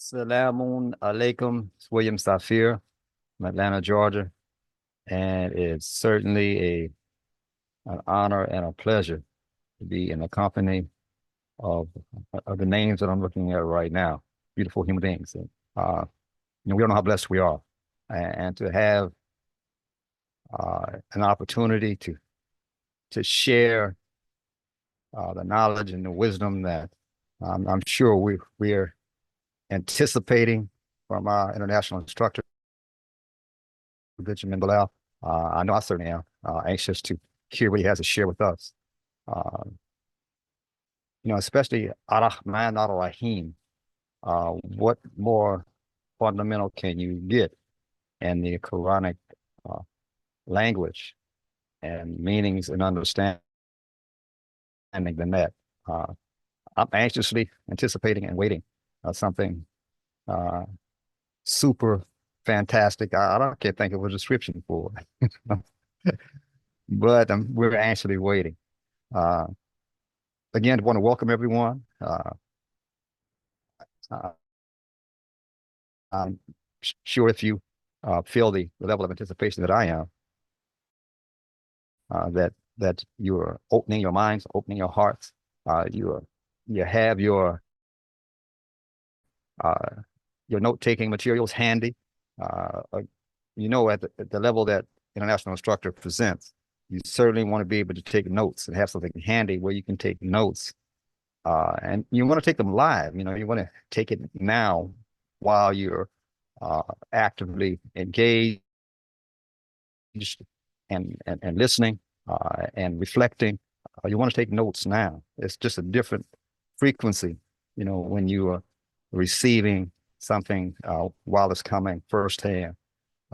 Salaam Alaykum. It's William Safir from Atlanta, Georgia, and it's certainly an honor and a pleasure to be in the company of, of the names that I'm looking at right now. Beautiful human beings. Uh, we don't know how blessed we are, and to have an opportunity to share the knowledge and the wisdom that I'm sure we're anticipating from our international instructor, Bilal. I know I certainly am anxious to hear what he has to share with us. Uh, especially RAHMAAN, RAHEEM. What more fundamental can you get in the Quranic uh, language and meanings and understanding than that? I'm anxiously anticipating and waiting something super fantastic. I can't think of a description for it. But we're anxiously waiting. Again, I want to welcome everyone. Uh, I'm sure if you feel the level of anticipation that I am, that you are opening your minds, opening your hearts. You have your note-taking materials handy. At the level that international instructor presents, you certainly want to be able to take notes and have something handy where you can take notes. And you want to take them live. You want to take it now while you're actively engaged and listening and reflecting. You want to take notes now. It's just a different frequency, when you are receiving something while it's coming firsthand.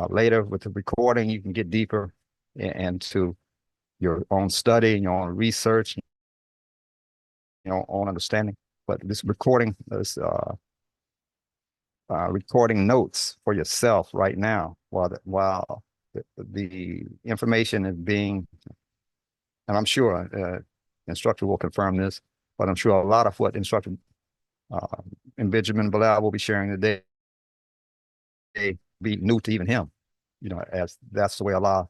Later with the recording, you can get deeper into your own study and your own research, your own understanding. But this recording is recording notes for yourself right now while the information is being, and I'm sure instructor will confirm this, but I'm sure a lot of what instructor and Benjamin Bilal will be sharing today be new to even him, as that's the way Allah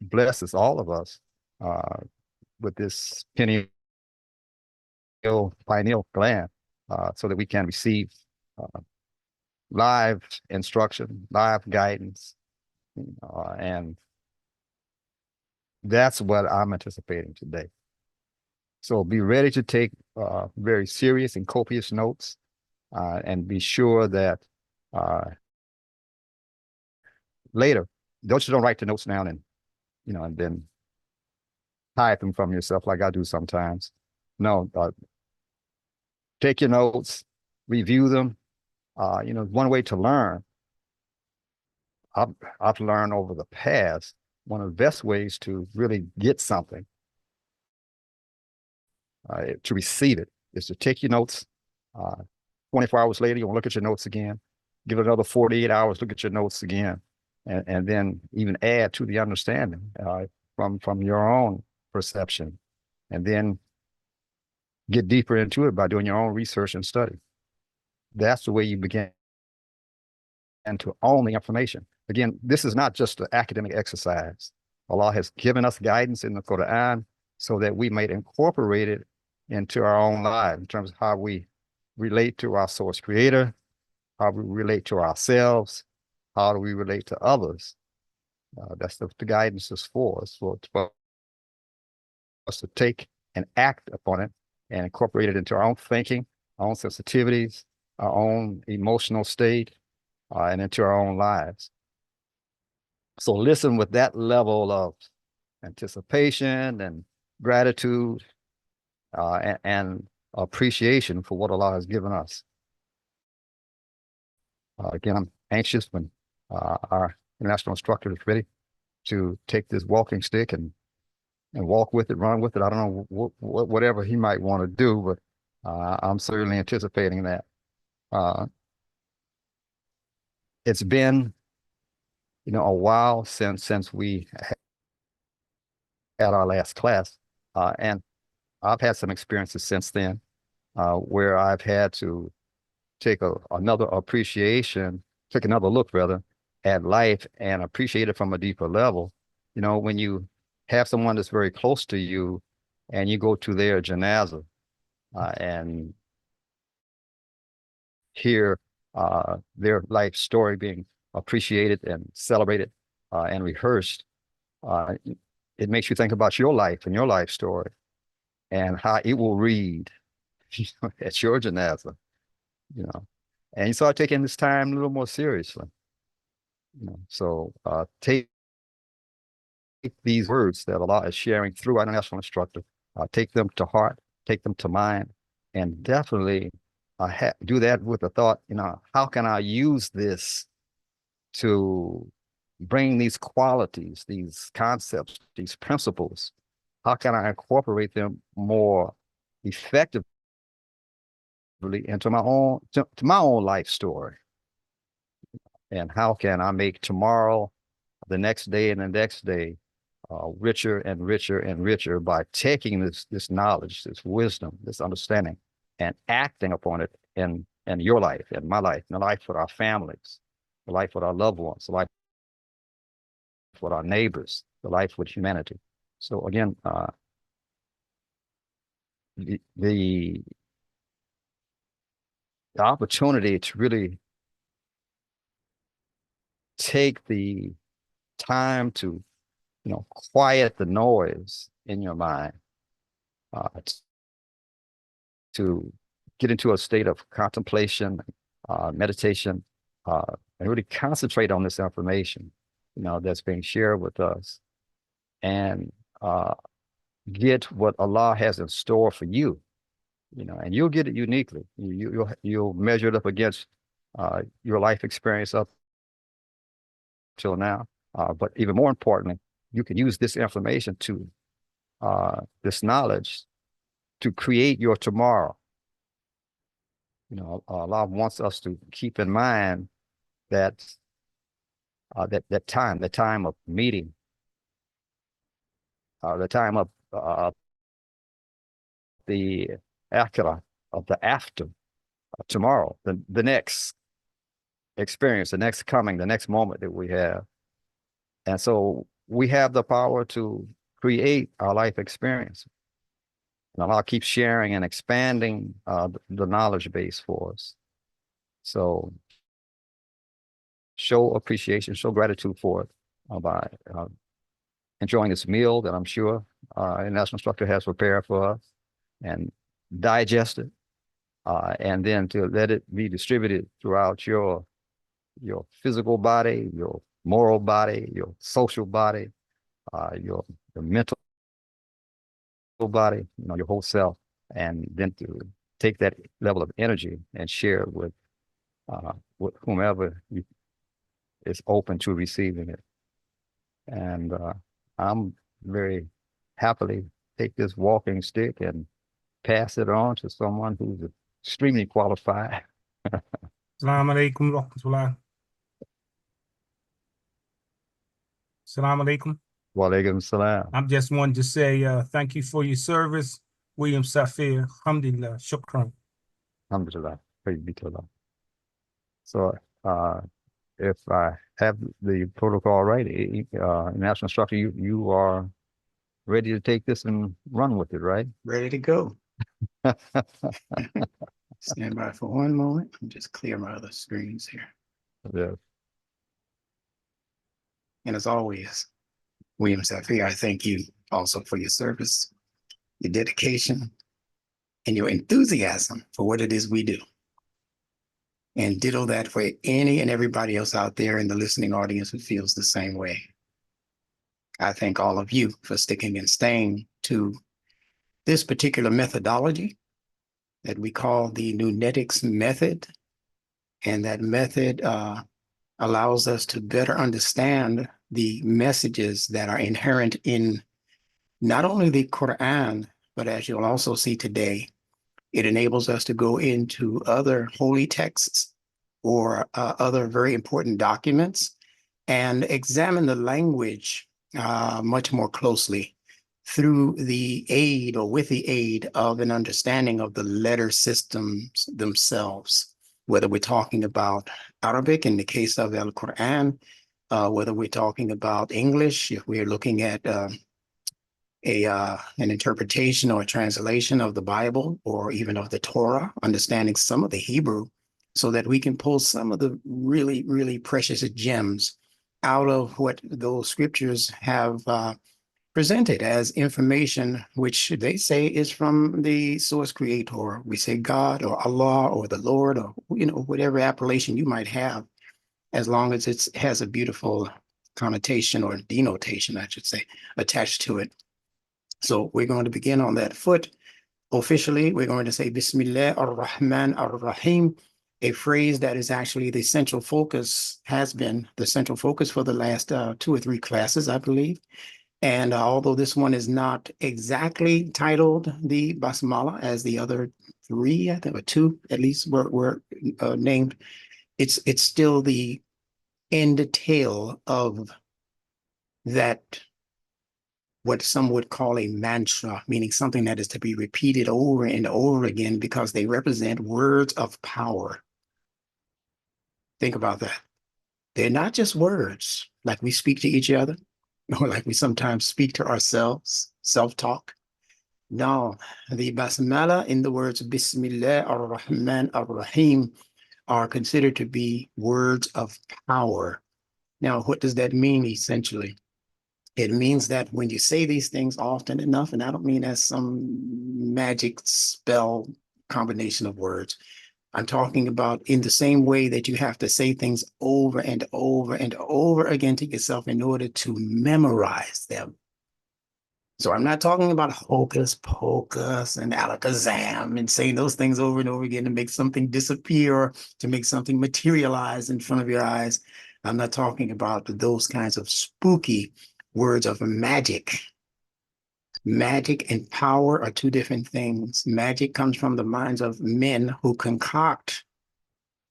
blesses all of us with this pineal gland, so that we can receive live instruction, live guidance, and that's what I'm anticipating today. So be ready to take very serious and copious notes, and be sure that later, don't write the notes down and then hide them from yourself like I do sometimes. No, take your notes, review them. One way to learn, I've learned over the past, one of the best ways to really get something, to receive it, is to take your notes. 24 hours later, you'll look at your notes again. Give it another 48 hours, look at your notes again, and then even add to the understanding from your own perception, and then get deeper into it by doing your own research and study. That's the way you begin to own the information. Again, this is not just an academic exercise. Allah has given us guidance in the Quran so that we might incorporate it into our own lives in terms of how we relate to our source creator, how we relate to ourselves, how do we relate to others. That's the guidance is for us, for us to take and act upon it and incorporate it into our own thinking, our own sensitivities, our own emotional state, and into our own lives. So listen with that level of anticipation and gratitude and appreciation for what Allah has given us. Again, I'm anxious when our international instructor is ready to take this walking stick and walk with it, run with it. I don't know whatever he might want to do, but I'm certainly anticipating that. It's been, a while since we had our last class, and I've had some experiences since then where I've had to take another appreciation, take another look rather at life and appreciate it from a deeper level. You know, when you have someone that's very close to you and you go to their janazah and hear their life story being appreciated and celebrated and rehearsed, it makes you think about your life and your life story and how it will read at your janazah, you know. And you start taking this time a little more seriously, you know. So take these words that Allah is sharing through our international instructor, take them to heart, take them to mind, and definitely do that with the thought, you know, how can I use this to bring these qualities, these concepts, these principles? How can I incorporate them more effectively into my own to my own life story? And how can I make tomorrow, the next day, and the next day richer and richer and richer by taking this knowledge, this wisdom, this understanding, and acting upon it in your life, in my life, in the life with our families, the life with our loved ones, the life with our neighbors, the life with humanity. So again, the opportunity to really take the time to, you know, quiet the noise in your mind, to get into a state of contemplation, meditation, and really concentrate on this information, you know, that's being shared with us, and get what Allah has in store for you, you know, and you'll get it uniquely. You'll measure it up against your life experience up till now, but even more importantly, you can use this information to this knowledge to create your tomorrow. You know, Allah wants us to keep in mind that that time of meeting, the time of the akhirah, of the after, tomorrow, the next experience, the next coming, the next moment that we have. And so we have the power to create our life experience. And Allah keeps sharing and expanding the knowledge base for us. So show appreciation, show gratitude for it by enjoying this meal that I'm sure a national instructor has prepared for us, and digest it, and then to let it be distributed throughout your physical body, your moral body, your social body, your mental body, you know, your whole self, and then to take that level of energy and share it with whomever is open to receiving it. And I'm very happily take this walking stick and pass it on to someone who's extremely qualified. Salaam Alaykum, Rahmatullah. Salaam Alaykum. Wa alaikum salam. I just wanted to say thank you for your service, William Safir. Alhamdulillah, shukran. Alhamdulillah. Praise be to Allah. So if I have the protocol right, national instructor, you are ready to take this and run with it, right? Ready to go. Stand by for one moment. Let me just clear my other screens here. Yeah. And as always, William Safir, I thank you also for your service, your dedication, and your enthusiasm for what it is we do. And ditto that for any and everybody else out there in the listening audience who feels the same way. I thank all of you for sticking and staying to this particular methodology that we call the Nunetics method. And that method allows us to better understand the messages that are inherent in not only the Quran, but as you'll also see today, it enables us to go into other holy texts or other very important documents and examine the language much more closely through the aid or with the aid of an understanding of the letter systems themselves. whether we're talking about Arabic in the case of Al Quran, whether we're talking about English, if we're looking at an interpretation or a translation of the Bible or even of the Torah, understanding some of the Hebrew, so that we can pull some of the really, really precious gems out of what those scriptures have presented as information, which they say is from the source creator. We say God or Allah or the Lord, or whatever appellation you might have, as long as it has a beautiful connotation or denotation, I should say, attached to it. So we're going to begin on that foot. Officially, we're going to say Bismillah ar-Rahman ar-Rahim, a phrase that is actually the central focus, has been the central focus for the last 2 or 3 classes, I believe. And although this one is not exactly titled the Basmala as the other 3, I think, or 2 at least were named, it's still the end tail of that, what some would call a mantra, meaning something that is to be repeated over and over again because they represent words of power. Think about that. They're not just words like we speak to each other or like we sometimes speak to ourselves, self-talk. No, the basmala in the words Bismillah ar-Rahman ar-Rahim are considered to be words of power. Now, what does that mean essentially? It means that when you say these things often enough, and I don't mean as some magic spell combination of words, I'm talking about in the same way that you have to say things over and over and over again to yourself in order to memorize them. So I'm not talking about hocus pocus and alakazam and saying those things over and over again to make something disappear, to make something materialize in front of your eyes. I'm not talking about those kinds of spooky words of magic. Magic and power are 2 different things. Magic comes from the minds of men who concoct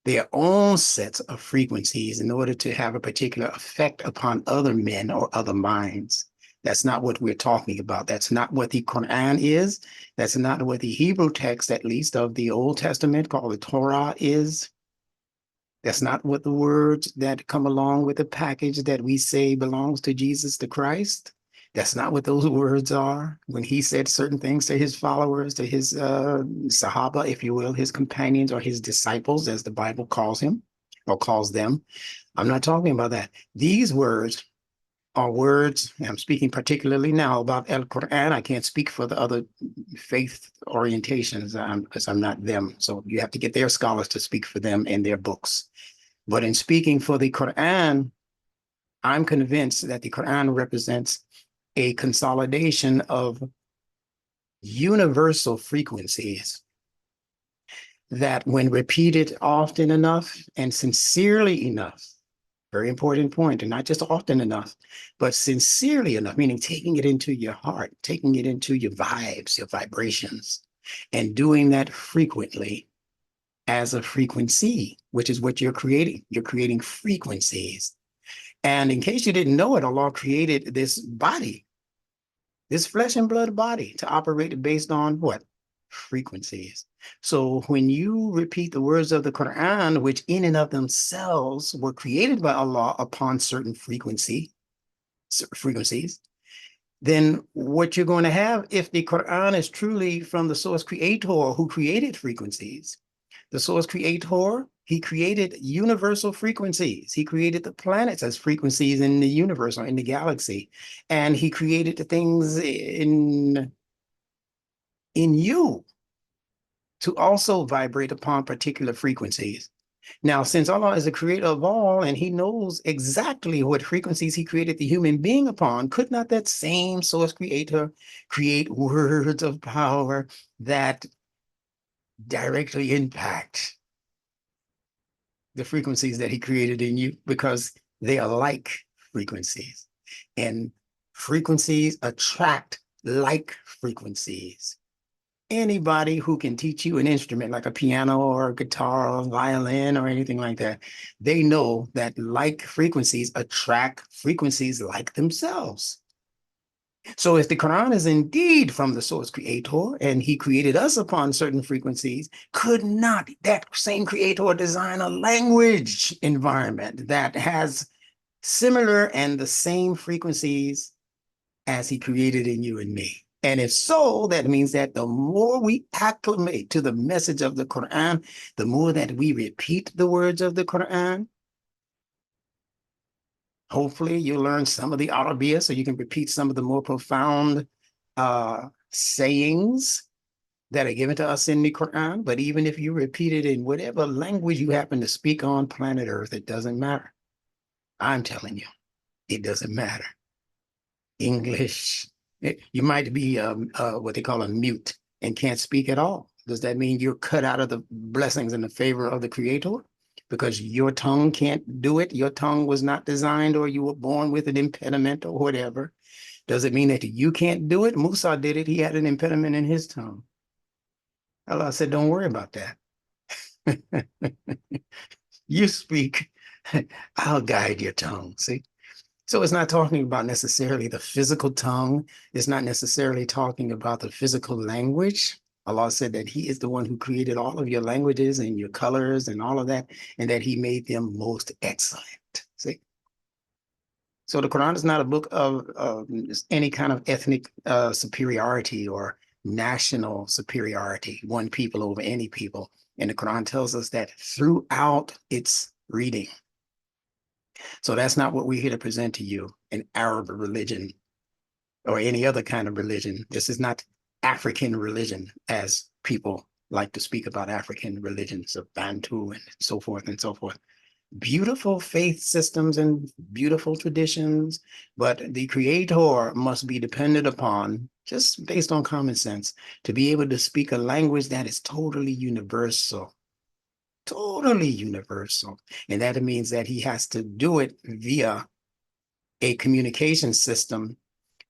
their own sets of frequencies in order to have a particular effect upon other men or other minds. That's not what we're talking about. That's not what the Quran is. That's not what the Hebrew text, at least of the Old Testament, called the Torah, is. That's not what the words that come along with the package that we say belongs to Jesus the Christ. That's not what those words are. When he said certain things to his followers, to his Sahaba, if you will, his companions or his disciples, as the Bible calls him or calls them. I'm not talking about that. These words are words, and I'm speaking particularly now about Al Quran. I can't speak for the other faith orientations because I'm not them. So you have to get their scholars to speak for them and their books. But in speaking for the Quran, I'm convinced that the Quran represents a consolidation of universal frequencies that, when repeated often enough and sincerely enough, very important point, and not just often enough, but sincerely enough, meaning taking it into your heart, taking it into your vibes, your vibrations, and doing that frequently as a frequency, which is what you're creating. You're creating frequencies. And in case you didn't know it, Allah created this body, this flesh and blood body, to operate based on what? Frequencies. So when you repeat the words of the Quran, which in and of themselves were created by Allah upon certain frequencies, then what you're going to have, if the Quran is truly from the source creator who created frequencies, the source creator, he created universal frequencies. He created the planets as frequencies in the universe or in the galaxy. And he created the things in you to also vibrate upon particular frequencies. Now, since Allah is the creator of all and he knows exactly what frequencies he created the human being upon, could not that same source creator create words of power that directly impact the frequencies that he created in you? Because they are like frequencies, and frequencies attract like frequencies. Anybody who can teach you an instrument like a piano or a guitar or a violin or anything like that, they know that like frequencies attract frequencies like themselves. So if the Quran is indeed from the source creator and he created us upon certain frequencies, could not that same creator design a language environment that has similar and the same frequencies as he created in you and me? And if so, that means that the more we acclimate to the message of the Quran, the more that we repeat the words of the Quran, hopefully you'll learn some of the Arabiya so you can repeat some of the more profound sayings that are given to us in the Quran. But even if you repeat it in whatever language you happen to speak on planet Earth, it doesn't matter. I'm telling you, it doesn't matter. English, you might be what they call a mute and can't speak at all. Does that mean you're cut out of the blessings and the favor of the Creator? Because your tongue can't do it, your tongue was not designed, or you were born with an impediment or whatever. Does it mean that you can't do it? Musa did it. He had an impediment in his tongue. Allah said, don't worry about that. You speak, I'll guide your tongue. See? So it's not talking about necessarily the physical tongue. It's not necessarily talking about the physical language. Allah said that he is the one who created all of your languages and your colors and all of that, and that he made them most excellent. See? So the Quran is not a book of any kind of ethnic superiority or national superiority, one people over any people. And the Quran tells us that throughout its reading. So that's not what we're here to present to you, an Arab religion or any other kind of religion. This is not African religion, as people like to speak about African religions of Bantu and so forth and so forth. Beautiful faith systems and beautiful traditions, but the creator must be depended upon, just based on common sense, to be able to speak a language that is totally universal. Totally universal. And that means that he has to do it via a communication system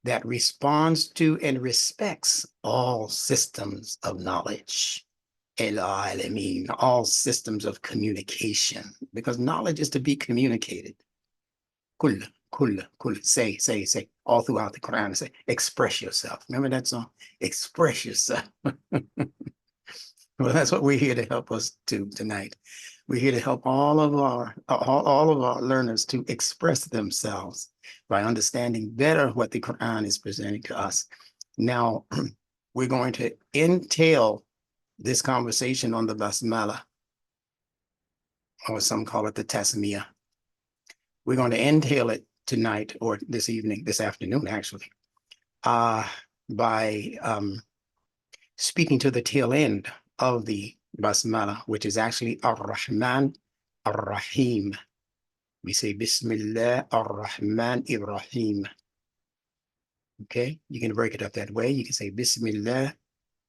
that responds to and respects all systems of knowledge. All systems of communication, because knowledge is to be communicated. Kull, say, all throughout the Quran, say, express yourself. Remember that song? Express yourself. Well, that's what we're here to help us to tonight. We're here to help all of our learners to express themselves by understanding better what the Quran is presenting to us. Now, we're going to entail this conversation on the basmala, or some call it the tasmiyah. We're going to entail it tonight, or this evening, this afternoon, actually, by speaking to the tail end of the basmala, which is actually Ar-Rahman, Ar-Rahim. We say Bismillah, Ar-Rahman, Ar-Rahim. Okay, you can break it up that way. You can say Bismillah.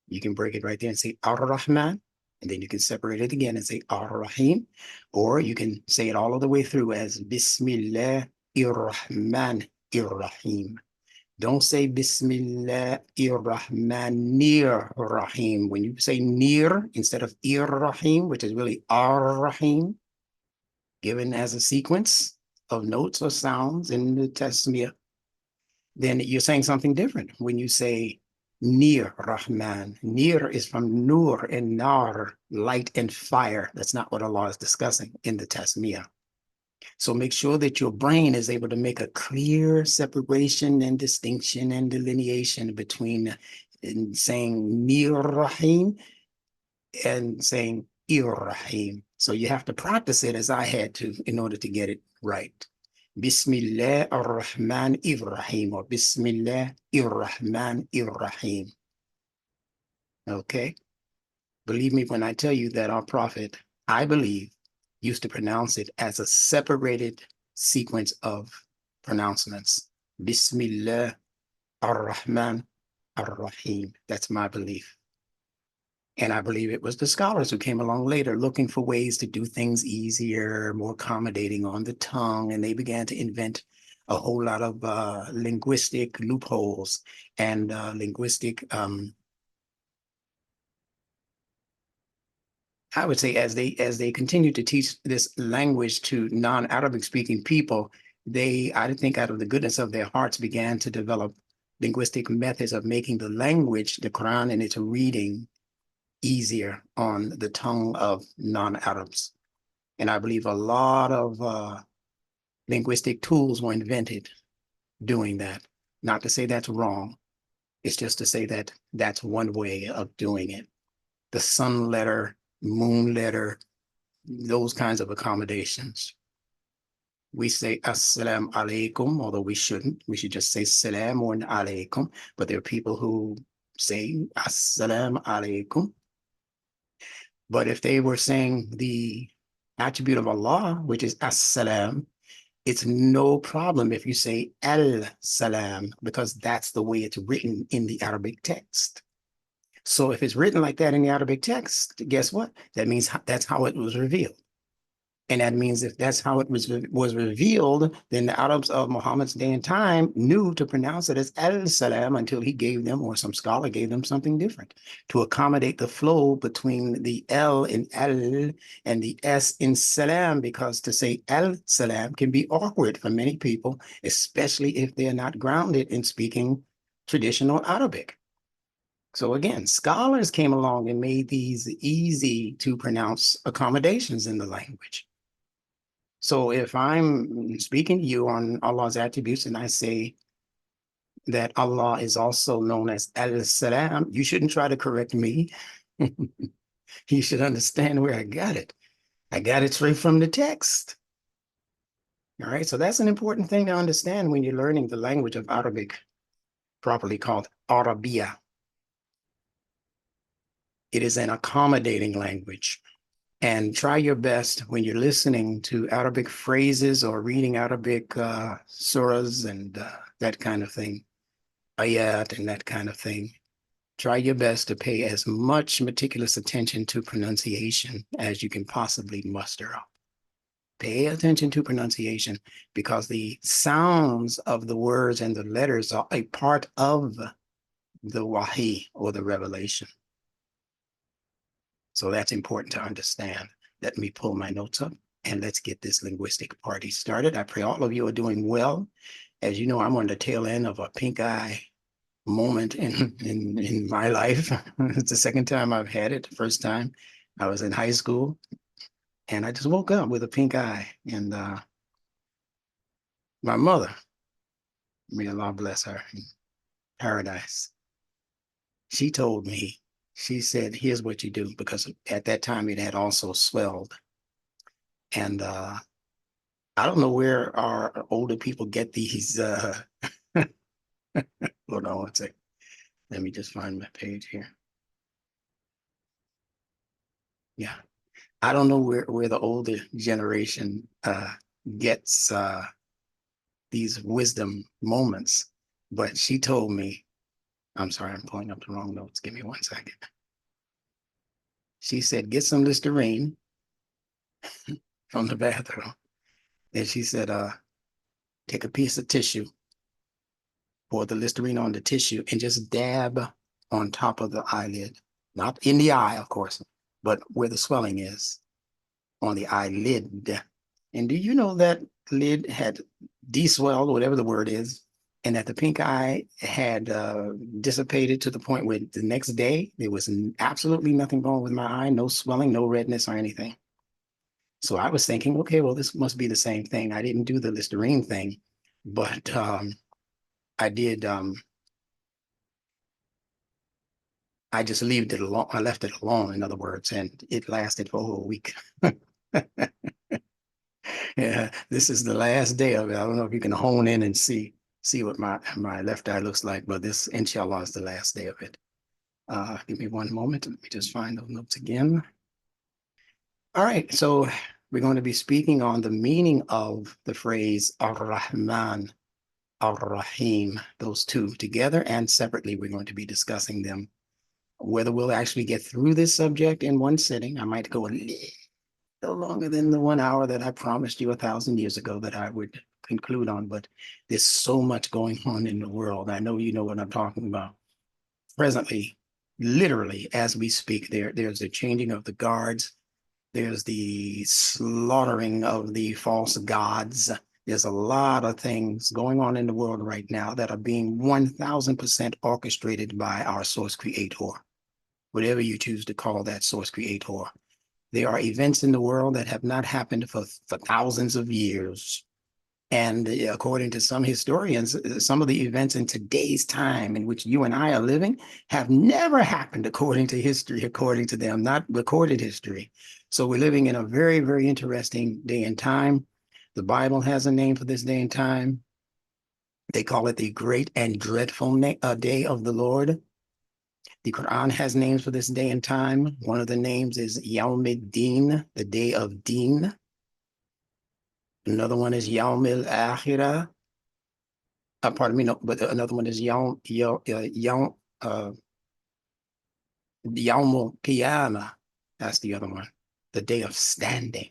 You can break it right there and say Ar-Rahman, and then you can separate it again and say Ar-Rahim, or you can say it all of the way through as Bismillah, Ar-Rahman, Ar-Rahim. Don't say Bismillah Ar-Rahman Rahim. When you say near instead of Ar-Rahim, which is really Ar-Rahim, given as a sequence of notes or sounds in the tasmiyah, then you're saying something different. When you say Near Rahman, near is from Nur and Nar, light and fire. That's not what Allah is discussing in the tasmiyah. So make sure that your brain is able to make a clear separation and distinction and delineation between saying Nir Rahim and saying Ir Rahim. So you have to practice it as I had to in order to get it right. Bismillah ar-Rahman ir-Rahim, or Bismillah ir-Rahman ir-Rahim. Okay? Believe me when I tell you that our prophet, I believe, used to pronounce it as a separated sequence of pronouncements. Bismillah ar-Rahman ar-Rahim. That's my belief. And I believe it was the scholars who came along later looking for ways to do things easier, more accommodating on the tongue. And they began to invent a whole lot of linguistic loopholes and linguistic, I would say as they continue to teach this language to non-Arabic speaking people, they, I think out of the goodness of their hearts, began to develop linguistic methods of making the language, the Quran and its reading, easier on the tongue of non-Arabs. And I believe a lot of linguistic tools were invented doing that. Not to say that's wrong. It's just to say that that's one way of doing it. The sun letter, moon letter, those kinds of accommodations. We say Assalamu Alaykum, although we shouldn't. We should just say Salaam Alaykum. But there are people who say Assalamu Alaykum. But if they were saying the attribute of Allah, which is As-Salam, it's no problem if you say Al-Salam, because that's the way it's written in the Arabic text. So if it's written like that in the Arabic text, guess what? That means that's how it was revealed. And that means if that's how it was revealed, then the Arabs of Muhammad's day and time knew to pronounce it as al-salam until he gave them, or some scholar gave them, something different to accommodate the flow between the L in al and the S in salam, because to say al-salam can be awkward for many people, especially if they're not grounded in speaking traditional Arabic. So again, scholars came along and made these easy to pronounce accommodations in the language. So if I'm speaking to you on Allah's attributes and I say that Allah is also known as Al-Salam, you shouldn't try to correct me. You should understand where I got it. I got it straight from the text. All right, so that's an important thing to understand when you're learning the language of Arabic, properly called Arabiya. It is an accommodating language. And try your best when you're listening to Arabic phrases or reading Arabic surahs and that kind of thing, ayat and that kind of thing. Try your best to pay as much meticulous attention to pronunciation as you can possibly muster up. Pay attention to pronunciation, because the sounds of the words and the letters are a part of the wahi, or the revelation. So that's important to understand. Let me pull my notes up and let's get this linguistic party started. I pray all of you are doing well. As you know, I'm on the tail end of a pink eye moment in my life. It's the second time I've had it. The first time I was in high school and I just woke up with a pink eye. And my mother, may Allah bless her in paradise, she told me, she said, here's what you do, because at that time it had also swelled. And I don't know where our older people get these. Hold on one second. Let me just find my page here. Yeah. I don't know where the older generation gets these wisdom moments, but she told me, I'm sorry, I'm pulling up the wrong notes. Give me 1 second. She said, get some Listerine from the bathroom. And she said, take a piece of tissue, pour the Listerine on the tissue, and just dab on top of the eyelid. Not in the eye, of course, but where the swelling is, on the eyelid. And do you know that lid had deswelled, whatever the word is, and that the pink eye had dissipated to the point where the next day there was absolutely nothing wrong with my eye, no swelling, no redness or anything. So I was thinking, okay, well, this must be the same thing. I didn't do the Listerine thing, but I did. I just left it alone. I left it alone, in other words, and it lasted for a week. Yeah, this is the last day of it. I don't know if you can hone in and see what my left eye looks like, but this, inshallah, is the last day of it. Give me one moment. Let me just find those notes again. All right, so we're going to be speaking on the meaning of the phrase Ar-Rahman, Ar-Rahim, those two together and separately. We're going to be discussing them. Whether we'll actually get through this subject in one sitting, I might go a little longer than the 1 hour that I promised you 1,000 years ago that I would conclude on, but there's so much going on in the world. I know you know what I'm talking about. Presently, literally, as we speak, there's a changing of the guards. There's the slaughtering of the false gods. There's a lot of things going on in the world right now that are being 1000% orchestrated by our source creator, whatever you choose to call that source creator. There are events in the world that have not happened for thousands of years. And according to some historians, some of the events in today's time in which you and I are living have never happened according to history, according to them, not recorded history. So we're living in a very, very interesting day and time. The Bible has a name for this day and time. They call it the great and dreadful day of the Lord. The Quran has names for this day and time. One of the names is Yawm al-Din, the day of Deen. Another one is Yawm al-Akhirah. Pardon me, no, but another one is Yawm al-Qiyamah. That's the other one, the day of standing.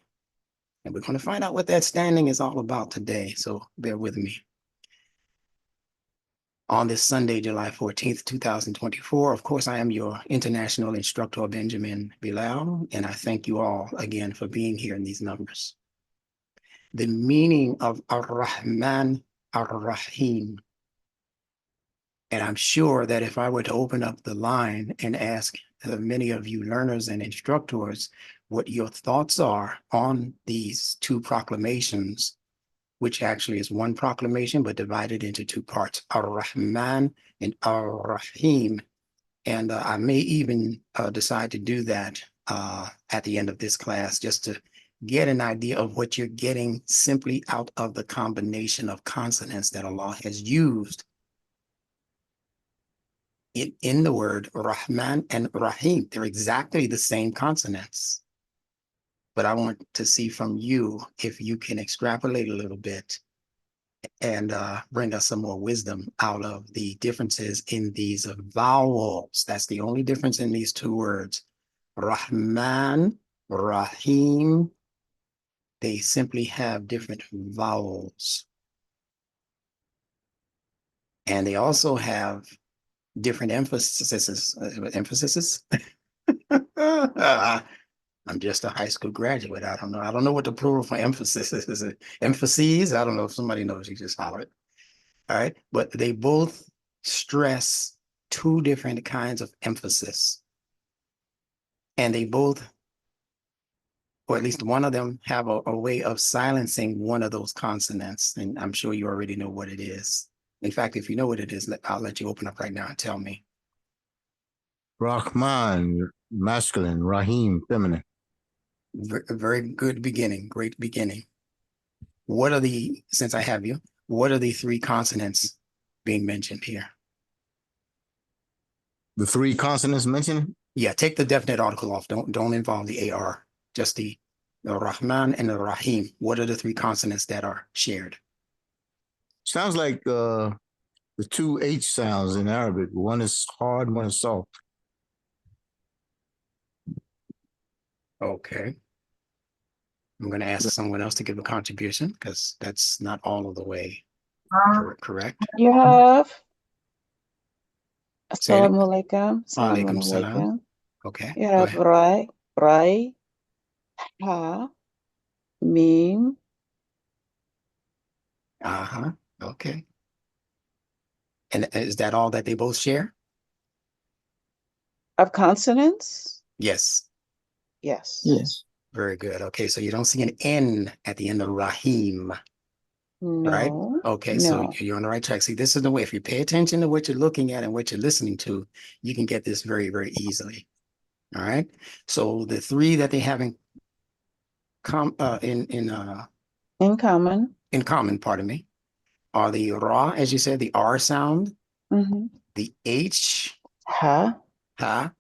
And we're going to find out what that standing is all about today. So bear with me. On this Sunday, July 14th, 2024, of course, I am your international instructor, Benjamin Bilal, and I thank you all again for being here in these numbers. The meaning of Ar-Rahman, Ar-Rahim. And I'm sure that if I were to open up the line and ask many of you learners and instructors what your thoughts are on these two proclamations, which actually is one proclamation, but divided into two parts, Ar-Rahman and Ar-Rahim. And I may even decide to do that at the end of this class, just to get an idea of what you're getting simply out of the combination of consonants that Allah has used in the word Rahman and Rahim. They're exactly the same consonants. But I want to see from you if you can extrapolate a little bit and bring us some more wisdom out of the differences in these vowels. That's the only difference in these two words. Rahman, Rahim, they simply have different vowels. And they also have different emphases. I'm just a high school graduate. I don't know. I don't know what the plural for emphasis is. Is it emphases? I don't know. If somebody knows, you just holler it. All right. But they both stress two different kinds of emphasis. And they both, or at least one of them, have a way of silencing one of those consonants. And I'm sure you already know what it is. In fact, if you know what it is, I'll let you open up right now and tell me. Rahman, masculine, Rahim, feminine. Very good beginning, great beginning. What are the, since I have you, what are the three consonants being mentioned here? The three consonants mentioned? Yeah, take the definite article off. Don't involve the AR, just the Rahman and the Rahim. What are the three consonants that are shared? Sounds like the two H sounds in Arabic. One is hard, one is soft. Okay. I'm going to ask someone else to give a contribution because that's not all of the way correct. You have Say it. Assalamu Alaikum. Alaikum salam. Okay. You go have ahead. Rai, Ha, Mim. Uh-huh. Okay. And is that all that they both share? Of consonants? Yes. Yes. Yes. Very good. Okay, so you don't see an N at the end of Rahim, right? No. Okay, so No. you're on the right track. See, this is the way, if you pay attention to what you're looking at and what you're listening to, you can get this very, very easily. All right. So the three that they have in common, pardon me, are the Ra, as you said, the R sound, the H, Ha Ha,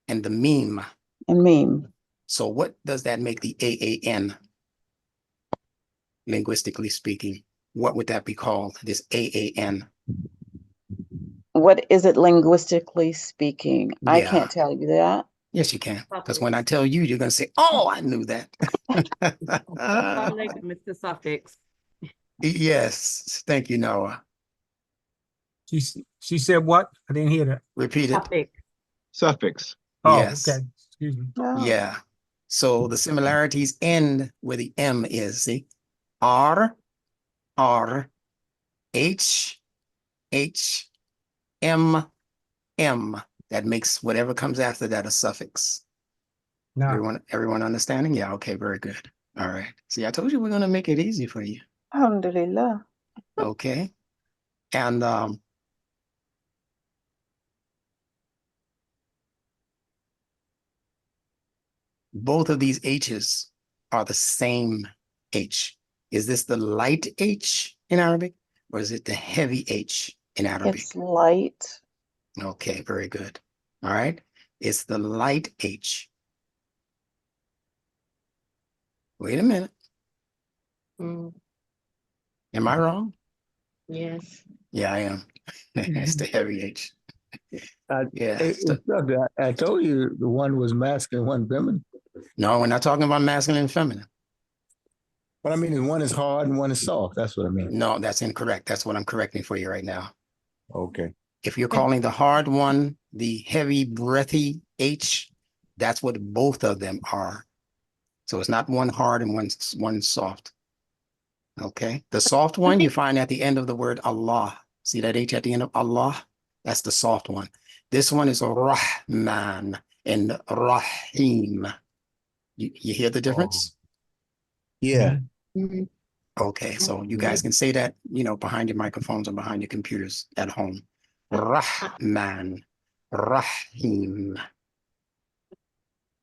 and the Mim. and Mim. So what does that make the AAN, linguistically speaking? What would that be called, this AAN? What is it linguistically speaking? I Yeah. can't tell you that. Yes, you can. Because when I tell you, you're going to say, oh, I knew that. Like Mr. Suffix. Yes. Thank you, Noah. She said what? I didn't hear that. Repeat it. Suffix. Suffix. Oh, Yes. okay. Excuse me. No. Yeah. So the similarities end where the M is. See? R, R H H M M. That makes whatever comes after that a suffix. Now, Everyone understanding? Yeah, okay, very good. All right. See, I told you we're gonna make it easy for you. Alhamdulillah. Okay. And both of these H's are the same H. Is this the light H in Arabic, or is it the heavy H in Arabic? It's light. Okay, very good. All right. It's the light H. Wait a minute. Mm, Am I wrong? yes. Yeah, I am. It's the heavy H. Yeah. Instructor, I told you the one was masculine, one feminine. No, we're not talking about masculine and feminine. But I mean, one is hard and one is soft. That's what I mean. No, that's incorrect. That's what I'm correcting for you right now. Okay. If you're calling the hard one the heavy, breathy H, that's what both of them are. So it's not one hard and one soft. Okay. The soft one you find at the end of the word Allah. See that H at the end of Allah? That's the soft one. This one is Rahman and Raheem. You hear the difference? Yeah. Mhm. Okay, so you guys can say that, behind your microphones or behind your computers at home. Rahman, Rahim.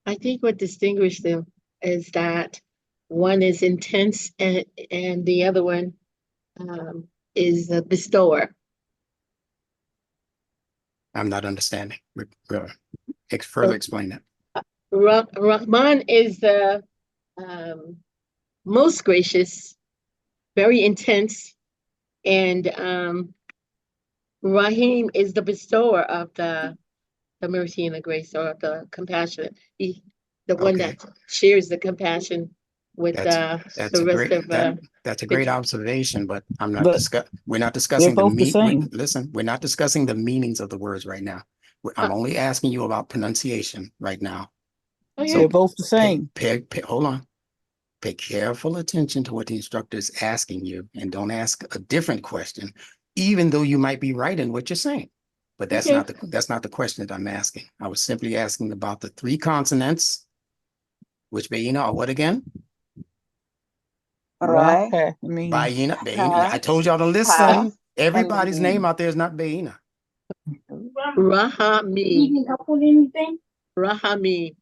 I think what distinguishes them is that one is intense and the other one is a bestower. I'm not understanding. Further explain that. Rahman is the most gracious, very intense, and Rahim is the bestower of the mercy and the grace, or the compassionate. The one Okay. that shares the compassion with That's the a rest great of that's a great observation, but we're not They're discussing both the same. listen, we're not discussing the meanings of the words right now. I'm only asking you about pronunciation right now. Okay. They're both the same. Hold on. Pay careful attention to what the instructor is asking you, and don't ask a different question, even though you might be right in what you're saying. But that's Okay. not the question that I'm asking. I was simply asking about the three consonants, which Bayina are what again? Right. Bayina. Ha. I told y'all to listen. Everybody's name out there is not Bayina. Rahami. Rahami.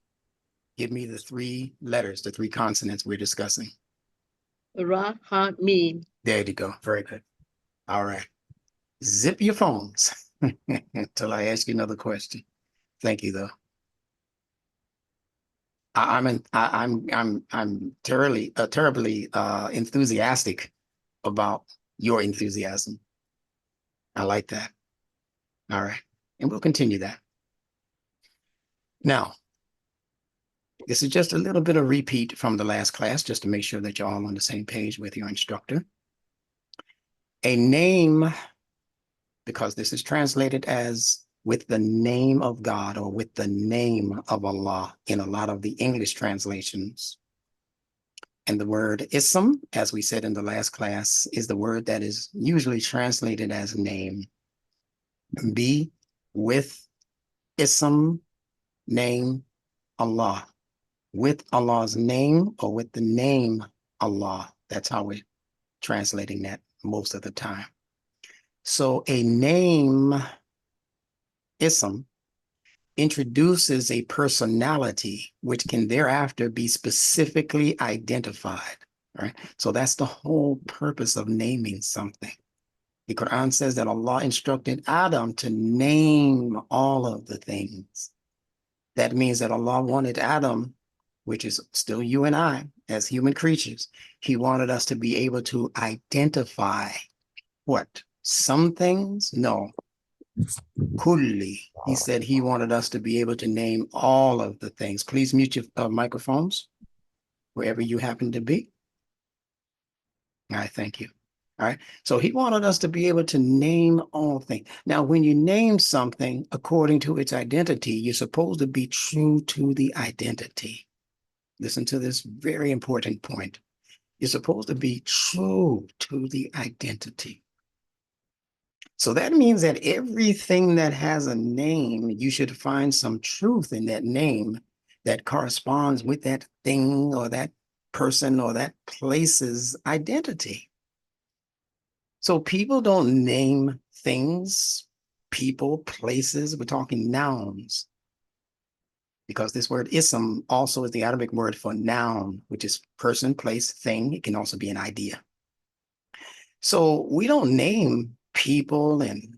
Give me the three letters, the three consonants we're discussing. Rahami. There you go. Very good. All right. Zip your phones until I ask you another question. Thank you, though. I'm terribly enthusiastic about your enthusiasm. I like that. All right, and we'll continue that. Now, this is just a little bit of repeat from the last class, just to make sure that you're all on the same page with your instructor. A name, because this is translated as with the name of God or with the name of Allah in a lot of the English translations. And the word ism, as we said in the last class, is the word that is usually translated as name. Be with ism, name, Allah. With Allah's name or with the name Allah. That's how we're translating that most of the time. So a name, ism, introduces a personality which can thereafter be specifically identified, right? So that's the whole purpose of naming something. The Quran says that Allah instructed Adam to name all of the things. That means that Allah wanted Adam, which is still you and I as human creatures, he wanted us to be able to identify what? Some things? No. Kulli. He said he wanted us to be able to name all of the things. Please mute your microphones wherever you happen to be. All right, thank you. All right, so he wanted us to be able to name all things. Now, when you name something according to its identity, you're supposed to be true to the identity. Listen to this very important point. You're supposed to be true to the identity. So that means that everything that has a name, you should find some truth in that name that corresponds with that thing or that person or that place's identity. So people don't name things, people, places. We're talking nouns, because this word ism also is the Arabic word for noun, which is person, place, thing. It can also be an idea. So we don't name people and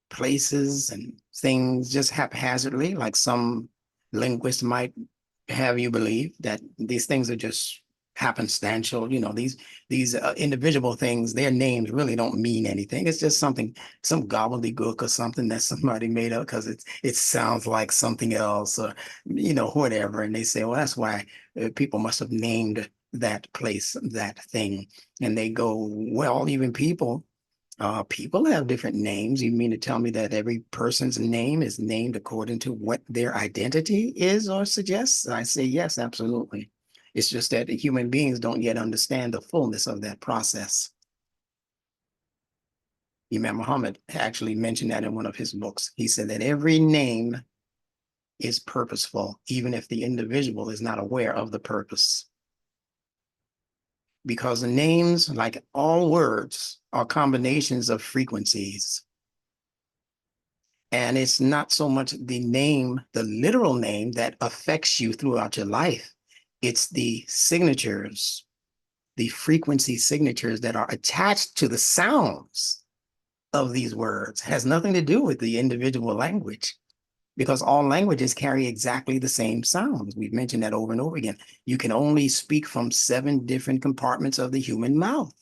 places and things just haphazardly, like some linguists might have you believe that these things are just happenstantial. You know, these individual things, their names really don't mean anything. It's just something, some gobbledygook or something that somebody made up because it sounds like something else, or you know, whatever. And they say, well, that's why people must have named that place, that thing. And they go, well, even people have different names. You mean to tell me that every person's name is named according to what their identity is or suggests? I say yes, absolutely. It's just that human beings don't yet understand the fullness of that process. Imam Muhammad actually mentioned that in one of his books. He said that every name is purposeful, even if the individual is not aware of the purpose. Because names, like all words, are combinations of frequencies. And it's not so much the name, the literal name, that affects you throughout your life. It's the signatures, the frequency signatures that are attached to the sounds of these words. It has nothing to do with the individual language, because all languages carry exactly the same sounds. We've mentioned that over and over again. You can only speak from 7 different compartments of the human mouth.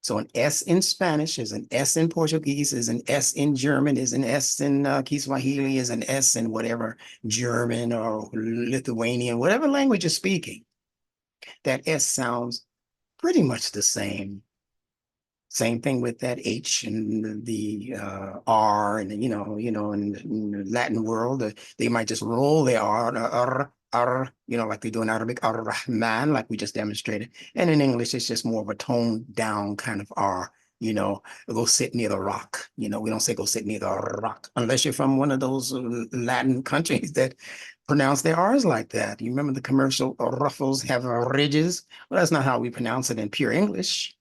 So an S in Spanish is an S in Portuguese, is an S in German, is an S in Kiswahili, is an S in whatever German or Lithuanian, whatever language you're speaking. That S sounds pretty much the same. Same thing with that H and the R, and in the Latin world, they might just roll their R, like they do in Arabic, RAHMAAN, like we just demonstrated. And in English, it's just more of a toned down kind of R. Go sit near the rock. We don't say go sit near the rock unless you're from one of those Latin countries that pronounce their R's like that. You remember the commercial, ruffles have ridges? Well, that's not how we pronounce it in pure English.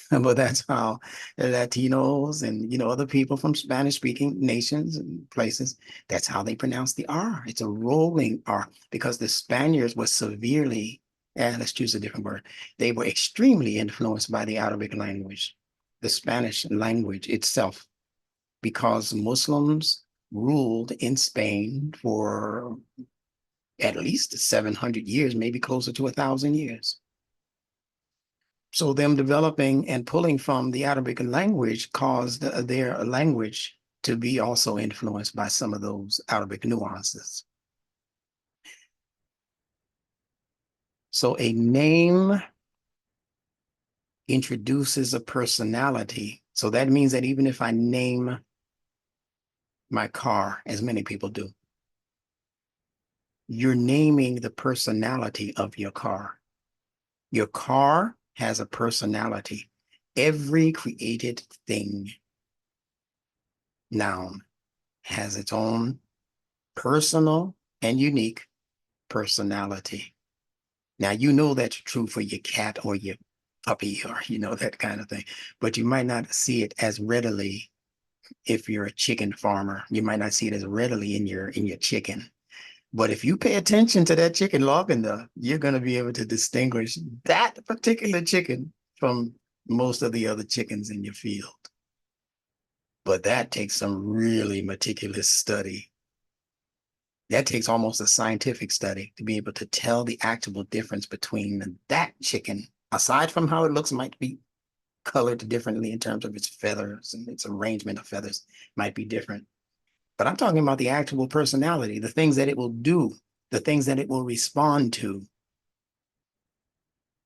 But that's how Latinos and other people from Spanish-speaking nations and places, that's how they pronounce the R. It's a rolling R, because the Spaniards were severely, and let's choose a different word, they were extremely influenced by the Arabic language, the Spanish language itself, because Muslims ruled in Spain for at least 700 years, maybe closer to 1,000 years. So them developing and pulling from the Arabic language caused their language to be also influenced by some of those Arabic nuances. So a name introduces a personality. So that means that even if I name my car, as many people do, you're naming the personality of your car. Your car has a personality. Every created thing, noun, has its own personal and unique personality. Now, you know that's true for your cat or your puppy or, that kind of thing, but you might not see it as readily if you're a chicken farmer. You might not see it as readily in your chicken. But if you pay attention to that chicken long enough, you're going to be able to distinguish that particular chicken from most of the other chickens in your field. But that takes some really meticulous study. That takes almost a scientific study to be able to tell the actual difference between that chicken, aside from how it looks, might be colored differently in terms of its feathers and its arrangement of feathers might be different. But I'm talking about the actual personality, the things that it will do, the things that it will respond to.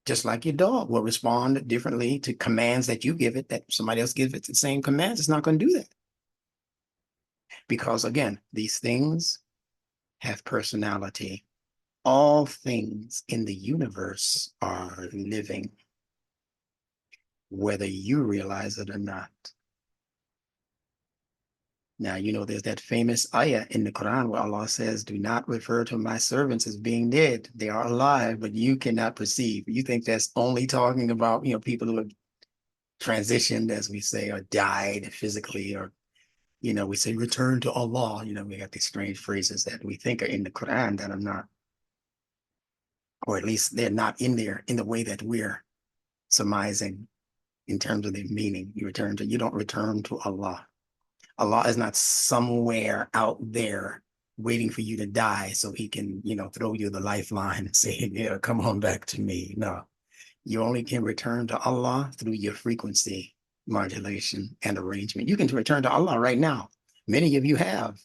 Just like your dog will respond differently to commands that you give it, that somebody else gives it the same commands. It's not going to do that. Because again, these things have personality. All things in the universe are living. whether you realize it or not. Now, you know, there's that famous ayah in the Quran where Allah says, do not refer to my servants as being dead. They are alive, but you cannot perceive. You think that's only talking about, you know, people who have transitioned, as we say, or died physically, or, you know, we say return to Allah. You know, we got these strange phrases that we think are in the Quran that are not, or at least they're not in there in the way that we're surmising in terms of their meaning. You don't return to Allah. Allah is not somewhere out there waiting for you to die so he can, you know, throw you the lifeline and say, yeah, come on back to me. No, you only can return to Allah through your frequency modulation and arrangement. You can return to Allah right now. Many of you have.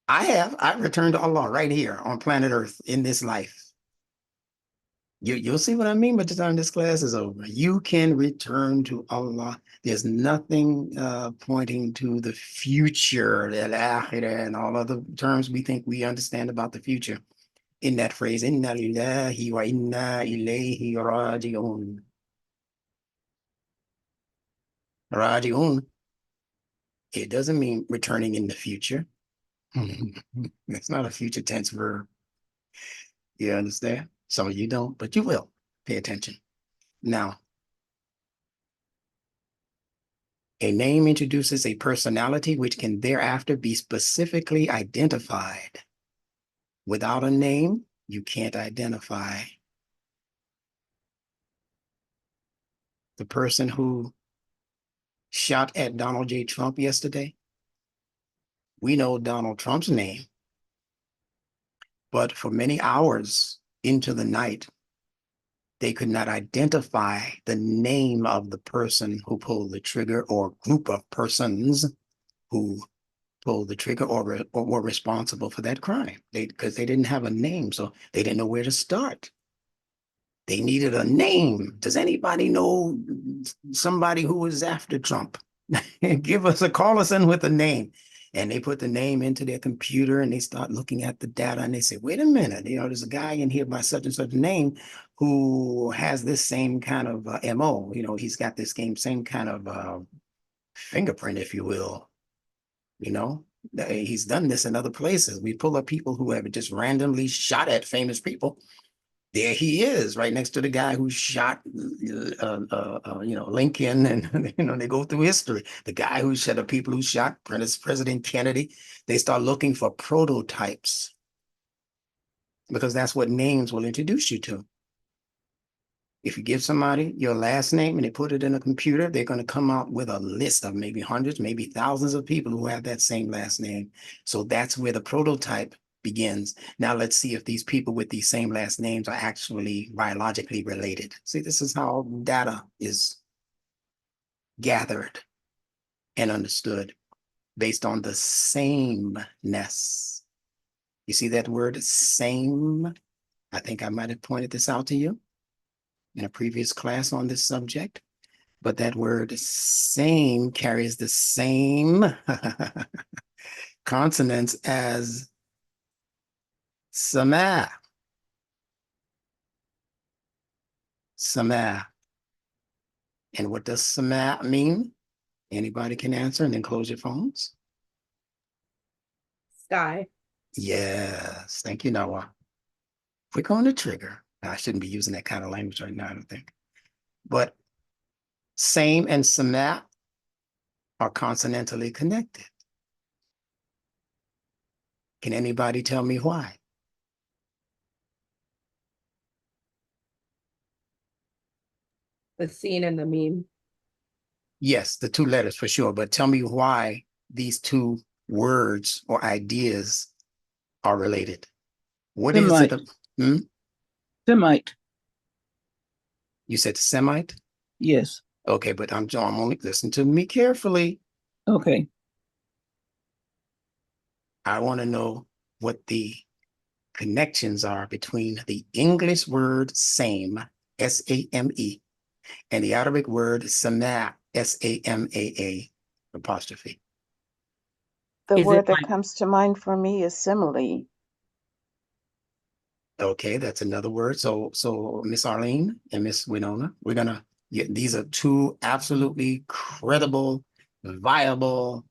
I've returned to Allah right here on planet Earth in this life. You'll see what I mean by the time this class is over. You can return to Allah. There's nothing pointing to the future, al-akhirah, and all other terms we think we understand about the future in that phrase, inna lillahi wa inna ilayhi raji'un. Raji'un. It doesn't mean returning in the future. It's not a future tense verb. You understand? Some of you don't, but you will. Pay attention. Now, a name introduces a personality which can thereafter be specifically identified. Without a name, you can't identify the person who shot at Donald J. Trump yesterday. We know Donald Trump's name, but for many hours into the night, they could not identify the name of the person who pulled the trigger or group of persons who pulled the trigger or were responsible for that crime. Because they didn't have a name, so they didn't know where to start. They needed a name. Does anybody know somebody who was after Trump? Call us in with a name. And they put the name into their computer and they start looking at the data and they say, wait a minute, you know, there's a guy in here by such and such name who has this same kind of MO. You know, he's got this same kind of fingerprint, if you will. You know, he's done this in other places. We pull up people who have just randomly shot at famous people. There he is, right next to the guy who shot, you know, Lincoln, and you know, they go through history. The guy who shot the people who shot President Kennedy. They start looking for prototypes because that's what names will introduce you to. If you give somebody your last name and they put it in a computer, they're going to come out with a list of maybe hundreds, maybe thousands of people who have that same last name. So that's where the prototype begins. Now let's see if these people with these same last names are actually biologically related. See, this is how data is gathered and understood based on the sameness. You see that word same? I think I might have pointed this out to you in a previous class on this subject, but that word same carries the same consonants as sama. Sama. And what does sama mean? Anybody can answer and then close your phones. Sky. Yes, thank you, Noah. Quick on the trigger. I shouldn't be using that kind of language right now, I don't think. But same and sama are consonantally connected. Can anybody tell me why? The scene and the meme. Yes, the two letters for sure, but tell me why these two words or ideas are related. What is it? Semite. You said Semite? Yes. Okay, but I'm only listen to me carefully. Okay. I want to know what the connections are between the English word same, S-A-M-E, and the Arabic word sama, S-A-M-A-A, apostrophe. The Is it word that like- comes to mind for me is simile. Okay, that's another word. So Miss Arlene and Miss Winona, we're gonna Yeah, these are two absolutely credible, viable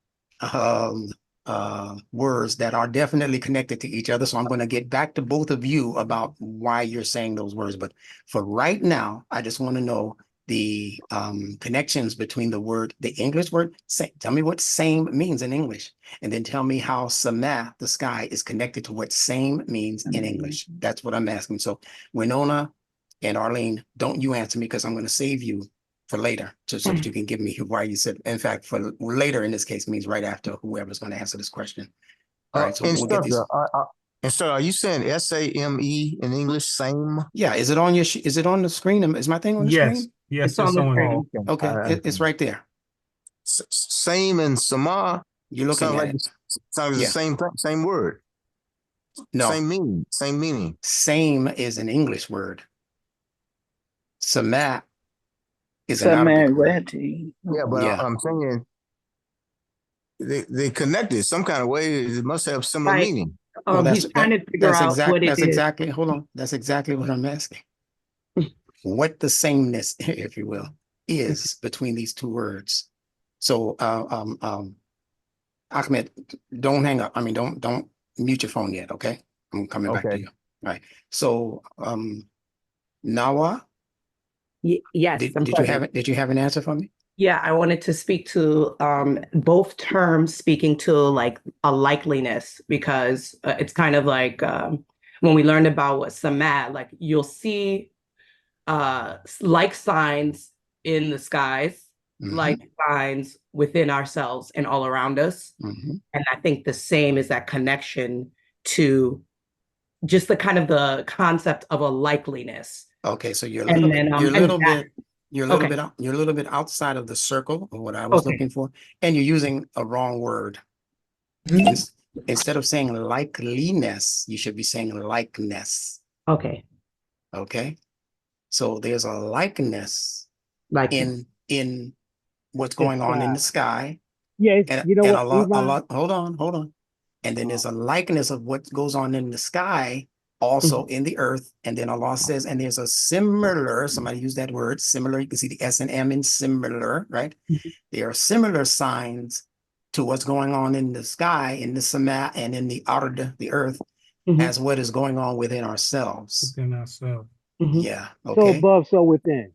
words that are definitely connected to each other. So I'm going to get back to both of you about why you're saying those words. But for right now, I just want to know the connections between the English word. Tell me what same means in English, and then tell me how Sama, the sky, is connected to what same means in English. That's what I'm asking. So Winona and Arlene, don't you answer me, because I'm going to save you for later, so that you can give me why you said, in fact, for later in this case means right after whoever's going to answer this question. All right, so we'll get these. Instructor, are you saying SAME in English? Same? Yeah, is it on your, is it on the screen? Is my thing on the Yes, screen? yes, It's on the screen. Okay, it's right there. Same and Sama You're looking sounds at like it. sounds Yeah. the same thing, same word. No, Same meaning, same meaning. same is an English word. Sama is an Arabic word. Samarati. Yeah, but Yeah. I'm saying they connected some kind of way. It must have similar Right. meaning. Well, He's trying to figure out what it is. exactly, hold on. That's exactly what I'm asking. What the sameness, if you will, is between these two words. So, Ahmed, don't hang up. I mean, don't mute your phone yet. Okay. I'm coming back to Okay. you. All right. So, Nawa, Yes, I'm did you have an answer for me? Yeah, I wanted to speak to both terms, speaking to like a likeliness, because it's kind of like when we learned about what samad, like you'll see like signs in the skies, like signs within ourselves and all around us. Mhm. And I think the same is that connection to just the kind of the concept of a likeliness. Okay, so you're a And little then bit, you're a and little that- bit, you're a little okay. bit, you're a little bit outside of the circle of what I was Okay. looking for, and you're using a wrong word. Instead of saying likeliness, you should be saying likeness. Okay. Okay, so there's a likeness Like in what's going on in the sky, Yes, and you know and what, a lot, Iman? hold on, and then there's a likeness of what goes on in the sky, also in the earth, and then Allah says, and there's a similar. Somebody use that word, similar. You can see the S and M in similar, right? There are similar signs to what's going on in the sky, in the sama, and in the ard, the earth, as what is going on within ourselves. within ourselves. Yeah. So Okay. above, so within.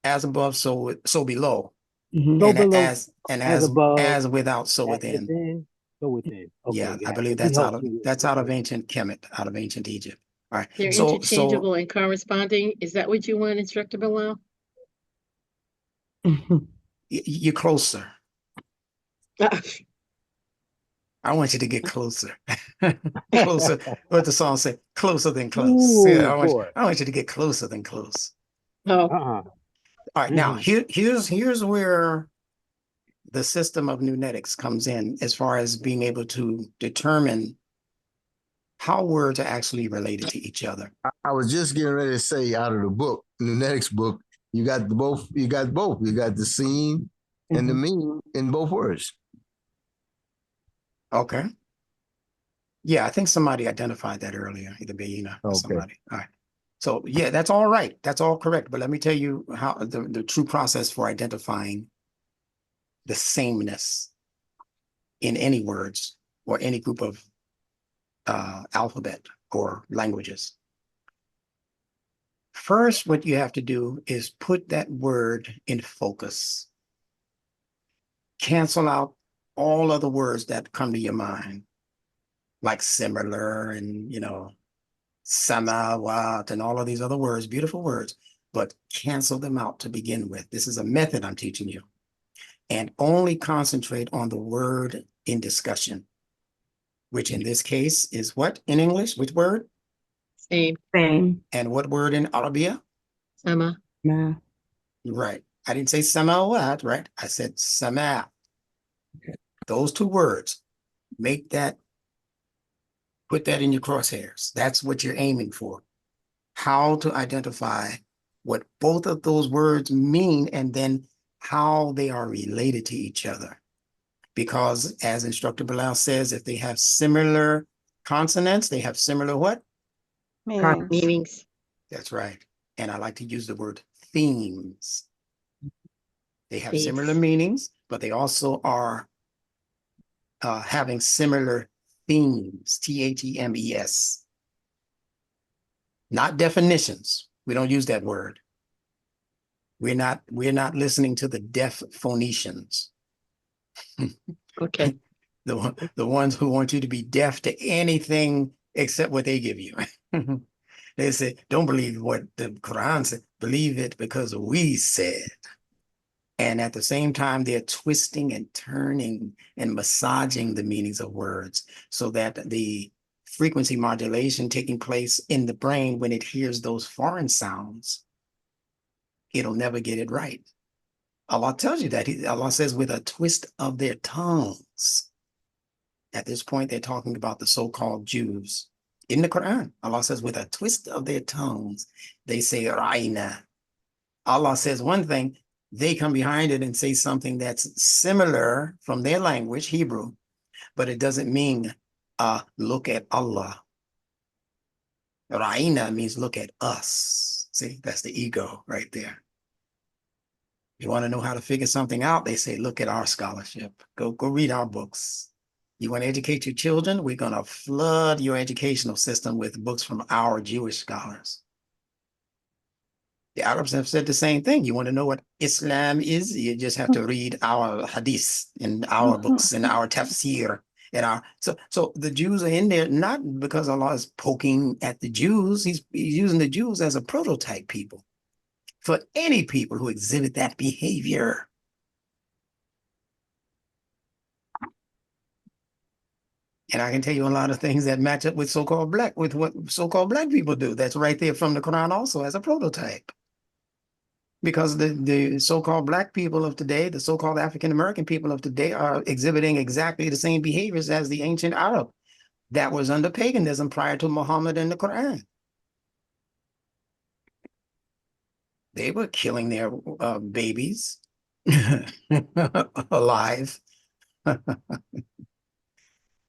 As above, so below, So and below, as above, as without, so as within. within, so within. Yeah, Okay, I yeah. believe He that's helped me with that's that. out of ancient Kemet, out of ancient Egypt. All right. They're So interchangeable and corresponding. Is that what you want, Instructor Bilal? you're closer. I want you to get closer. Closer. What the song say? Closer than close. Yeah, Ooh, boy. I want you to get closer than close. Oh, Uh-uh. All right. Now here's where the system of nunetics comes in, as far as being able to determine how words are actually related to each other. I was just getting ready to say, out of the book, the next book, you got both. You got the scene and the meaning in both words. Okay. Yeah, I think somebody identified that earlier, either Bayina or somebody. All right. So yeah, that's all right. That's all correct. But let me tell you how the true process for identifying the sameness in any words or any group of alphabet or languages. First, what you have to do is put that word in focus. Cancel out all other words that come to your mind, like similar and, samawat and all of these other words, beautiful words, but cancel them out to begin with. This is a method I'm teaching you. And only concentrate on the word in discussion, which in this case is what in English? Which word? same. Same. And what word in Arabia? Sama. Yeah. Right. I didn't say samawat, right? I said sama. Those two words, put that in your crosshairs. That's what you're aiming for. How to identify what both of those words mean, and then how they are related to each other. Because as Instructor Bilal says, if they have similar consonants, they have similar what? Meanings. Meanings. That's right. And I like to use the word themes. They have Yes. similar meanings, but they also are having similar themes, themes, not definitions. We don't use that word. We're not listening to the deaf Phoenicians. Okay. The ones who want you to be deaf to anything except what they give you. They say, don't believe what the Quran said, believe it because we said. And at the same time, they're twisting and turning and massaging the meanings of words so that the frequency modulation taking place in the brain when it hears those foreign sounds, it'll never get it right. Allah tells you that. Allah says, with a twist of their tongues. At this point, they're talking about the so-called Jews. In the Quran, Allah says, with a twist of their tongues, they say, Ra'ina. Allah says one thing, they come behind it and say something that's similar from their language, Hebrew, but it doesn't mean look at Allah. Ra'ina means look at us. See, that's the ego right there. You want to know how to figure something out? They say, look at our scholarship. Go read our books. You want to educate your children? We're going to flood your educational system with books from our Jewish scholars. The Arabs have said the same thing. You want to know what Islam is? You just have to read our hadith in our books, in our tafsir. So the Jews are in there, not because Allah is poking at the Jews. He's using the Jews as a prototype people for any people who exhibit that behavior. And I can tell you a lot of things that match up with with what so-called black people do. That's right there from the Quran also as a prototype. Because the so-called black people of today, the so-called African-American people of today are exhibiting exactly the same behaviors as the ancient Arab that was under paganism prior to Muhammad and the Quran. They were killing their babies alive.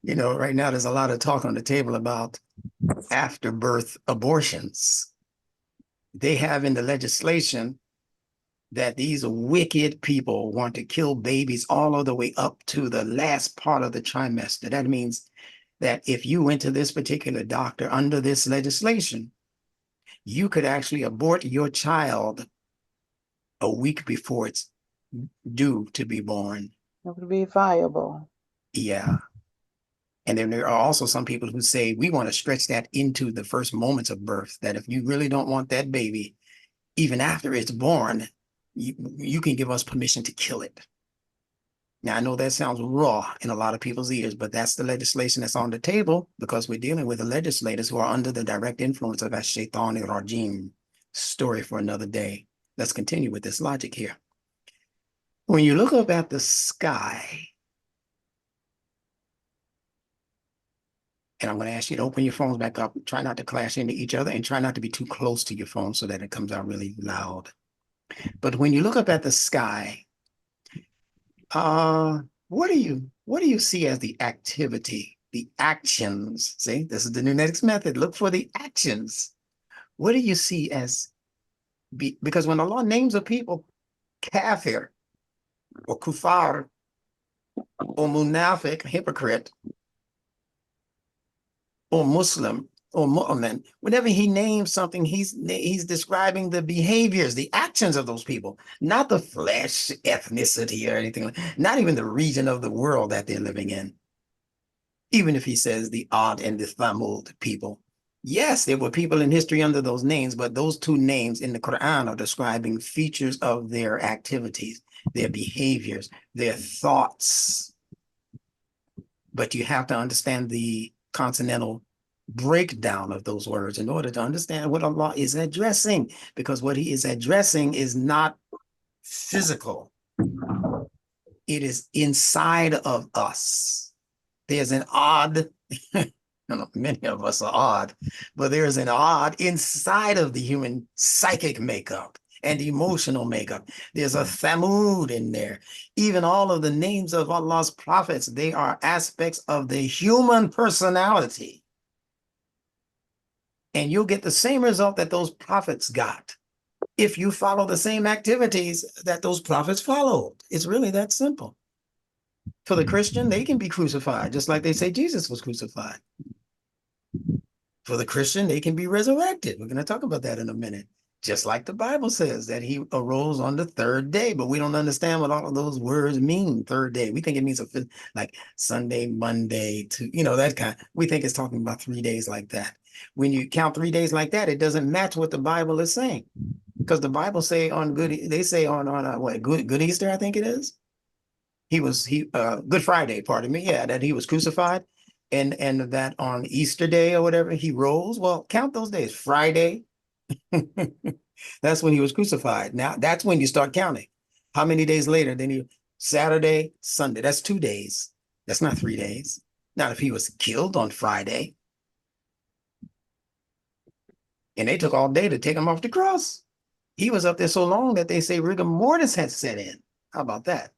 You know, right now there's a lot of talk on the table about afterbirth abortions. They have in the legislation that these wicked people want to kill babies all the way up to the last part of the trimester. That means that if you went to this particular doctor under this legislation, you could actually abort your child a week before it's due to be born. It would be viable. Yeah. And then there are also some people who say, we want to stretch that into the first moments of birth, that if you really don't want that baby, even after it's born, you can give us permission to kill it. Now, I know that sounds raw in a lot of people's ears, but that's the legislation that's on the table because we're dealing with the legislators who are under the direct influence of Ash-Shaytan Rajim. Story for another day. Let's continue with this logic here. When you look up at the sky, and I'm going to ask you to open your phones back up, try not to clash into each other, and try not to be too close to your phone so that it comes out really loud. But when you look up at the sky, what do you see as the activity, the actions? See, this is the Nunetics method. Look for the actions. What do you see as because when Allah names a people, kafir or kufar or munafiq, hypocrite, or Muslim or mu'min, whenever he names something, he's describing the behaviors, the actions of those people, not the flesh, ethnicity, or anything, not even the region of the world that they're living in. Even if he says the Ad and the Thamud people. Yes, there were people in history under those names, but those two names in the Quran are describing features of their activities, their behaviors, their thoughts. But you have to understand the consonantal breakdown of those words in order to understand what Allah is addressing, because what he is addressing is not physical. It is inside of us. There's an odd, I don't know, many of us are odd, but there's an odd inside of the human psychic makeup and emotional makeup. There's a Thamud in there. Even all of the names of Allah's prophets, they are aspects of the human personality. And you'll get the same result that those prophets got if you follow the same activities that those prophets followed. It's really that simple. For the Christian, they can be crucified, just like they say Jesus was crucified. For the Christian, they can be resurrected. We're going to talk about that in a minute. Just like the Bible says that he arose on the third day, but we don't understand what all of those words mean, third day. We think it means like Sunday, Monday, that kind. We think it's talking about 3 days like that. When you count 3 days like that, it doesn't match what the Bible is saying. Because the Bible say on Good Easter, I think it is. Good Friday, pardon me. Yeah, that he was crucified. And that on Easter Day or whatever, he rose. Well, count those days. Friday. That's when he was crucified. Now that's when you start counting. How many days later? Then Saturday, Sunday. That's 2 days. That's not 3 days. Not if he was killed on Friday. And they took all day to take him off the cross. He was up there so long that they say rigor mortis had set in. How about that?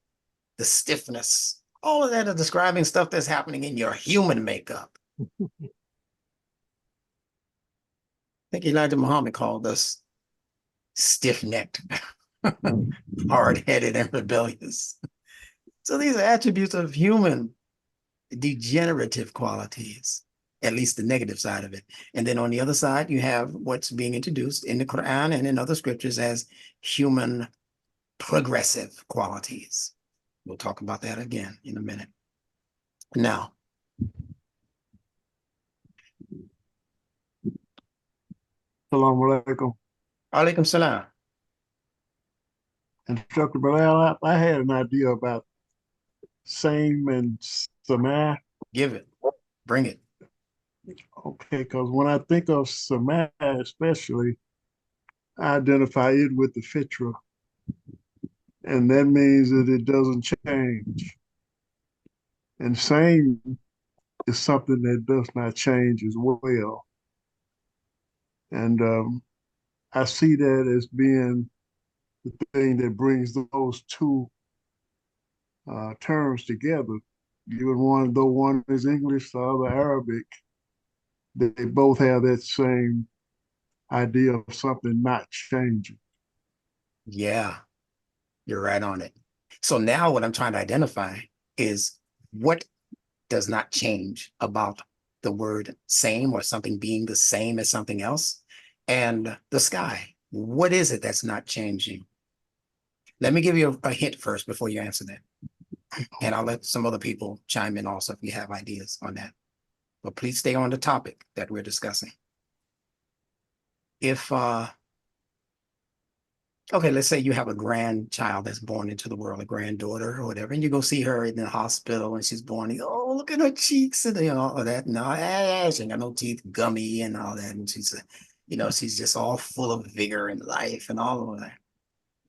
The stiffness. All of that is describing stuff that's happening in your human makeup. I think Elijah Muhammad called us stiff-necked, hard-headed, and rebellious. So these are attributes of human degenerative qualities, at least the negative side of it. And then on the other side, you have what's being introduced in the Quran and in other scriptures as human progressive qualities. We'll talk about that again in a minute. Now, Salaam Alaykum. Alaikum salam. Instructor Bilal, I had an idea about same and Samah. Give it. Bring it. Okay, because when I think of Samah especially, I identify it with the fitra. And that means that it doesn't change. And same is something that does not change as well. And I see that as being the thing that brings those two terms together. Even though one is English, the other Arabic, they both have that same idea of something not changing. Yeah, you're right on it. So now what I'm trying to identify is what does not change about the word same or something being the same as something else, and the sky. What is it that's not changing? Let me give you a hint first before you answer that. And I'll let some other people chime in also if you have ideas on that. But please stay on the topic that we're discussing. Okay, let's say you have a grandchild that's born into the world, a granddaughter or whatever, and you go see her in the hospital and she's born, and oh, look at her cheeks and all of that. No, she ain't got no teeth, gummy and all that. And she's just all full of vigor and life and all of that.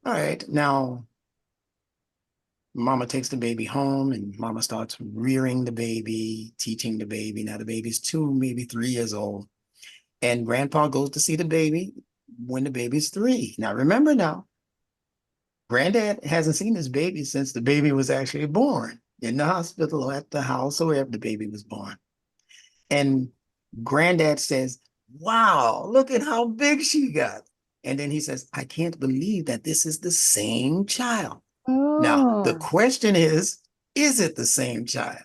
All right, now mama takes the baby home and mama starts rearing the baby, teaching the baby. Now the baby's 2, maybe 3 years old. And grandpa goes to see the baby when the baby's 3. Now, remember now, granddad hasn't seen this baby since the baby was actually born in the hospital or at the house or wherever the baby was born. And granddad says, wow, look at how big she got. And then he says, I can't believe that this is the same child. Now, the question is it the same child?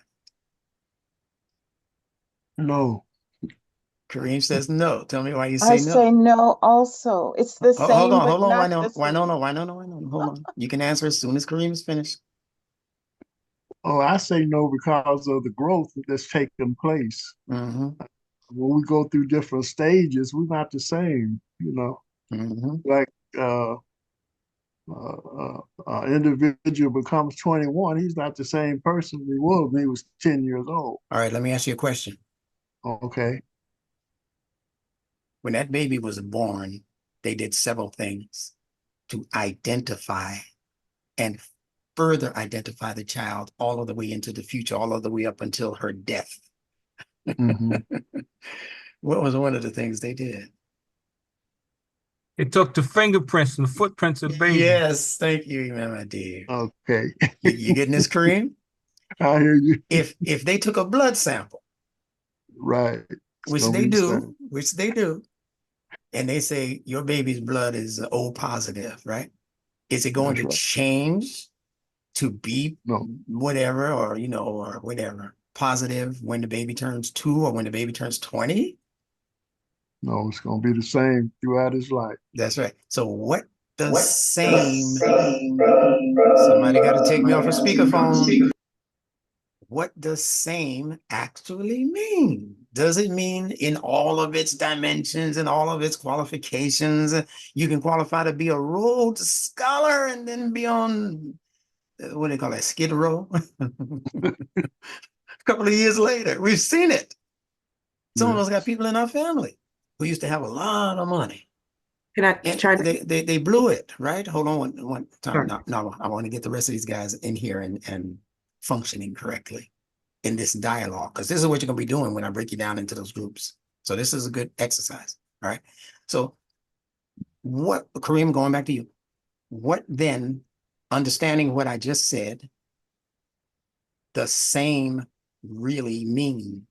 No. Kareem says no. Tell me why you I say no. say no also. It's the same, Hold on. but Why not no? the Why same. no? Hold on. You can answer as soon as Kareem is finished. Oh, I say no because of the growth that's taking place. Mm-hmm. When we go through different stages, we're not the same, Mm-hmm. Like individual becomes 21, he's not the same person he was when he was 10 years old. All right, let me ask you a question. Okay. When that baby was born, they did several things to identify and further identify the child all of the way into the future, all of the way up until her death. Mm-hmm. What was one of the things they did? It took the fingerprints and the footprints of the baby. Yes, thank you, Imam Adib. Okay. You getting this, Kareem? I hear you. If they took a blood sample, Right. which they do, and they say your baby's blood is O positive, right? Is it going That's to right. change to be No, whatever, or or whatever, positive when the baby turns 2 or when the baby turns 20? no, it's gonna be the same throughout his life. That's right. So what does same, somebody got to take me off a speakerphone. What does same actually mean? Does it mean in all of its dimensions and all of its qualifications, you can qualify to be a Rhodes Scholar and then be on, what do they call that, Skid Row? A couple of years later, we've seen it. Some of us got people in our family who used to have a lot of money. Can I And try to? they blew it, right? Hold on one time. Sure. No, I want to get the rest of these guys in here and functioning correctly in this dialogue, because this is what you're going to be doing when I break you down into those groups. So this is a good exercise, all right? So what, Kareem, going back to you, what then, understanding what I just said, does same really mean?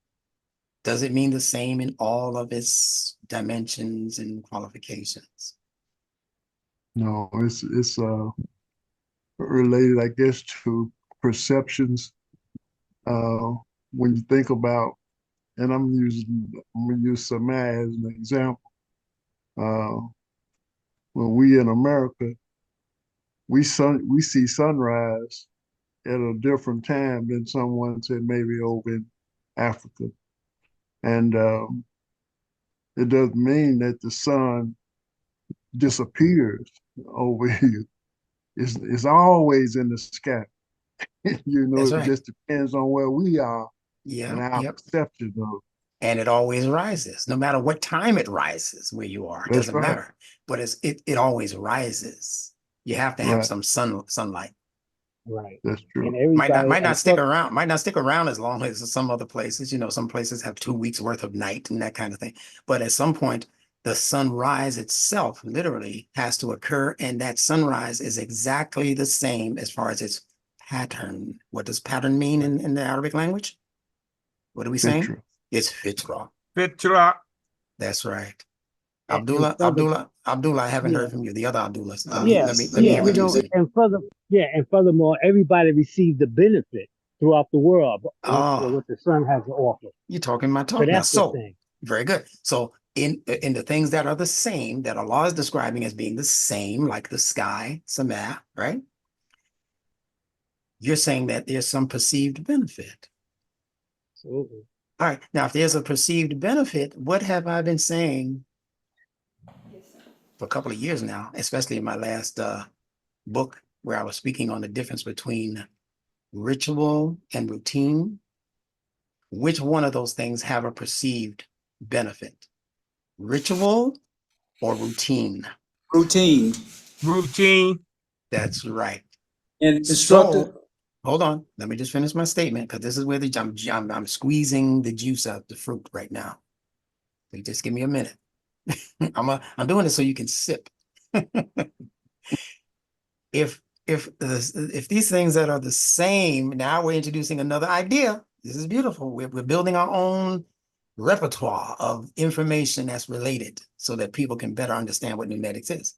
Does it mean the same in all of its dimensions and qualifications? No, it's related, I guess, to perceptions. When you think about, and I'm gonna use Samad as an example. When we in America, we see sunrise at a different time than someone said maybe over in Africa. And it doesn't mean that the sun disappears over here. It's always in the sky. That's It right. just depends on where we are and Yeah, our yep. perception of it. And it always rises, no matter what time it rises where you are. It That's doesn't right. matter. But it always rises. You have to have Right. some sunlight. Right. That's true. And everybody, Might not and stick plus, around, might not stick around as long as some other places. Some places have 2 weeks worth of night and that kind of thing. But at some point, the sunrise itself literally has to occur, and that sunrise is exactly the same as far as its pattern. What does pattern mean in the Arabic language? What are we saying? Fitra. It's fitra. Fitra. That's right. and Abdullah, I haven't yeah, heard from you. The other Abdullahs. yeah, Let me yeah, hear what you say. and furthermore, everybody received the benefit throughout the world of Oh, what the sun has to offer. you're talking my So talk now. that's the So thing. very good. So in the things that are the same, that Allah is describing as being the same, like the sky, samah, right? You're saying that there's some perceived benefit. Absolutely. All right. Now, if there's a perceived benefit, what have I been saying for a couple of years now, especially in my last book, where I was speaking on the difference between ritual and routine? Which one of those things have a perceived benefit? Ritual or routine? Routine. Routine. That's right. And instructor, So, hold on. Let me just finish my statement, because this is where I'm squeezing the juice out the fruit right now. So just give me a minute. I'm doing it so you can sip. If these things that are the same, now we're introducing another idea. This is beautiful. We're building our own repertoire of information that's related so that people can better understand what numetics is.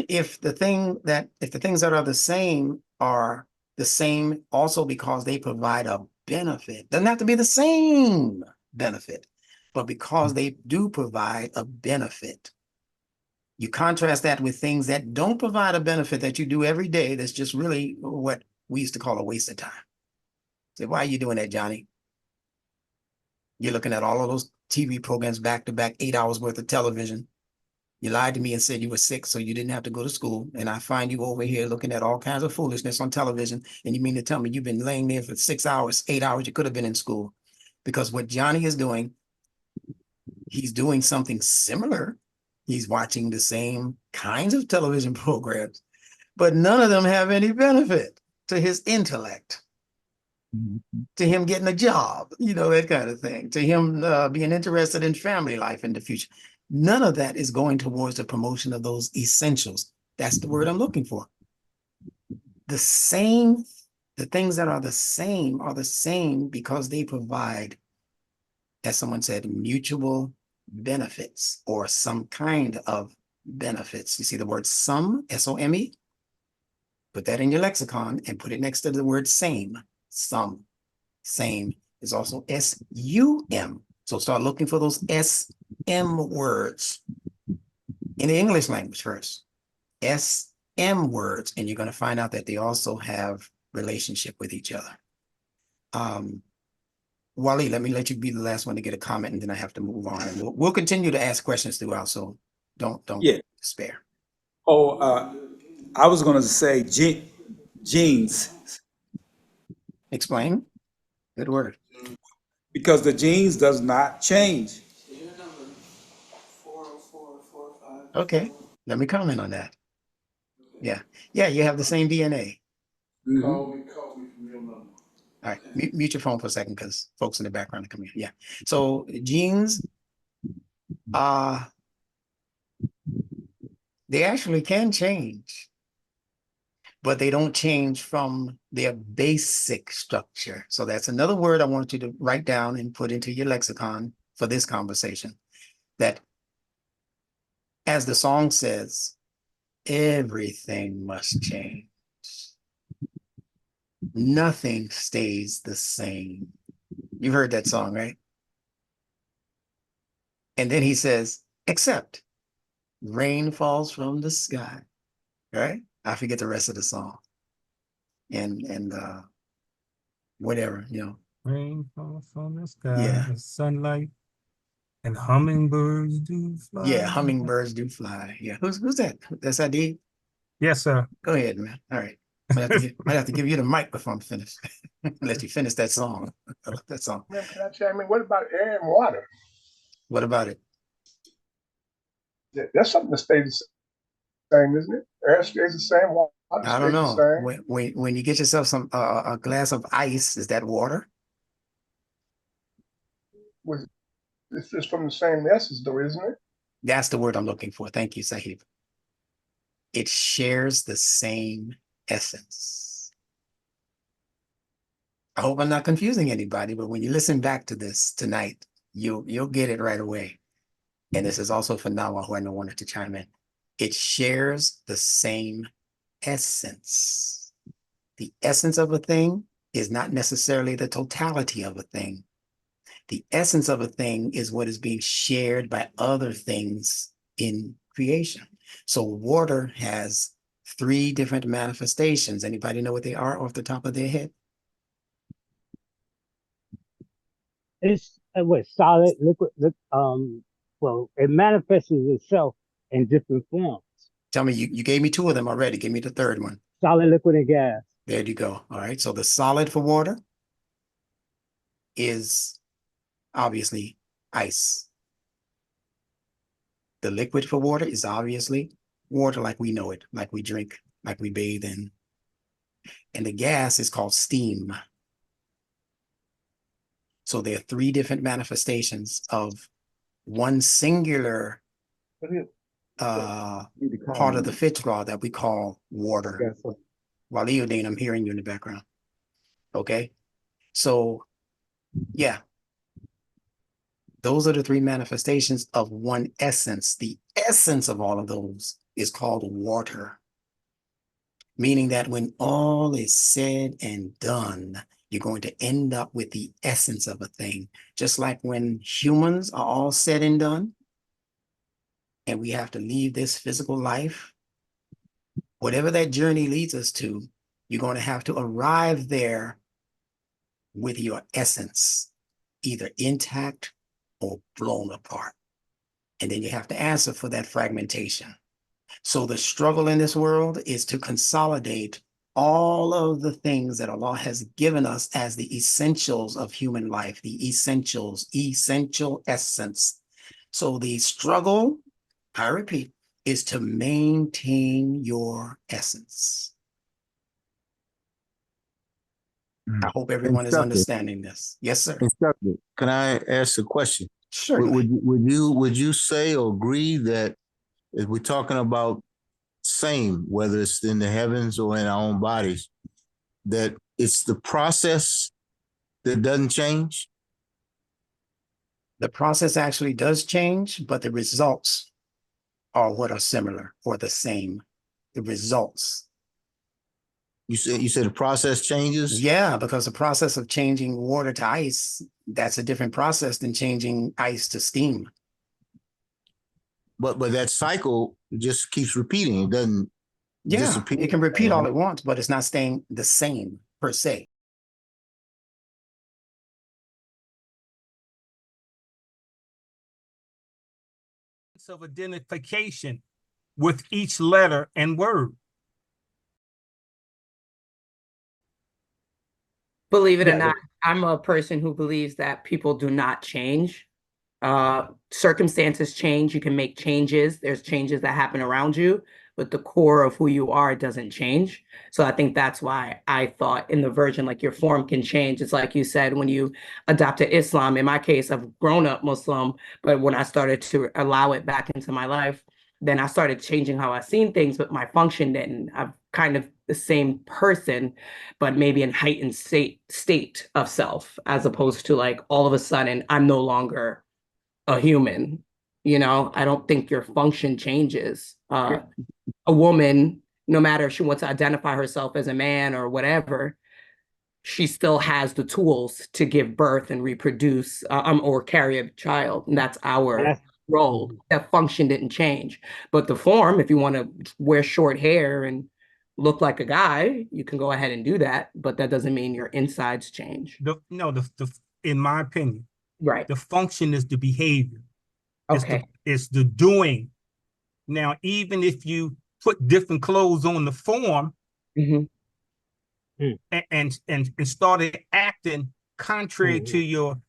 If the things that are the same also because they provide a benefit, doesn't have to be the same benefit, but because they do provide a benefit. You contrast that with things that don't provide a benefit that you do every day. That's just really what we used to call a waste of time. Say, why are you doing that, Johnny? You're looking at all of those TV programs back to back, 8 hours worth of television. You lied to me and said you were sick, so you didn't have to go to school. And I find you over here looking at all kinds of foolishness on television. And you mean to tell me you've been laying there for 6 hours, 8 hours, you could have been in school. Because what Johnny is doing, he's doing something similar. He's watching the same kinds of television programs, but none of them have any benefit to his intellect, to him getting a job, that kind of thing, to him being interested in family life in the future. None of that is going towards the promotion of those essentials. That's the word I'm looking for. The things that are the same because they provide, as someone said, mutual benefits or some kind of benefits. You see the word some, S-O-M-E? Put that in your lexicon and put it next to the word same. Some. Same is also S-U-M. So start looking for those S-M words in the English language first. S-M words, and you're going to find out that they also have relationship with each other. Wally, let me let you be the last one to get a comment, and then I have to move on. And we'll continue to ask questions throughout, so don't Yeah. despair. Oh, I was going to say genes, Explain. Good word. because the genes does not change. Okay, let me comment on that. Yeah, you have the same DNA. Mhm. All right, mute your phone for a second because folks in the background are coming in. Yeah, so genes, they actually can change, but they don't change from their basic structure. So that's another word I want you to write down and put into your lexicon for this conversation. That, as the song says, everything must change. Nothing stays the same. You've heard that song, right? And then he says, except rain falls from the sky, right? I forget the rest of the song. And whatever, Rain falls from the sky, Yeah. and sunlight, and hummingbirds do fly. Yeah, hummingbirds do fly. Yeah, who's that? That's ID? Yes, sir. Go ahead, man. All right. Might have to give you the mic before I'm finished. Let you finish that song. I love that song. Man, can I chime in? What about air and water? What about it? That's something that stays the same, isn't it? Air stays the same, water I don't stays the know. same. When you get yourself some a glass of ice, is that water? It's just from the same essence, though, isn't it? That's the word I'm looking for. Thank you, Sahib. It shares the same essence. I hope I'm not confusing anybody, but when you listen back to this tonight, you'll get it right away. And this is also for Nawa, who I know wanted to chime in. It shares the same essence. The essence of a thing is not necessarily the totality of a thing. The essence of a thing is what is being shared by other things in creation. So water has 3 different manifestations. Anybody know what they are off the top of their head? It's solid, liquid, well, it manifests itself in different forms. Tell me, you gave me 2 of them already. Give me the third one. Solid, liquid, and gas. There you go. All right. So the solid for water is obviously ice. The liquid for water is obviously water like we know it, like we drink, like we bathe in. And the gas is called steam. So there are 3 different manifestations of one singular part of the fitra that we call water. Waliuddin, I'm hearing you in the background. Okay. So yeah, those are the 3 manifestations of one essence. The essence of all of those is called water, meaning that when all is said and done, you're going to end up with the essence of a thing. Just like when humans are all said and done, and we have to leave this physical life, whatever that journey leads us to, you're going to have to arrive there with your essence, either intact or blown apart. And then you have to answer for that fragmentation. So the struggle in this world is to consolidate all of the things that Allah has given us as the essentials of human life, the essentials, essential essence. So the struggle, I repeat, is to maintain your essence. I hope everyone is understanding this. Yes, sir. Instructor, can I ask a question? Sure. Would you say or agree that if we're talking about same, whether it's in the heavens or in our own bodies, that it's the process that doesn't change? The process actually does change, but the results are what are similar or the same. The results. You said the process changes? Yeah, because the process of changing water to ice, that's a different process than changing ice to steam. But that cycle just keeps repeating. It doesn't Yeah, disappear. it can repeat all it wants, but it's not staying the same per se. Of identification with each letter and word. Believe it or Yeah, not, I'm a person who believes that people do not change. Circumstances change. You can make changes. There's changes that happen around you, but the core of who you are doesn't change. So I think that's why I thought in the version, like your form can change. It's like you said, when you adopted Islam, in my case, I've grown up Muslim, but when I started to allow it back into my life, then I started changing how I seen things, but my function didn't. I'm kind of the same person, but maybe in heightened state of self, as opposed to like all of a sudden I'm no longer a human. You know, I don't think your function changes. A woman, no matter if she wants to identify herself as a man or whatever, she still has the tools to give birth and reproduce or carry a child. And that's our role. That function didn't change. But the form, if you want to wear short hair and look like a guy, you can go ahead and do that. But that doesn't mean your insides change. In my opinion, right. The function is the behavior. Okay. It's the doing. Now, even if you put different clothes on the form, and started acting contrary to your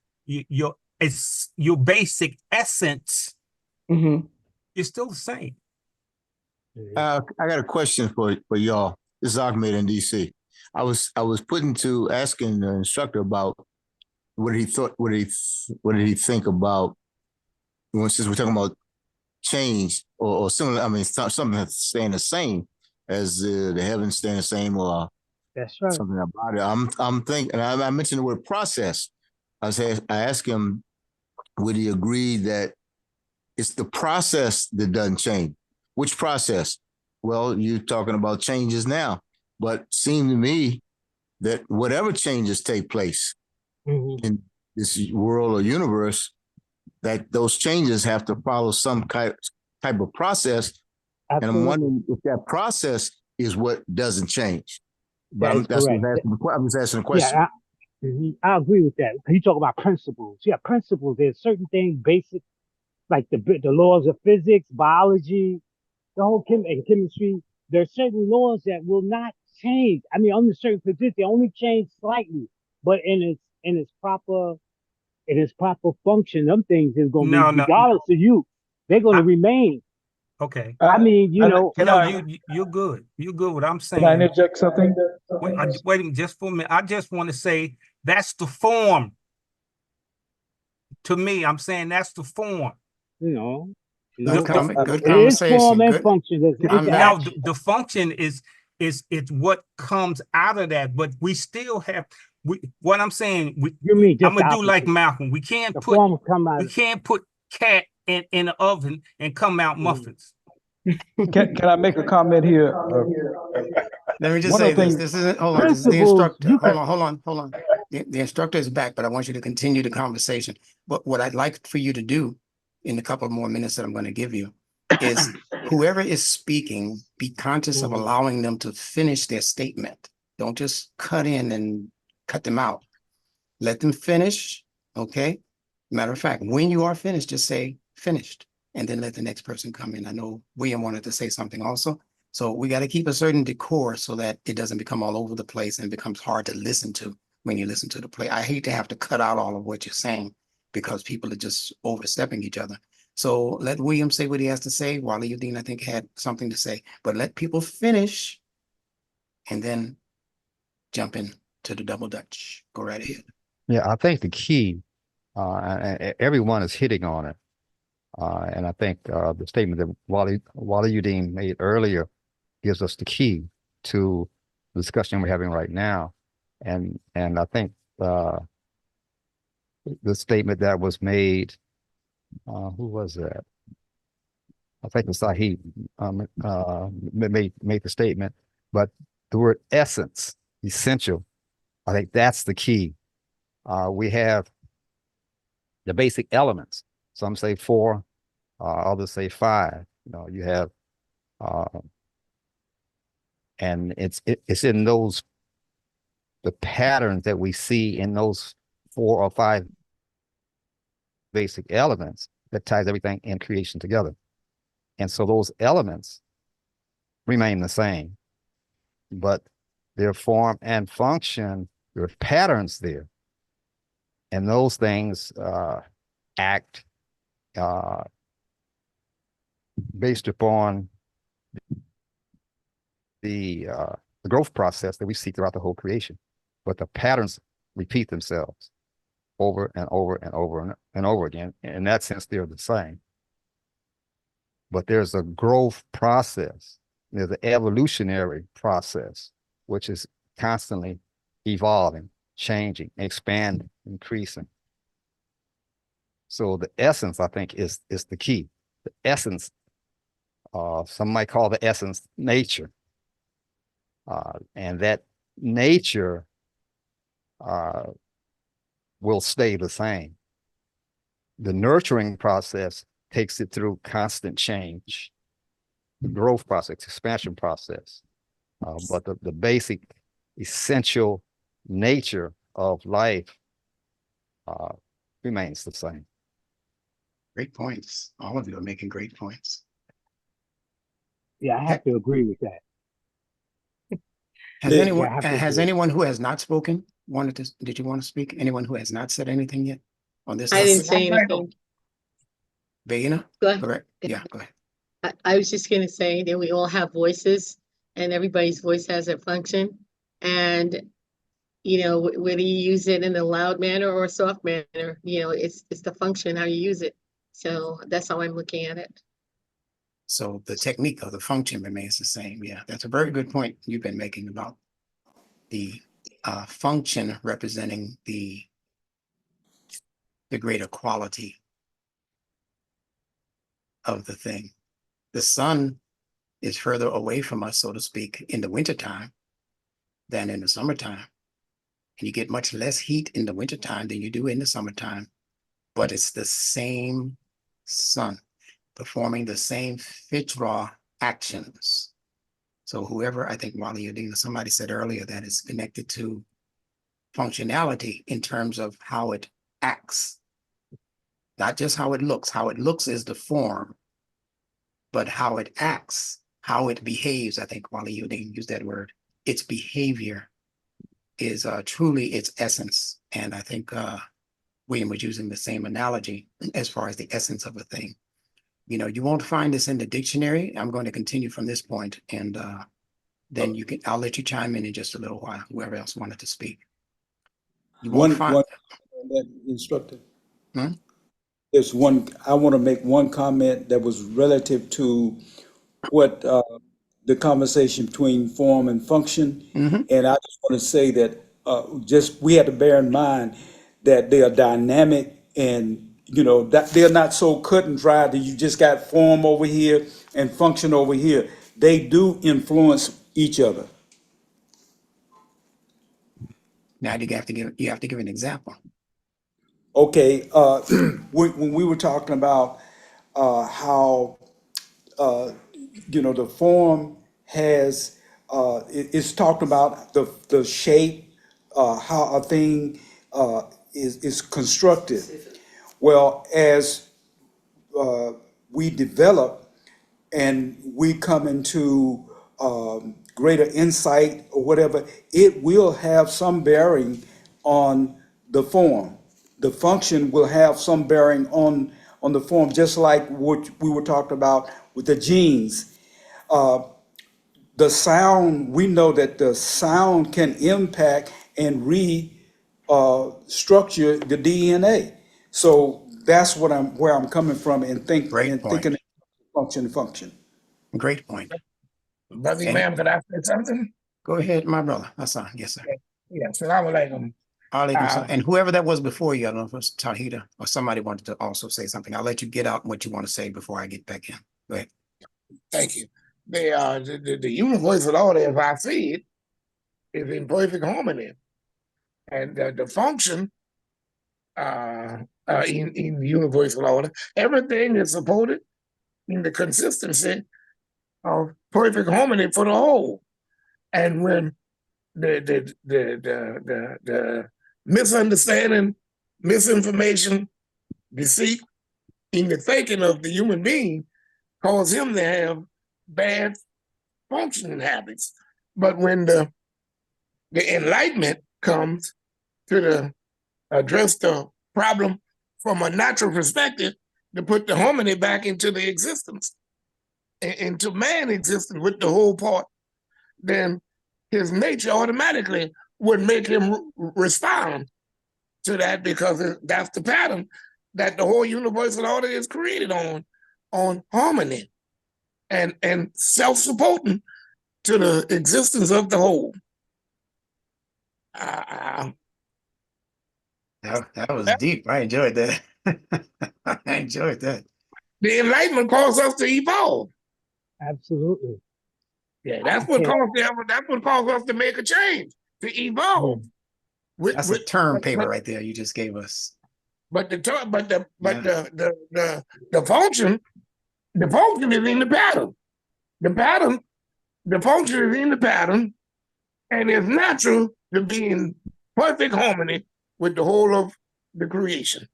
basic essence, you're still the same. I got a question for y'all. This is Ahmed in DC. I was asking the instructor about what he thought, what did he think about, since we're talking about change or similar. I mean, something that's staying the same as the heavens staying the same, or that's right. Something about it. I'm thinking. I mentioned the word process. I asked him, would he agree that it's the process that doesn't change? Which process? Well, you're talking about changes now, but it seemed to me that whatever changes take place in this world or universe, that those changes have to follow some type of process. Absolutely. And I'm wondering if that process is what doesn't change. But I'm just asking a question. Yeah, I agree with that. You talk about principles. Yeah, principles. There's certain things, basic, like the laws of physics, biology, the whole chemistry. There's certain laws that will not change. I mean, under certain conditions, they only change slightly, but in its proper function, them things is going to be, regardless of you, they're going to remain. Okay. I mean, you're good. You're good. What I'm saying. Can I interject something? Wait just for a minute. I just want to say that's the form. To me, I'm saying that's the form. Good conversation. It is form and function. Now, the function is what comes out of that, but we still have. What I'm saying, I'm gonna do like Malcolm. We can't put cat in the oven and come out muffins. Can I make a comment here? Let me just say this. This isn't. Hold on. This is the instructor. Hold on. The instructor is back, but I want you to continue the conversation. But what I'd like for you to do in the couple more minutes that I'm going to give you is whoever is speaking, be conscious of allowing them to finish their statement. Don't just cut in and cut them out. Let them finish. Okay. Matter of fact, when you are finished, just say finished, and then let the next person come in. I know William wanted to say something also. So we got to keep a certain decor so that it doesn't become all over the place and becomes hard to listen to when you listen to the play. I hate to have to cut out all of what you're saying because people are just overstepping each other. So let William say what he has to say. Wally Udine, I think, had something to say, but let people finish and then jump in to the double Dutch. Go right ahead. Yeah, I think the key, and everyone is hitting on it. And I think the statement that Wally Udine made earlier gives us the key to the discussion we're having right now. And I think the statement that was made. Who was that? I think it was Sahib made the statement, but the word essence, essential, I think that's the key. We have the basic elements. Some say 4, others say 5. You know, you have, and it's in those, the patterns that we see in those 4 or 5 basic elements that ties everything in creation together. And so those elements remain the same, but their form and function, there are patterns there. And those things act based upon the growth process that we see throughout the whole creation. But the patterns repeat themselves over and over and over and over again. In that sense, they're the same. But there's a growth process. There's an evolutionary process, which is constantly evolving, changing, expanding, increasing. So the essence, I think, is the key. The essence, some might call the essence nature. And that nature will stay the same. The nurturing process takes it through constant change, the growth process, expansion process. But the basic, essential nature of life remains the same. Great points. All of you are making great points. Yeah, I have to agree with that. Has anyone who has not spoken did you want to speak? Anyone who has not said anything yet on this? I didn't say anything. Baina? Go ahead. Correct. Yeah, go ahead. I was just gonna say that we all have voices and everybody's voice has a function. And, you know, whether you use it in a loud manner or a soft manner, you know, it's the function, how you use it. So that's how I'm looking at it. So the technique of the function remains the same. Yeah, that's a very good point you've been making about the function representing the greater quality of the thing. The sun is further away from us, so to speak, in the wintertime than in the summertime. And you get much less heat in the wintertime than you do in the summertime, but it's the same sun performing the same fitra actions. So whoever, I think Wally Udina, somebody said earlier that is connected to functionality in terms of how it acts, not just how it looks. How it looks is the form, but how it acts, how it behaves. I think Wally Udina used that word. Its behavior is truly its essence. And I think William was using the same analogy as far as the essence of a thing. You know, you won't find this in the dictionary. I'm going to continue from this point, and then I'll let you chime in just a little while, whoever else wanted to speak. You won't find Instructor. Hmm? There's one, I want to make one comment that was relative to what the conversation between form and function. Mm-hmm. And I just want to say that we have to bear in mind that they are dynamic, and you know that they're not so cut and dry that you just got form over here and function over here. They do influence each other. Now you have to give an example. Okay, when we were talking about how you know the form has it's talked about the shape, how a thing is constructed. Well, as we develop and we come into greater insight or whatever, it will have some bearing on the form. The function will have some bearing on the form, just like what we were talking about with the genes. The sound, we know that the sound can impact and structure the DNA. So that's where I'm coming from and thinking function. Great point. Brother Imam, could I say something? Go ahead, my brother. Hassan. Yes, sir. Yeah, Salaam Alaykum. Alaikum salam. And whoever that was before you, I don't know if it was Tahita or somebody wanted to also say something. I'll let you get out what you want to say before I get back in. Go ahead. Thank you. The universal order, as I see it, is in perfect harmony, and the function in universal order, everything is supported in the consistency of perfect harmony for the whole. And when the misunderstanding, misinformation, deceit in the thinking of the human being cause him to have bad functioning habits. But when the enlightenment comes to address the problem from a natural perspective, to put the harmony back into the existence, into man existence with the whole part, then his nature automatically would make him respond to that, because that's the pattern that the whole universal order is created on harmony and self-supporting to the existence of the whole. That was deep. I enjoyed that. I enjoyed that. The enlightenment caused us to evolve. Absolutely. Yeah, that's what caused us to make a change, to evolve. That's a term paper right there you just gave us. But the function is in the pattern. The function is in the pattern, and it's natural to be in perfect harmony with the whole of the creation.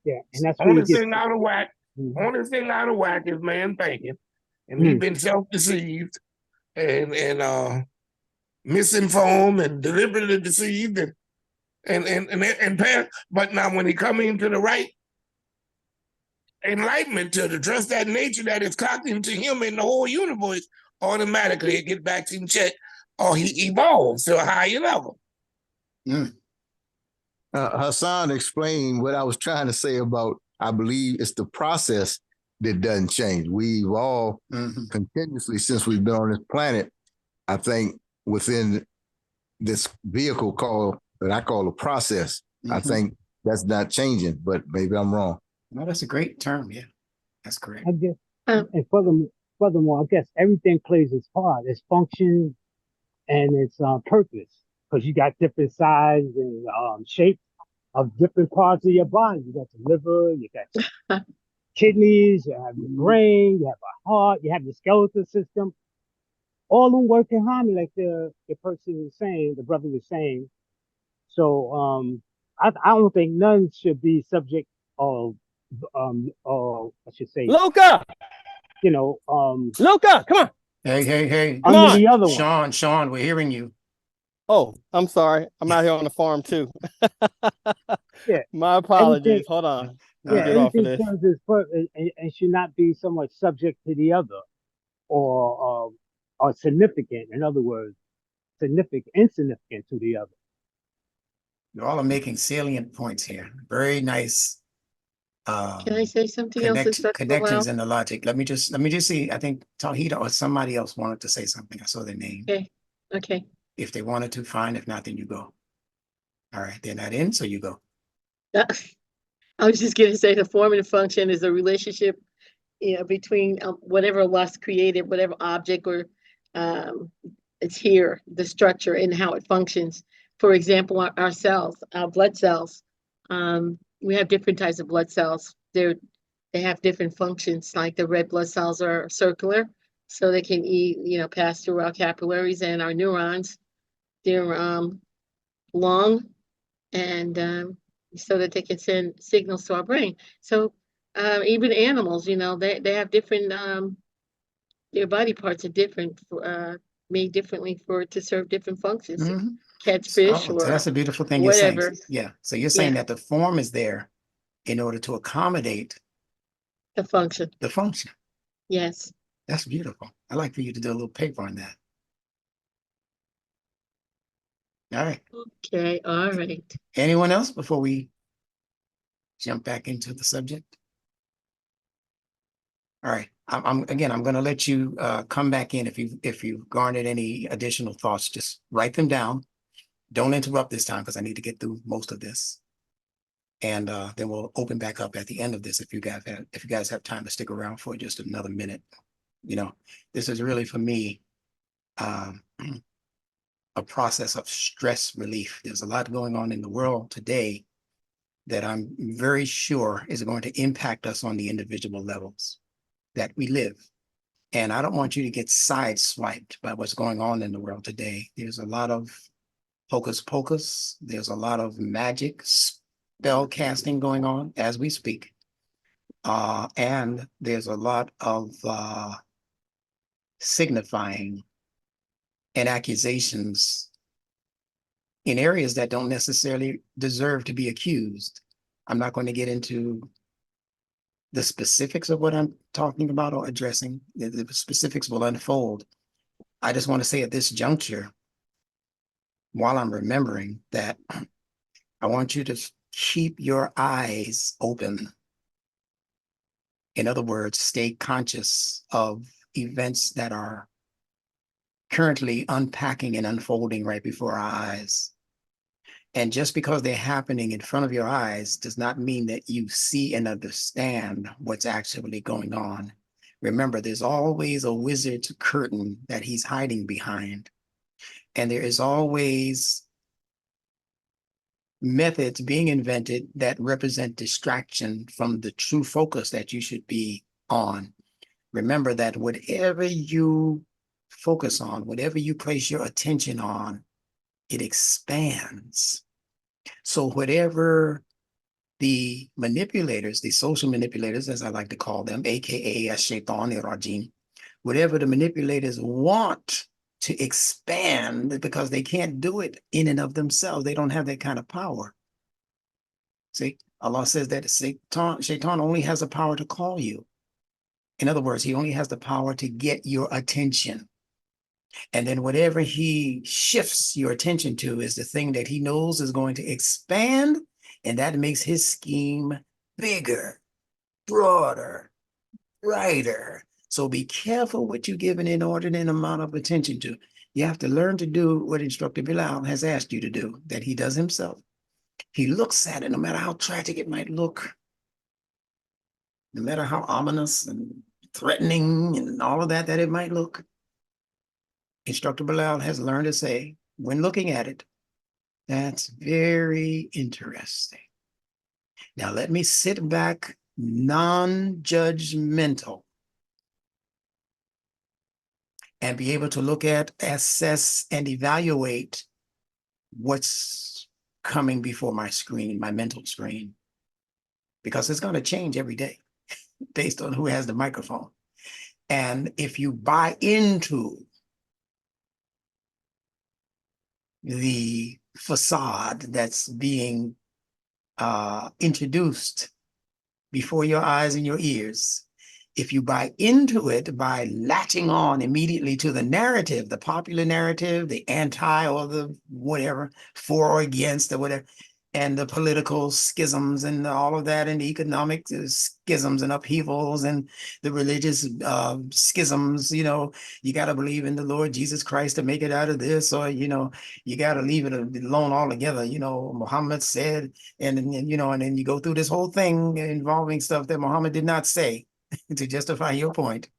Yeah, and that's only thing out of whack. Only thing out of whack is man thinking, and we've been self-deceived and misinformed and deliberately deceived and but now when he come into the right enlightenment to address that nature that is clocked into him in the whole universe, automatically it gets back in check, or he evolves to a higher level. Hassan explained what I was trying to say about, I believe it's the process that doesn't change. We evolve continuously since we've been on this planet. I think within this vehicle that I call a process, I think that's not changing, but maybe I'm wrong. No, that's a great term. Yeah, that's correct. I guess, and furthermore, I guess everything plays its part, its function and its purpose, because you got different sizes and shapes of different parts of your body. You got the liver, you got kidneys, you have your brain, you have a heart, you have the skeletal system. All of them work in harmony, like the person was saying, the brother was saying. So I don't think none should be subject of I should say Luca. Luca, come on. Hey. Come on. The other one. Sean, we're hearing you. Oh, I'm sorry. I'm out here on the farm too. Yeah. My apologies. Hold on. Yeah, get off of this. And should not be so much subject to the other, or significant. In other words, insignificant to the other. You all are making salient points here. Very nice. Can I say something else? Connections in the logic. Let me just see. I think Tahita or somebody else wanted to say something. I saw their name. Okay. If they wanted to, fine. If not, then you go. All right, they're not in, so you go. I was just going to say the form and function is a relationship, between whatever Allah created, whatever object or it's here, the structure and how it functions. For example, our cells, our blood cells. We have different types of blood cells. They have different functions. Like the red blood cells are circular, so they can pass through our capillaries, and our neurons, they're long, and so that they can send signals to our brain. So even animals, they have different. Their body parts are different, made differently to serve different functions. Catch fish, so that's a beautiful thing whatever. You're saying. Yeah. So you're saying that the form is there in order to accommodate the function. The function. Yes. That's beautiful. I'd like for you to do a little paper on that. All right. Okay. All right. Anyone else before we jump back into the subject? All right. I'm going to let you come back in if you've garnered any additional thoughts. Just write them down Don't interrupt this time because I need to get through most of this. And then we'll open back up at the end of this if you guys have time to stick around for just another minute. You know, this is really for me a process of stress relief. There's a lot going on in the world today that I'm very sure is going to impact us on the individual levels that we live. And I don't want you to get sideswiped by what's going on in the world today. There's a lot of hocus pocus. There's a lot of magic, spell casting going on as we speak. And there's a lot of signifying and accusations in areas that don't necessarily deserve to be accused. I'm not going to get into the specifics of what I'm talking about or addressing. The specifics will unfold. I just want to say at this juncture, while I'm remembering that, I want you to keep your eyes open. In other words, stay conscious of events that are currently unpacking and unfolding right before our eyes. And just because they're happening in front of your eyes does not mean that you see and understand what's actually going on. Remember, there's always a wizard's curtain that he's hiding behind. And there is always methods being invented that represent distraction from the true focus that you should be on. Remember that whatever you focus on, whatever you place your attention on, it expands. So whatever the manipulators, the social manipulators, as I like to call them, AKA Shaitan Rajim, whatever the manipulators want to expand, because they can't do it in and of themselves. They don't have that kind of power. See, Allah says that Shaitan only has the power to call you. In other words, he only has the power to get your attention. And then whatever he shifts your attention to is the thing that he knows is going to expand, and that makes his scheme bigger, broader, brighter. So be careful what you give an inordinate amount of attention to. You have to learn to do what Instructor Bilal has asked you to do, that he does himself. He looks at it, no matter how tragic it might look, no matter how ominous and threatening and all of that it might look. Instructor Bilal has learned to say, when looking at it, that's very interesting. Now let me sit back, non-judgmental, and be able to look at, assess, and evaluate what's coming before my screen, my mental screen, because it's going to change every day based on who has the microphone. And if you buy into the facade that's being introduced before your eyes and your ears, if you buy into it by latching on immediately to the narrative, the popular narrative, the anti or the whatever, for or against or whatever, and the political schisms and all of that, and the economic schisms and upheavals and the religious schisms, you know, you got to believe in the Lord Jesus Christ to make it out of this, or, you know, you got to leave it alone altogether. You know, Muhammad said, and you know, and then you go through this whole thing involving stuff that Muhammad did not say to justify your point.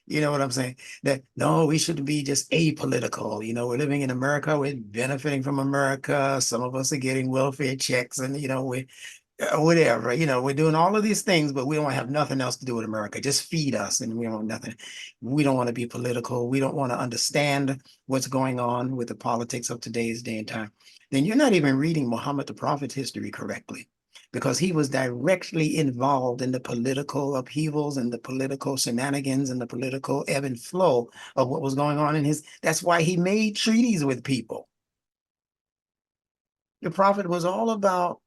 You know what I'm saying? That no, we should be just apolitical. You know, we're living in America, we're benefiting from America. Some of us are getting welfare checks, and you know, we whatever, you know, we're doing all of these things, but we don't have nothing else to do with America. Just feed us, and we don't want nothing. We don't want to be political. We don't want to understand what's going on with the politics of today's day and time. Then you're not even reading Muhammad the Prophet's history correctly, because he was directly involved in the political upheavals and the political shenanigans and the political ebb and flow of what was going on in his. That's why he made treaties with people. The Prophet was all about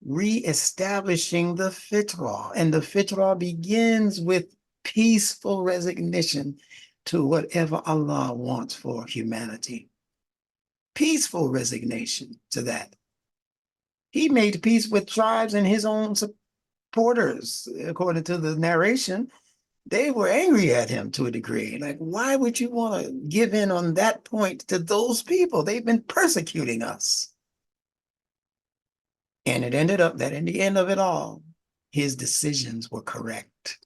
reestablishing the fitrah, and the fitrah begins with peaceful resignation to whatever Allah wants for humanity. Peaceful resignation to that. He made peace with tribes and his own supporters, according to the narration. They were angry at him to a degree. Like, why would you want to give in on that point to those people? They've been persecuting us. And it ended up that in the end of it all, his decisions were correct.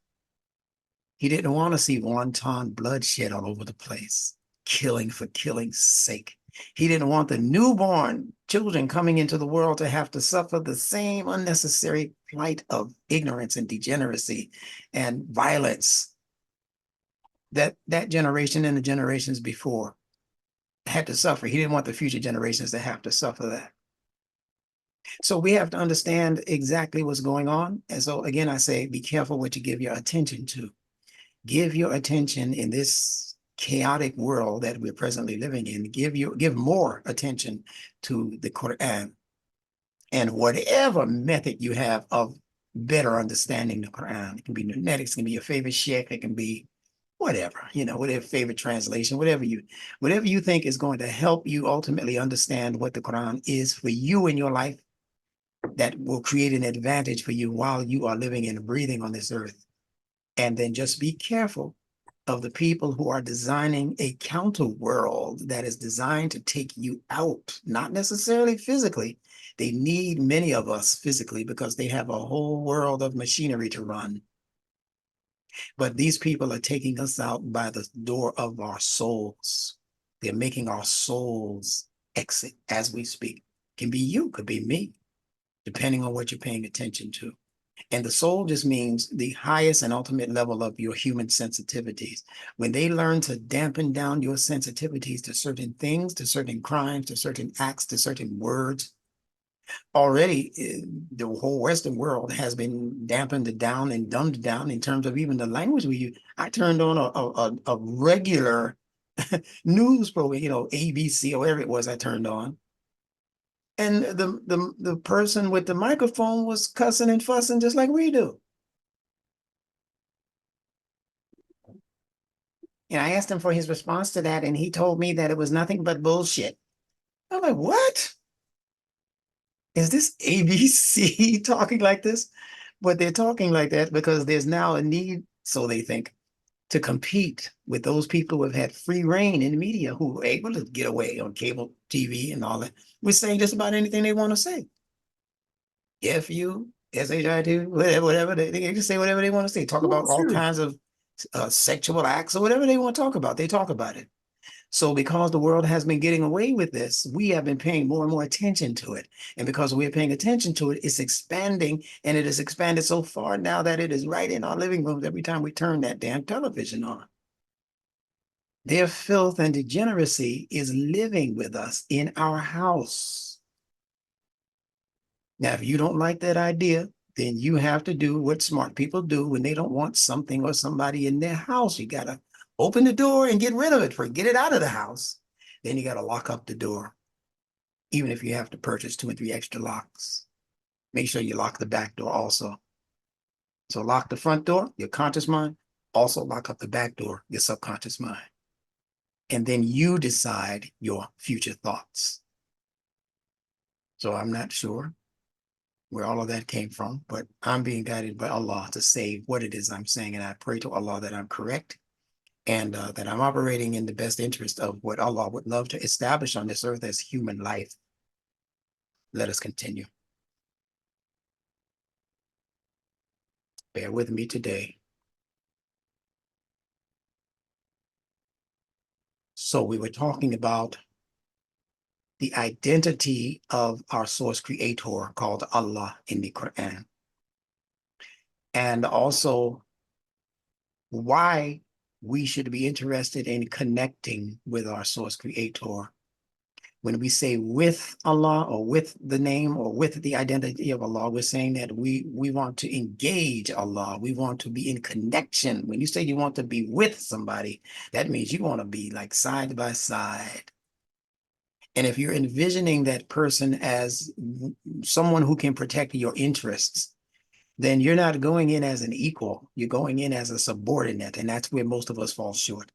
He didn't want to see wanton bloodshed all over the place, killing for killing's sake. He didn't want the newborn children coming into the world to have to suffer the same unnecessary plight of ignorance and degeneracy and violence that generation and the generations before had to suffer. He didn't want the future generations to have to suffer that. So we have to understand exactly what's going on. And so again, I say, be careful what you give your attention to. Give your attention in this chaotic world that we're presently living in. Give more attention to the Quran and whatever method you have of better understanding the Quran. It can be numetics, it can be your favorite sheikh, it can be whatever, whatever favorite translation, whatever you think is going to help you ultimately understand what the Quran is for you in your life, that will create an advantage for you while you are living and breathing on this earth. And then just be careful of the people who are designing a counter world that is designed to take you out, not necessarily physically. They need many of us physically because they have a whole world of machinery to run. But these people are taking us out by the door of our souls. They're making our souls exit as we speak. Can be you, could be me, depending on what you're paying attention to. And the soul just means the highest and ultimate level of your human sensitivities. When they learn to dampen down your sensitivities to certain things, to certain crimes, to certain acts, to certain words, already the whole Western world has been dampened down and dumbed down in terms of even the language we use. I turned on a regular news program, ABC or whatever it was I turned on. And the person with the microphone was cussing and fussing just like we do. And I asked him for his response to that, and he told me that it was nothing but bullshit. I'm like, what? Is this ABC talking like this? But they're talking like that because there's now a need, so they think, to compete with those people who have had free reign in the media, who were able to get away on cable TV and all that. We're saying just about anything they want to say. F you, SHIT, whatever. They can say whatever they want to say. Talk about all kinds of sexual acts or whatever they want to talk about. They talk about it. So because the world has been getting away with this, we have been paying more and more attention to it. And because we're paying attention to it, it's expanding, and it has expanded so far now that it is right in our living rooms every time we turn that damn television on. Their filth and degeneracy is living with us in our house. Now, if you don't like that idea, then you have to do what smart people do when they don't want something or somebody in their house. You got to open the door and get rid of it, get it out of the house. Then you got to lock up the door, even if you have to purchase 2 and 3 extra locks. Make sure you lock the back door also. So lock the front door, your conscious mind, also lock up the back door, your subconscious mind. And then you decide your future thoughts. So I'm not sure where all of that came from, but I'm being guided by Allah to say what it is I'm saying. And I pray to Allah that I'm correct, and that I'm operating in the best interest of what Allah would love to establish on this earth as human life. Let us continue. Bear with me today. So we were talking about the identity of our source creator called Allah in the Quran. And also why we should be interested in connecting with our source creator. When we say with Allah or with the name or with the identity of Allah, we're saying that we want to engage Allah. We want to be in connection. When you say you want to be with somebody, that means you want to be like side by side. And if you're envisioning that person as someone who can protect your interests, then you're not going in as an equal. You're going in as a subordinate. And that's where most of us fall short.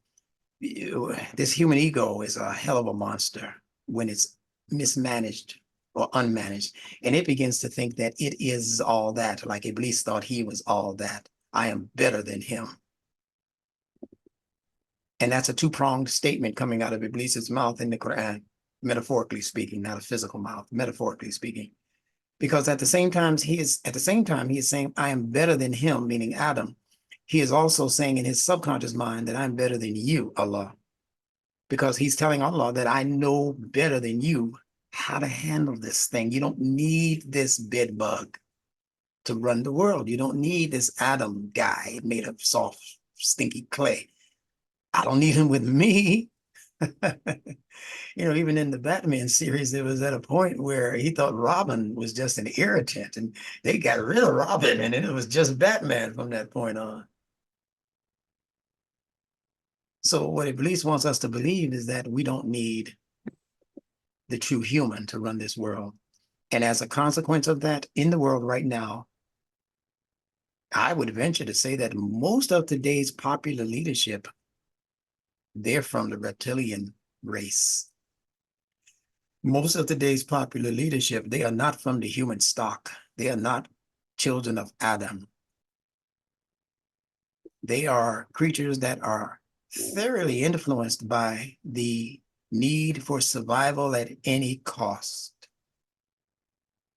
This human ego is a hell of a monster when it's mismanaged or unmanaged. And it begins to think that it is all that, like Iblis thought he was all that. I am better than him. And that's a two-pronged statement coming out of Iblis's mouth in the Quran, metaphorically speaking, not a physical mouth, metaphorically speaking. Because at the same time, he is saying, I am better than him, meaning Adam. He is also saying in his subconscious mind that I'm better than you, Allah. Because he's telling Allah that I know better than you how to handle this thing. You don't need this bed bug to run the world. You don't need this Adam guy made of soft, stinky clay. I don't need him with me. You know, even in the Batman series, there was at a point where he thought Robin was just an irritant, and they got rid of Robin, and it was just Batman from that point on. So what Iblis wants us to believe is that we don't need the true human to run this world. And as a consequence of that, in the world right now, I would venture to say that most of today's popular leadership, they're from the reptilian race. Most of today's popular leadership, they are not from the human stock. They are not children of Adam. They are creatures that are thoroughly influenced by the need for survival at any cost.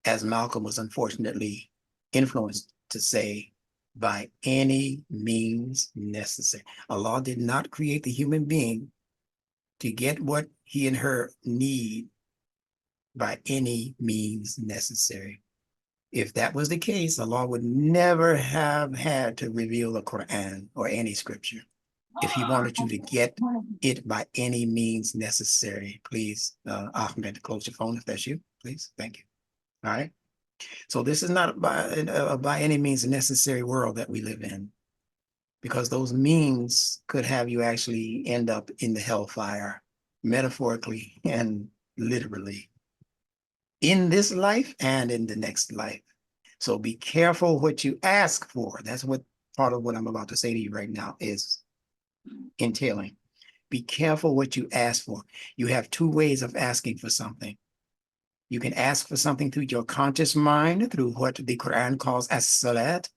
As Malcolm was unfortunately influenced to say, by any means necessary. Allah did not create the human being to get what he and her need by any means necessary. If that was the case, Allah would never have had to reveal the Quran or any scripture. If he wanted you to get it by any means necessary, please, Ahmed, close your phone if that's you, please. Thank you. All right. So this is not by any means necessary world that we live in, because those means could have you actually end up in the hellfire, metaphorically and literally, in this life and in the next life. So be careful what you ask for. That's what part of what I'm about to say to you right now is entailing. Be careful what you ask for. You have two ways of asking for something. You can ask for something through your conscious mind, through what the Quran calls as-salat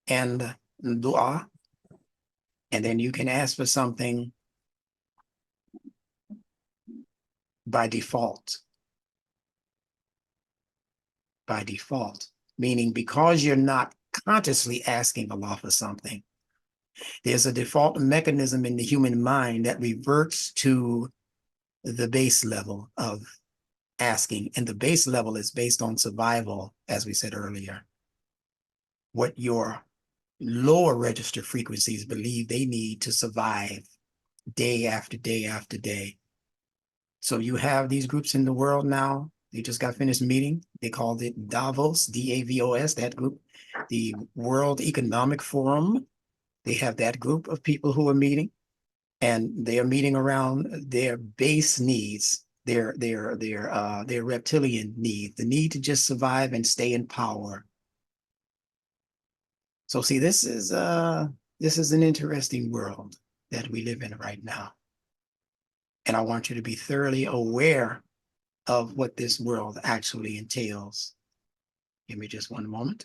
and dua. And then you can ask for something by default. By default, meaning because you're not consciously asking Allah for something, there's a default mechanism in the human mind that reverts to the base level of asking. And the base level is based on survival, as we said earlier. What your lower register frequencies believe they need to survive day after day after day. So you have these groups in the world now. They just got finished meeting. They called it Davos, D-A-V-O-S, that group. The World Economic Forum, they have that group of people who are meeting, and they are meeting around their base needs, their reptilian need, the need to just survive and stay in power. So see, this is an interesting world that we live in right now. And I want you to be thoroughly aware of what this world actually entails. Give me just one moment.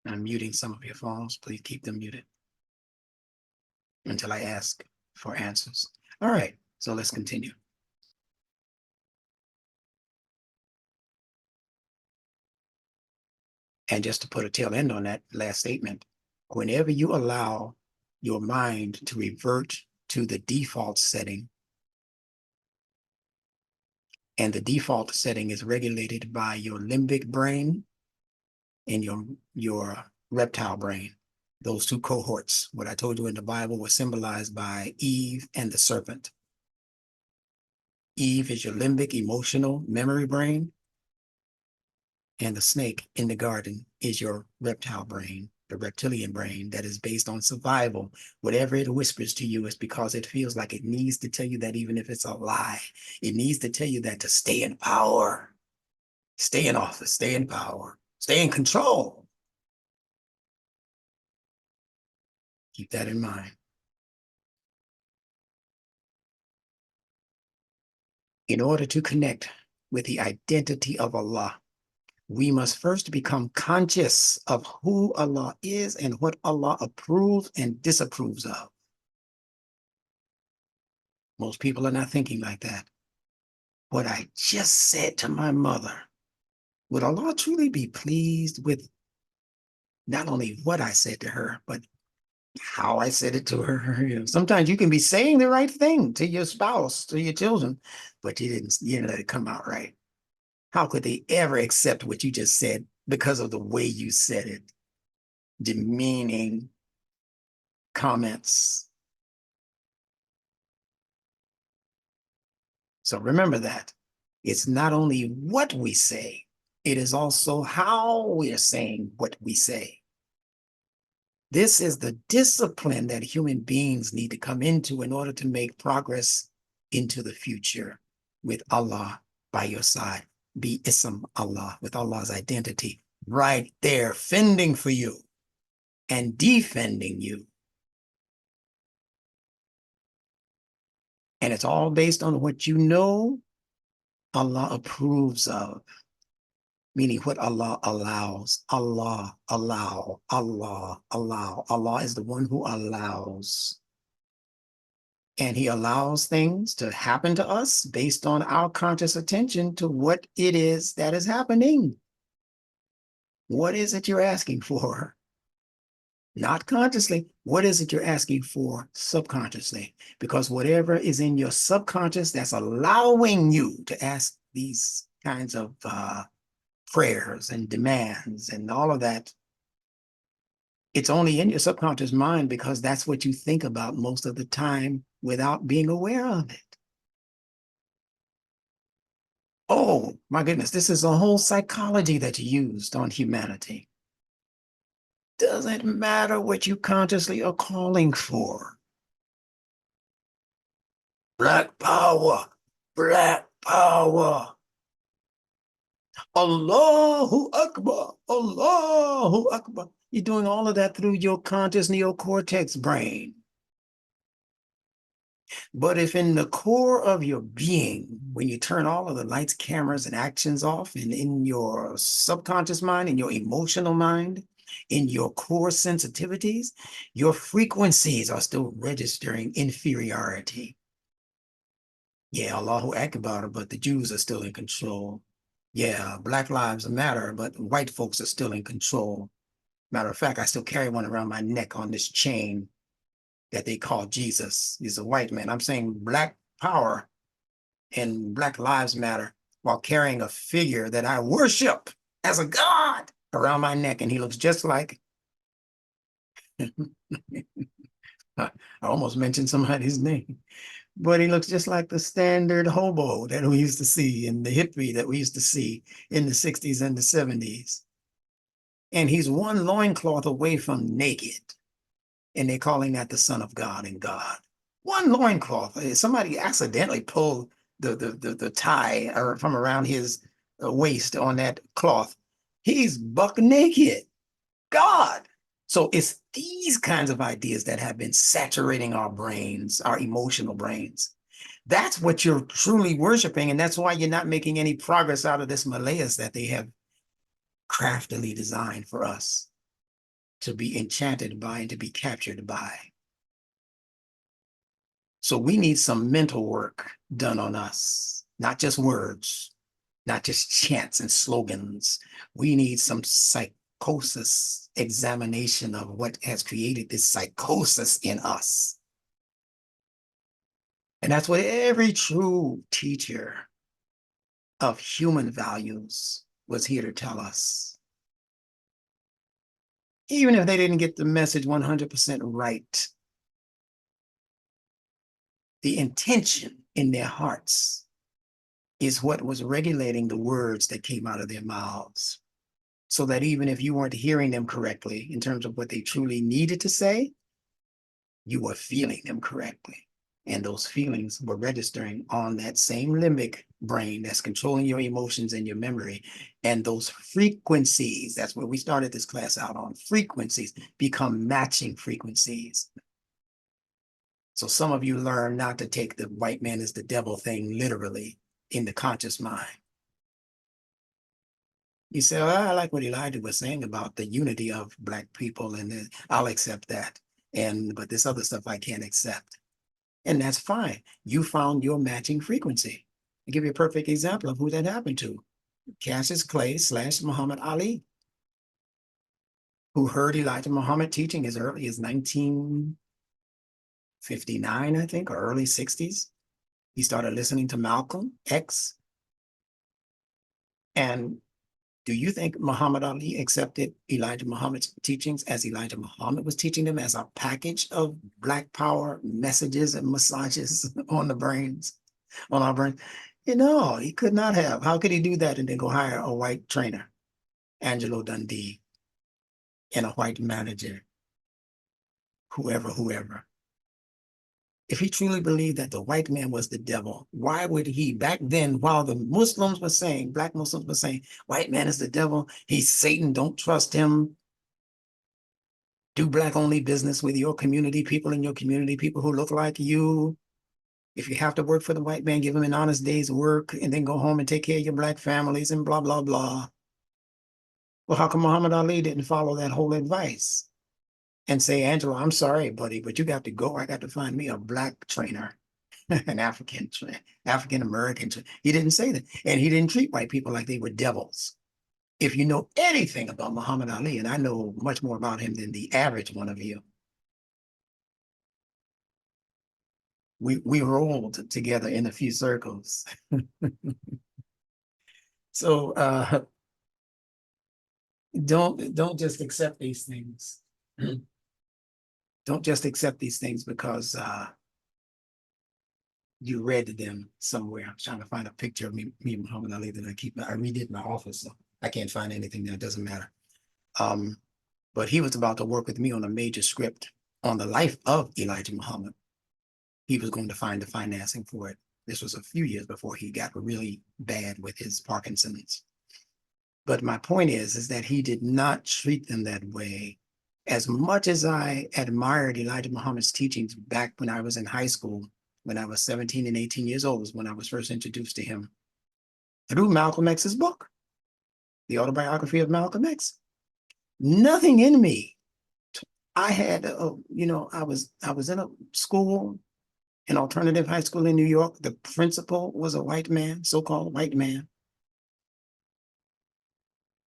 I'm muting some of your phones. Please keep them muted until I ask for answers. All right, so let's continue. And just to put a tail end on that last statement, whenever you allow your mind to revert to the default setting, and the default setting is regulated by your limbic brain and your reptile brain. Those two cohorts, what I told you in the Bible, were symbolized by Eve and the serpent. Eve is your limbic, emotional, memory brain, and the snake in the garden is your reptile brain, the reptilian brain that is based on survival. Whatever it whispers to you is because it feels like it needs to tell you that, even if it's a lie, it needs to tell you that to stay in power, stay in office, stay in power, stay in control. Keep that in mind. In order to connect with the identity of Allah, we must first become conscious of who Allah is and what Allah approves and disapproves of. Most people are not thinking like that. What I just said to my mother, would Allah truly be pleased with not only what I said to her, but how I said it to her? You know, sometimes you can be saying the right thing to your spouse, to your children, but you didn't let it come out right. How could they ever accept what you just said because of the way you said it? Demeaning comments. So remember that. It's not only what we say, it is also how we are saying what we say. This is the discipline that human beings need to come into in order to make progress into the future with Allah by your side. Be Ism Allah, with Allah's identity right there, fending for you and defending you. And it's all based on what you know Allah approves of, meaning what Allah allows. Allah allow, Allah allow. Allah is the one who allows. And he allows things to happen to us based on our conscious attention to what it is that is happening. What is it you're asking for? Not consciously. What is it you're asking for subconsciously? Because whatever is in your subconscious that's allowing you to ask these kinds of prayers and demands and all of that, it's only in your subconscious mind because that's what you think about most of the time without being aware of it. Oh, my goodness, this is a whole psychology that's used on humanity. Doesn't matter what you consciously are calling for. Black power, black power. Allahu Akbar, Allahu Akbar. You're doing all of that through your conscious neocortex brain. But if in the core of your being, when you turn all of the lights, cameras, and actions off, and in your subconscious mind, in your emotional mind, in your core sensitivities, your frequencies are still registering inferiority. Yeah, Allahu Akbar, but the Jews are still in control. Yeah, Black Lives Matter, but white folks are still in control. Matter of fact, I still carry one around my neck on this chain that they call Jesus. He's a white man. I'm saying Black power and Black Lives Matter while carrying a figure that I worship as a god around my neck, and he looks just like, I almost mentioned somebody's name, but he looks just like the standard hobo that we used to see and the hippie that we used to see in the 60s and the 70s. And he's one loincloth away from naked. And they're calling that the Son of God and God. One loincloth. Somebody accidentally pulled the tie from around his waist on that cloth. He's buck naked. God. So it's these kinds of ideas that have been saturating our brains, our emotional brains. That's what you're truly worshiping. And that's why you're not making any progress out of this Malayas that they have craftily designed for us to be enchanted by and to be captured by. So we need some mental work done on us, not just words, not just chants and slogans. We need some psychosis examination of what has created this psychosis in us. And that's what every true teacher of human values was here to tell us. Even if they didn't get the message 100% right, the intention in their hearts is what was regulating the words that came out of their mouths. So that even if you weren't hearing them correctly in terms of what they truly needed to say, you were feeling them correctly. And those feelings were registering on that same limbic brain that's controlling your emotions and your memory. And those frequencies, that's where we started this class out on, frequencies become matching frequencies. So some of you learn not to take the white man is the devil thing literally in the conscious mind. You say, oh, I like what Elijah was saying about the unity of Black people, and then I'll accept that. But this other stuff I can't accept. And that's fine. You found your matching frequency. I'll give you a perfect example of who that happened to. Cassius Clay / Muhammad Ali, who heard Elijah Muhammad teaching as early as 1959, I think, or early 60s. He started listening to Malcolm X. And do you think Muhammad Ali accepted Elijah Muhammad's teachings as Elijah Muhammad was teaching them, as a package of Black power messages and massages on the brains, on our brains? You know, he could not have. How could he do that and then go hire a white trainer, Angelo Dundee, and a white manager, whoever? If he truly believed that the white man was the devil, why would he, back then, while the Muslims were saying, Black Muslims were saying, white man is the devil, he's Satan, don't trust him, do Black only business with your community, people in your community, people who look like you. If you have to work for the white man, give him an honest day's work and then go home and take care of your Black families and blah, blah, blah. Well, how come Muhammad Ali didn't follow that whole advice and say, Angela, I'm sorry, buddy, but you got to go. I got to find me a Black trainer, an African-American trainer. He didn't say that. And he didn't treat white people like they were devils. If you know anything about Muhammad Ali, and I know much more about him than the average one of you, we rolled together in a few circles. So don't just accept these things. Don't just accept these things because you read them somewhere. I'm trying to find a picture of me and Muhammad Ali that I read it in my office, so I can't find anything there. It doesn't matter. But he was about to work with me on a major script on the life of Elijah Muhammad. He was going to find the financing for it. This was a few years before he got really bad with his Parkinson's. But my point is that he did not treat them that way. As much as I admired Elijah Muhammad's teachings back when I was in high school, when I was 17 and 18 years old, was when I was first introduced to him through Malcolm X's book, The Autobiography of Malcolm X. Nothing in me. I had, I was in a school, an alternative high school in New York. The principal was a white man, so-called white man.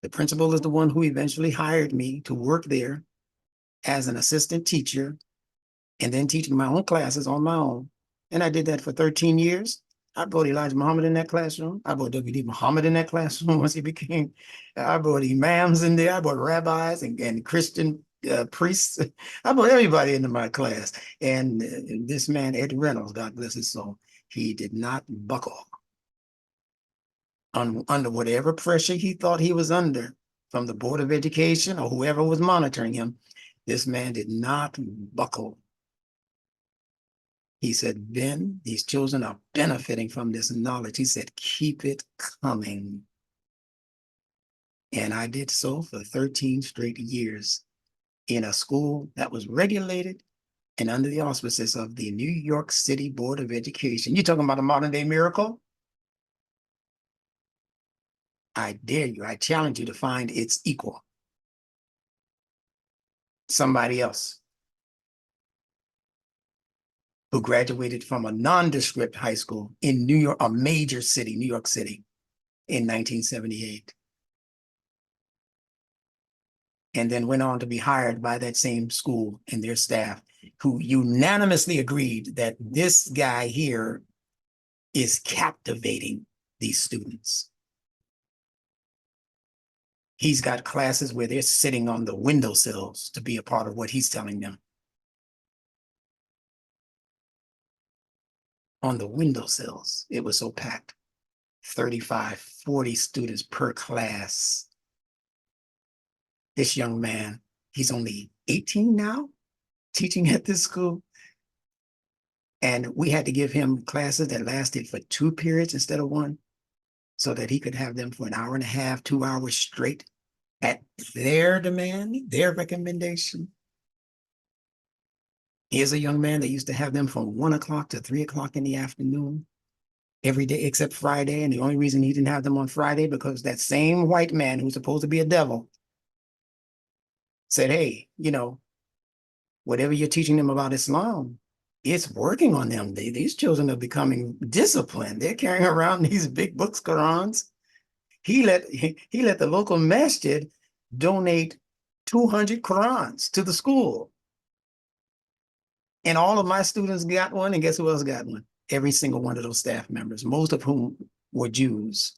The principal is the one who eventually hired me to work there as an assistant teacher and then teaching my own classes on my own. And I did that for 13 years. I brought Elijah Muhammad in that classroom. I brought W.D. Muhammad in that classroom once he became, I brought imams in there. I brought rabbis and Christian priests. I brought everybody into my class. And this man, Ed Reynolds, God bless his soul, he did not buckle under whatever pressure he thought he was under from the Board of Education or whoever was monitoring him. This man did not buckle. He said, Ben, these children are benefiting from this knowledge. He said, keep it coming. And I did so for 13 straight years in a school that was regulated and under the auspices of the New York City Board of Education. You're talking about a modern day miracle? I dare you, I challenge you to find its equal. Somebody else who graduated from a nondescript high school in New York, a major city, New York City, in 1978. And then went on to be hired by that same school and their staff, who unanimously agreed that this guy here is captivating these students. He's got classes where they're sitting on the windowsills to be a part of what he's telling them. On the windowsills, it was so packed. 35, 40 students per class. This young man, he's only 18 now, teaching at this school. And we had to give him classes that lasted for 2 periods instead of 1, so that he could have them for an hour and a half, 2 hours straight at their demand, their recommendation. Here's a young man that used to have them from 1 o'clock to 3 o'clock in the afternoon. every day except Friday. And the only reason he didn't have them on Friday because that same white man who's supposed to be a devil said, hey, you know, whatever you're teaching them about Islam, it's working on them. These children are becoming disciplined. They're carrying around these big books, Qurans. He let the local masjid donate 200 Qurans to the school. And all of my students got one, and guess who else got one? Every single one of those staff members, most of whom were Jews.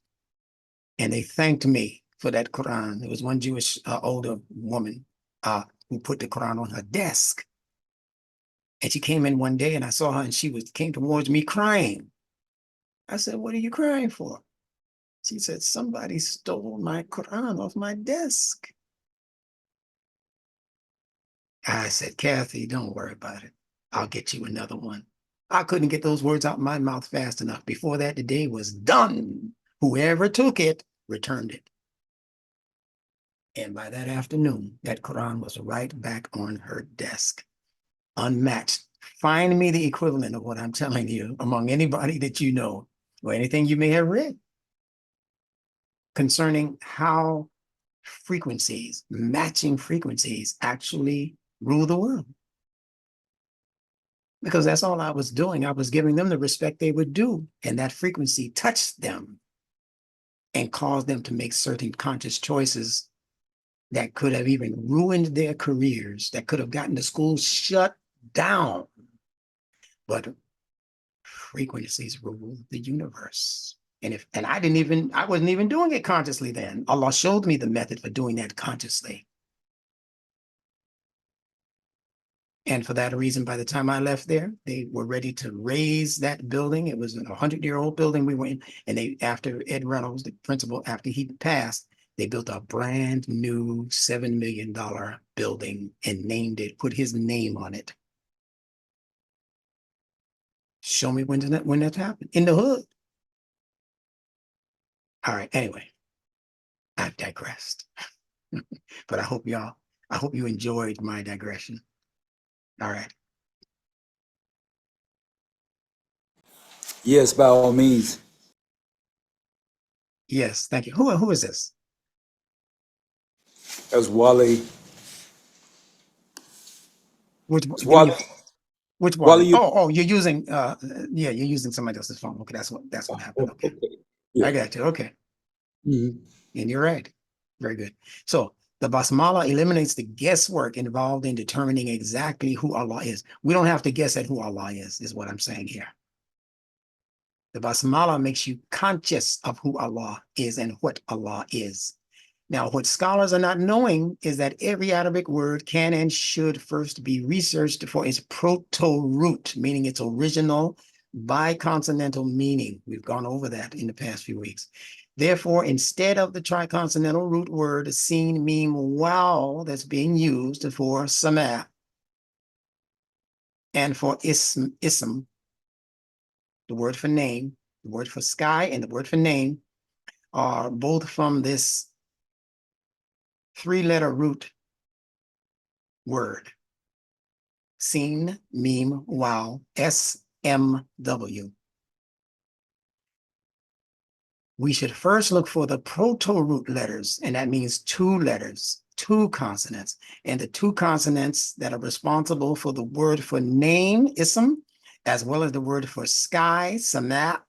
And they thanked me for that Quran. There was one Jewish older woman who put the Quran on her desk. And she came in one day and I saw her and she came towards me crying. I said, what are you crying for? She said, somebody stole my Quran off my desk. I said, Kathy, don't worry about it. I'll get you another one. I couldn't get those words out my mouth fast enough. Before that, the day was done. Whoever took it, returned it. And by that afternoon, that Quran was right back on her desk, unmatched. Find me the equivalent of what I'm telling you among anybody that you know or anything you may have read concerning how frequencies, matching frequencies actually rule the world. Because that's all I was doing. I was giving them the respect they would do. And that frequency touched them and caused them to make certain conscious choices that could have even ruined their careers, that could have gotten the schools shut down. But frequencies rule the universe. And I wasn't even doing it consciously then. Allah showed me the method for doing that consciously. And for that reason, by the time I left there, they were ready to raise that building. It was a 100-year-old building we were in. And after Ed Reynolds, the principal, after he passed, they built a brand new $7 million building and named it, put his name on it. Show me when that happened. In the hood. All right, anyway, I've digressed. But I hope you enjoyed my digression. All right. Yes, by all means. Yes, thank you. Who is this? That's Wally. Which Wally. Which one? You're using you're using somebody else's phone. Okay, that's what happened. Okay. Yeah. I got you. Okay. Mm-hmm. And you're right. Very good. So the basmala eliminates the guesswork involved in determining exactly who Allah is. We don't have to guess at who Allah is what I'm saying here. The basmala makes you conscious of who Allah is and what Allah is. Now, what scholars are not knowing is that every Arabic word can and should first be researched for its proto-root, meaning its original biconsonantal meaning. We've gone over that in the past few weeks. Therefore, instead of the triconsonantal root word sin, mim, wow that's being used for sama and for ism, the word for name, the word for sky and the word for name are both from this 3-letter root word. Sin, mim, wow, SMW. We should first look for the proto-root letters, and that means 2 letters, 2 consonants. And the 2 consonants that are responsible for the word for name, ism, as well as the word for sky, sama,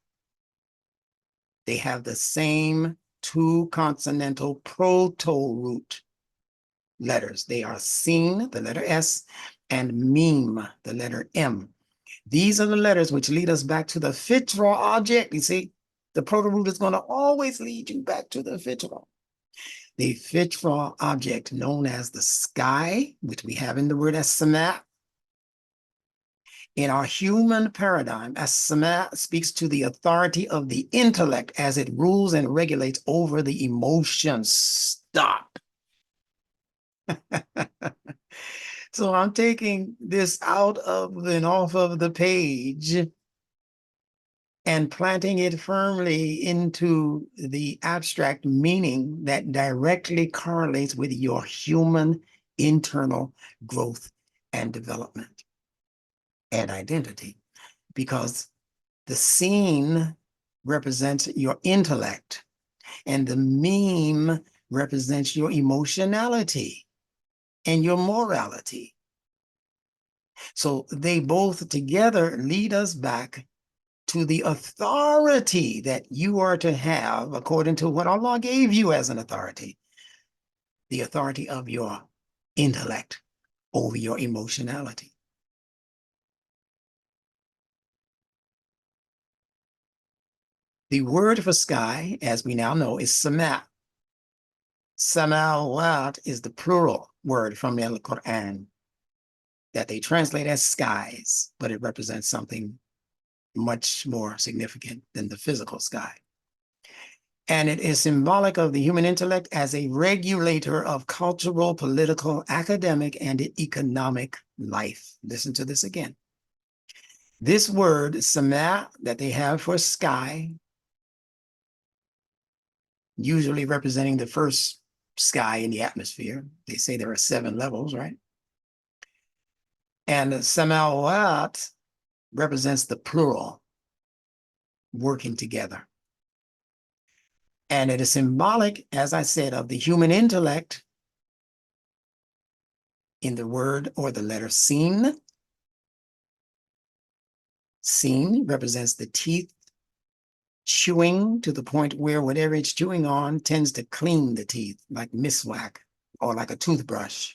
they have the same 2 consonantal proto-root letters. They are sin, the letter S, and mim, the letter M. These are the letters which lead us back to the fitra object. You see, the proto-root is going to always lead you back to the fitra. The fitra object known as the sky, which we have in the word as-sama. In our human paradigm, as-sama speaks to the authority of the intellect as it rules and regulates over the emotions. Stop. So I'm taking this out of and off of the page and planting it firmly into the abstract meaning that directly correlates with your human internal growth and development and identity. Because the scene represents your intellect, and the meme represents your emotionality and your morality. So they both together lead us back to the authority that you are to have according to what Allah gave you as an authority, the authority of your intellect over your emotionality. The word for sky, as we now know, is sama. Samawat is the plural word from the Quran that they translate as skies, but it represents something much more significant than the physical sky. And it is symbolic of the human intellect as a regulator of cultural, political, academic, and economic life. Listen to this again. This word, sama, that they have for sky, usually representing the first sky in the atmosphere. They say there are 7 levels, right? And samawat represents the plural, working together. And it is symbolic, as I said, of the human intellect in the word or the letter sin. Sin represents the teeth chewing to the point where whatever it's chewing on tends to clean the teeth, like miswak or like a toothbrush.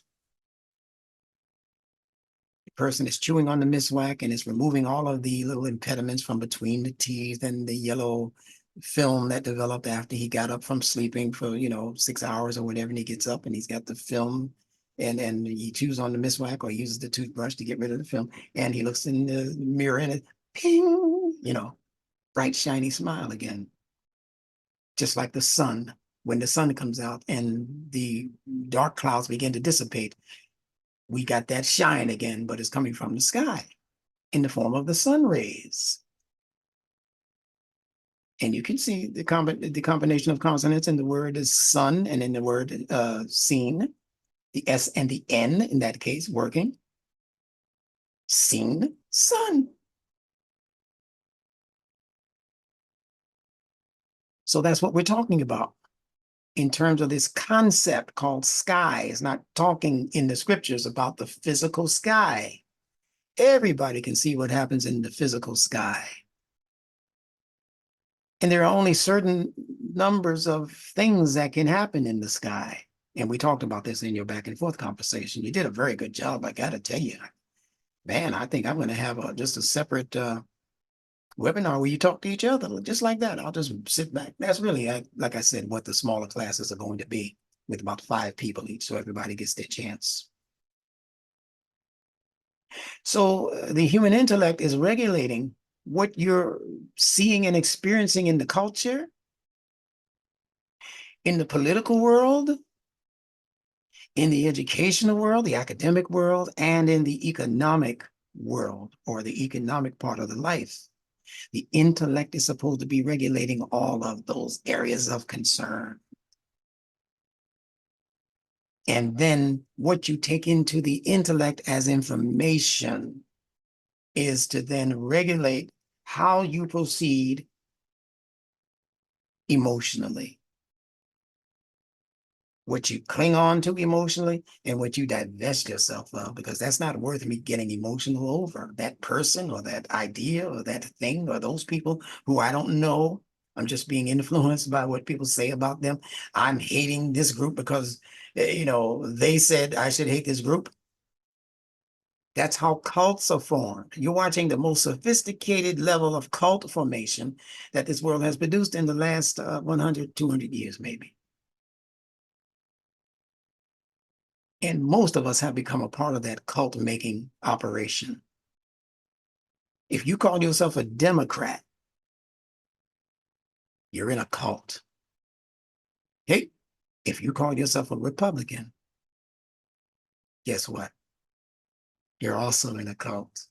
The person is chewing on the miswak and it's removing all of the little impediments from between the teeth and the yellow film that developed after he got up from sleeping for 6 hours or whatever, and he gets up and he's got the film and he chews on the miswak or uses the toothbrush to get rid of the film, and he looks in the mirror and it ping, bright shiny smile again. Just like the sun, when the sun comes out and the dark clouds begin to dissipate, we got that shine again, but it's coming from the sky in the form of the sun rays. And you can see the combination of consonants in the word is sun and in the word seen, the S and the N in that case working. Seen, sun. So that's what we're talking about in terms of this concept called sky. It's not talking in the scriptures about the physical sky. Everybody can see what happens in the physical sky. And there are only certain numbers of things that can happen in the sky. And we talked about this in your back and forth conversation. You did a very good job, I got to tell you. Man, I think I'm going to have just a separate webinar where you talk to each other, just like that. I'll just sit back. That's really, like I said, what the smaller classes are going to be, with about 5 people each, so everybody gets their chance. So the human intellect is regulating what you're seeing and experiencing in the culture, in the political world, in the educational world, the academic world, and in the economic world, or the economic part of the life. The intellect is supposed to be regulating all of those areas of concern. And then what you take into the intellect as information is to then regulate how you proceed emotionally. What you cling on to emotionally and what you divest yourself of, because that's not worth me getting emotional over. That person or that idea or that thing or those people who I don't know. I'm just being influenced by what people say about them. I'm hating this group because, they said I should hate this group. That's how cults are formed. You're watching the most sophisticated level of cult formation that this world has produced in the last 100, 200 years, maybe. And most of us have become a part of that cult-making operation. If you call yourself a Democrat, you're in a cult. Hey, if you call yourself a Republican, guess what? You're also in a cult.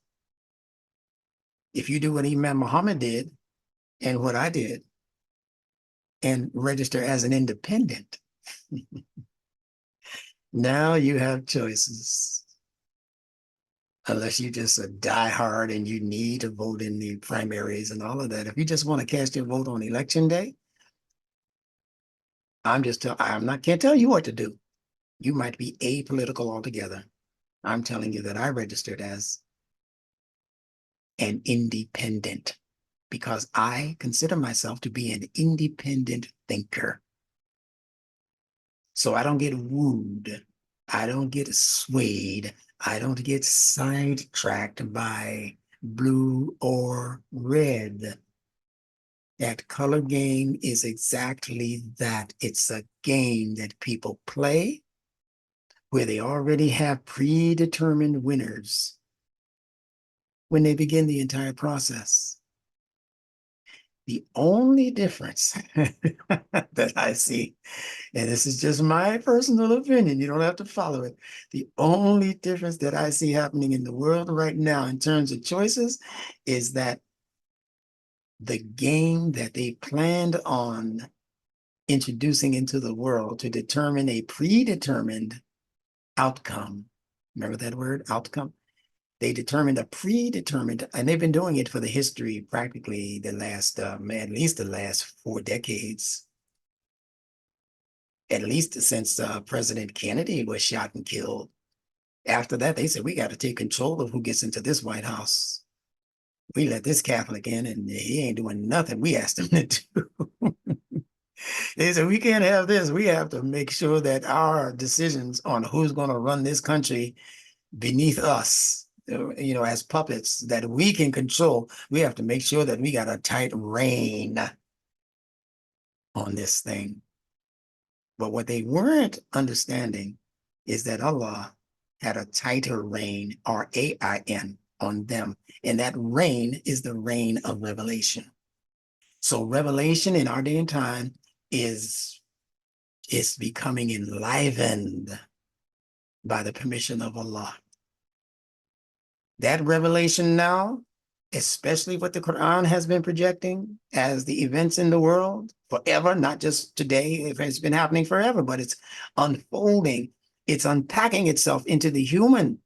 If you do what Imam Muhammad did and what I did and register as an independent, now you have choices. unless you just a diehard and you need to vote in the primaries and all of that. If you just want to cast your vote on election day, can't tell you what to do. You might be apolitical altogether. I'm telling you that I registered as an independent because I consider myself to be an independent thinker. So I don't get wooed. I don't get swayed. I don't get sidetracked by blue or red. That color game is exactly that. It's a game that people play where they already have predetermined winners when they begin the entire process. The only difference that I see, and this is just my personal opinion, you don't have to follow it. The only difference that I see happening in the world right now in terms of choices is that the game that they planned on introducing into the world to determine a predetermined outcome. Remember that word, outcome? They determined a predetermined, and they've been doing it for the history, practically the last, at least the last 4 decades. At least since President Kennedy was shot and killed. After that, they said, we got to take control of who gets into this White House. We let this Catholic in and he ain't doing nothing we asked him to do. They said, we can't have this. We have to make sure that our decisions on who's going to run this country beneath us, as puppets that we can control, we have to make sure that we got a tight rein on this thing. But what they weren't understanding is that Allah had a tighter rein, R-A-I-N, on them. And that reign is the reign of revelation. So revelation in our day and time is becoming enlivened by the permission of Allah. That revelation now, especially what the Quran has been projecting as the events in the world forever, not just today, it's been happening forever, but it's unfolding. It's unpacking itself into the human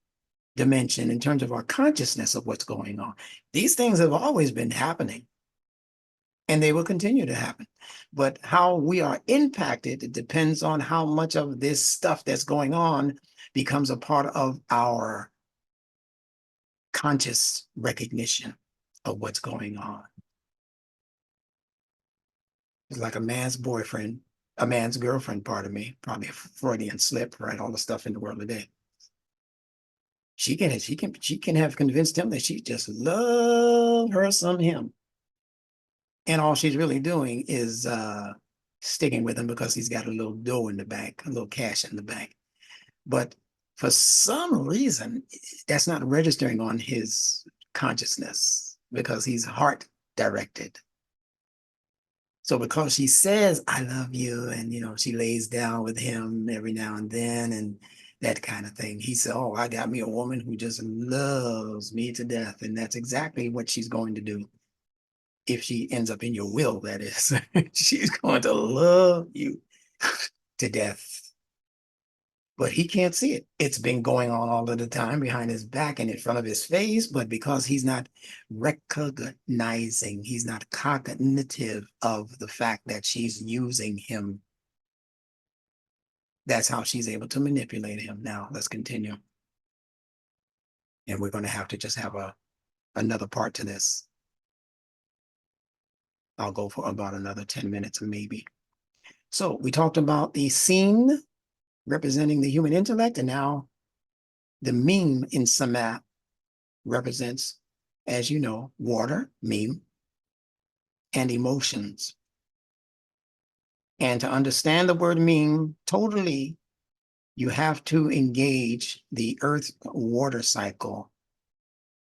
dimension in terms of our consciousness of what's going on. These things have always been happening and they will continue to happen. But how we are impacted, it depends on how much of this stuff that's going on becomes a part of our conscious recognition of what's going on. It's like a man's boyfriend, a man's girlfriend, pardon me, probably a Freudian slip, right? All the stuff in the world today. She can have convinced him that she just loves her some him. And all she's really doing is sticking with him because he's got a little dough in the bank, a little cash in the bank. But for some reason, that's not registering on his consciousness because he's heart directed. So because she says, I love you, and, she lays down with him every now and then and that kind of thing. He said, oh, I got me a woman who just loves me to death. And that's exactly what she's going to do. If she ends up in your will, that is, she's going to love you to death. But he can't see it. It's been going on all of the time behind his back and in front of his face, but because he's not recognizing, he's not cognitive of the fact that she's using him. That's how she's able to manipulate him. Now, let's continue. And we're going to have to just have another part to this. I'll go for about another 10 minutes maybe. So we talked about the scene representing the human intellect, and now the meme in Sama represents, as you know, water, meme, and emotions. And to understand the word meme totally, you have to engage the earth water cycle.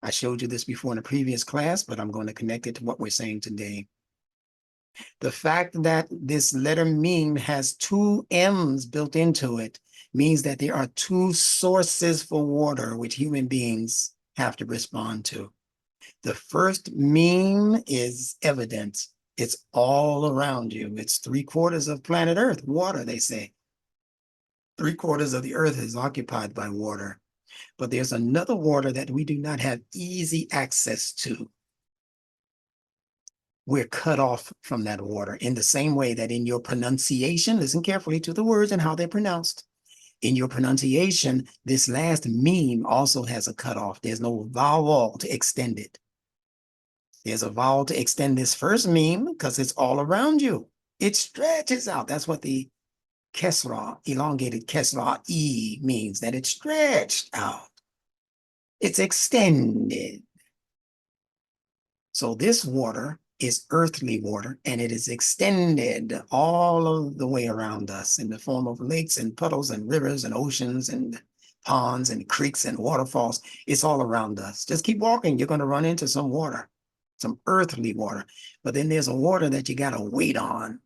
I showed you this before in a previous class, but I'm going to connect it to what we're saying today. The fact that this letter meme has 2 M's built into it means that there are 2 sources for water which human beings have to respond to. The first meme is evident. It's all around you. It's 3/4 of planet Earth, water, they say. 3/4 of the earth is occupied by water. But there's another water that we do not have easy access to. We're cut off from that water in the same way that in your pronunciation, listen carefully to the words and how they're pronounced. In your pronunciation, this last meme also has a cutoff. There's no vowel to extend it. There's a vowel to extend this first meme because it's all around you. It stretches out. That's what the kesra, elongated kesra E means, that it's stretched out. It's extended. So this water is earthly water, and it is extended all of the way around us in the form of lakes and puddles and rivers and oceans and ponds and creeks and waterfalls. It's all around us. Just keep walking. You're going to run into some water, some earthly water. But then there's a water that you got to wait on,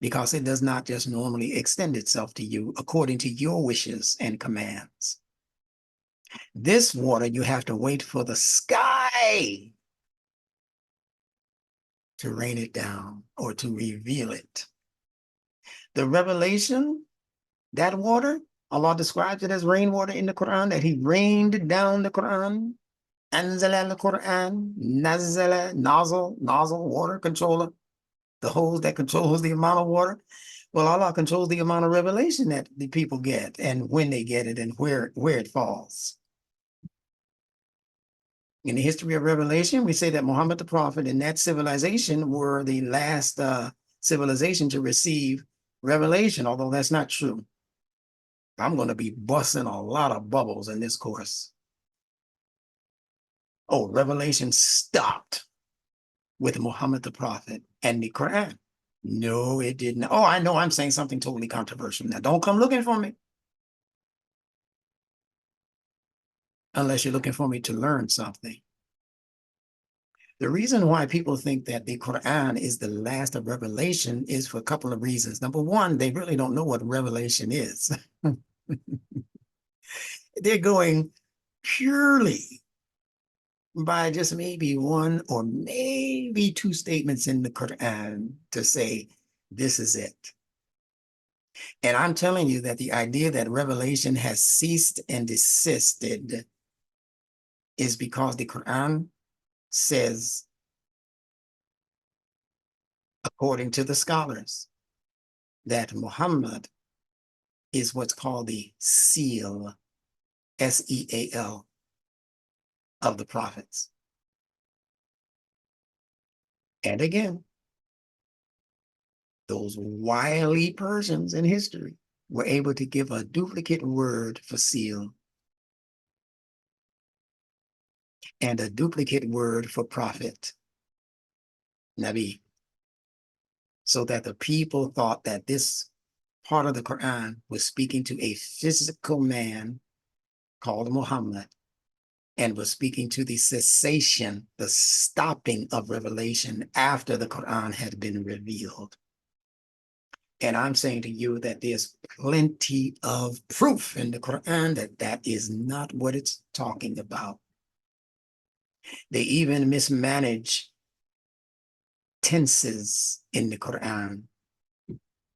because it does not just normally extend itself to you according to your wishes and commands. This water, you have to wait for the sky to rain it down or to reveal it. The revelation, that water, Allah describes it as rainwater in the Quran, that He rained down the Quran. Anzala al-Quran, nazala, nozzle, water controller, the hose that controls the amount of water. Well, Allah controls the amount of revelation that the people get and when they get it and where it falls. In the history of revelation, we say that Muhammad the Prophet and that civilization were the last civilization to receive revelation, although that's not true. I'm going to be busting a lot of bubbles in this course. Oh, revelation stopped with Muhammad the Prophet and the Quran. No, it didn't. Oh, I know I'm saying something totally controversial now. Don't come looking for me. Unless you're looking for me to learn something. The reason why people think that the Quran is the last of revelation is for a couple of reasons. Number one, they really don't know what revelation is. They're going purely by just maybe one or maybe two statements in the Quran to say, this is it. And I'm telling you that the idea that revelation has ceased and desisted is because the Quran says, according to the scholars, that Muhammad is what's called the seal, S-E-A-L, of the prophets. And again, those wily Persians in history were able to give a duplicate word for seal and a duplicate word for prophet, Nabi, so that the people thought that this part of the Quran was speaking to a physical man called Muhammad and was speaking to the cessation, the stopping of revelation after the Quran had been revealed. And I'm saying to you that there's plenty of proof in the Quran that that is not what it's talking about. They even mismanage tenses in the Quran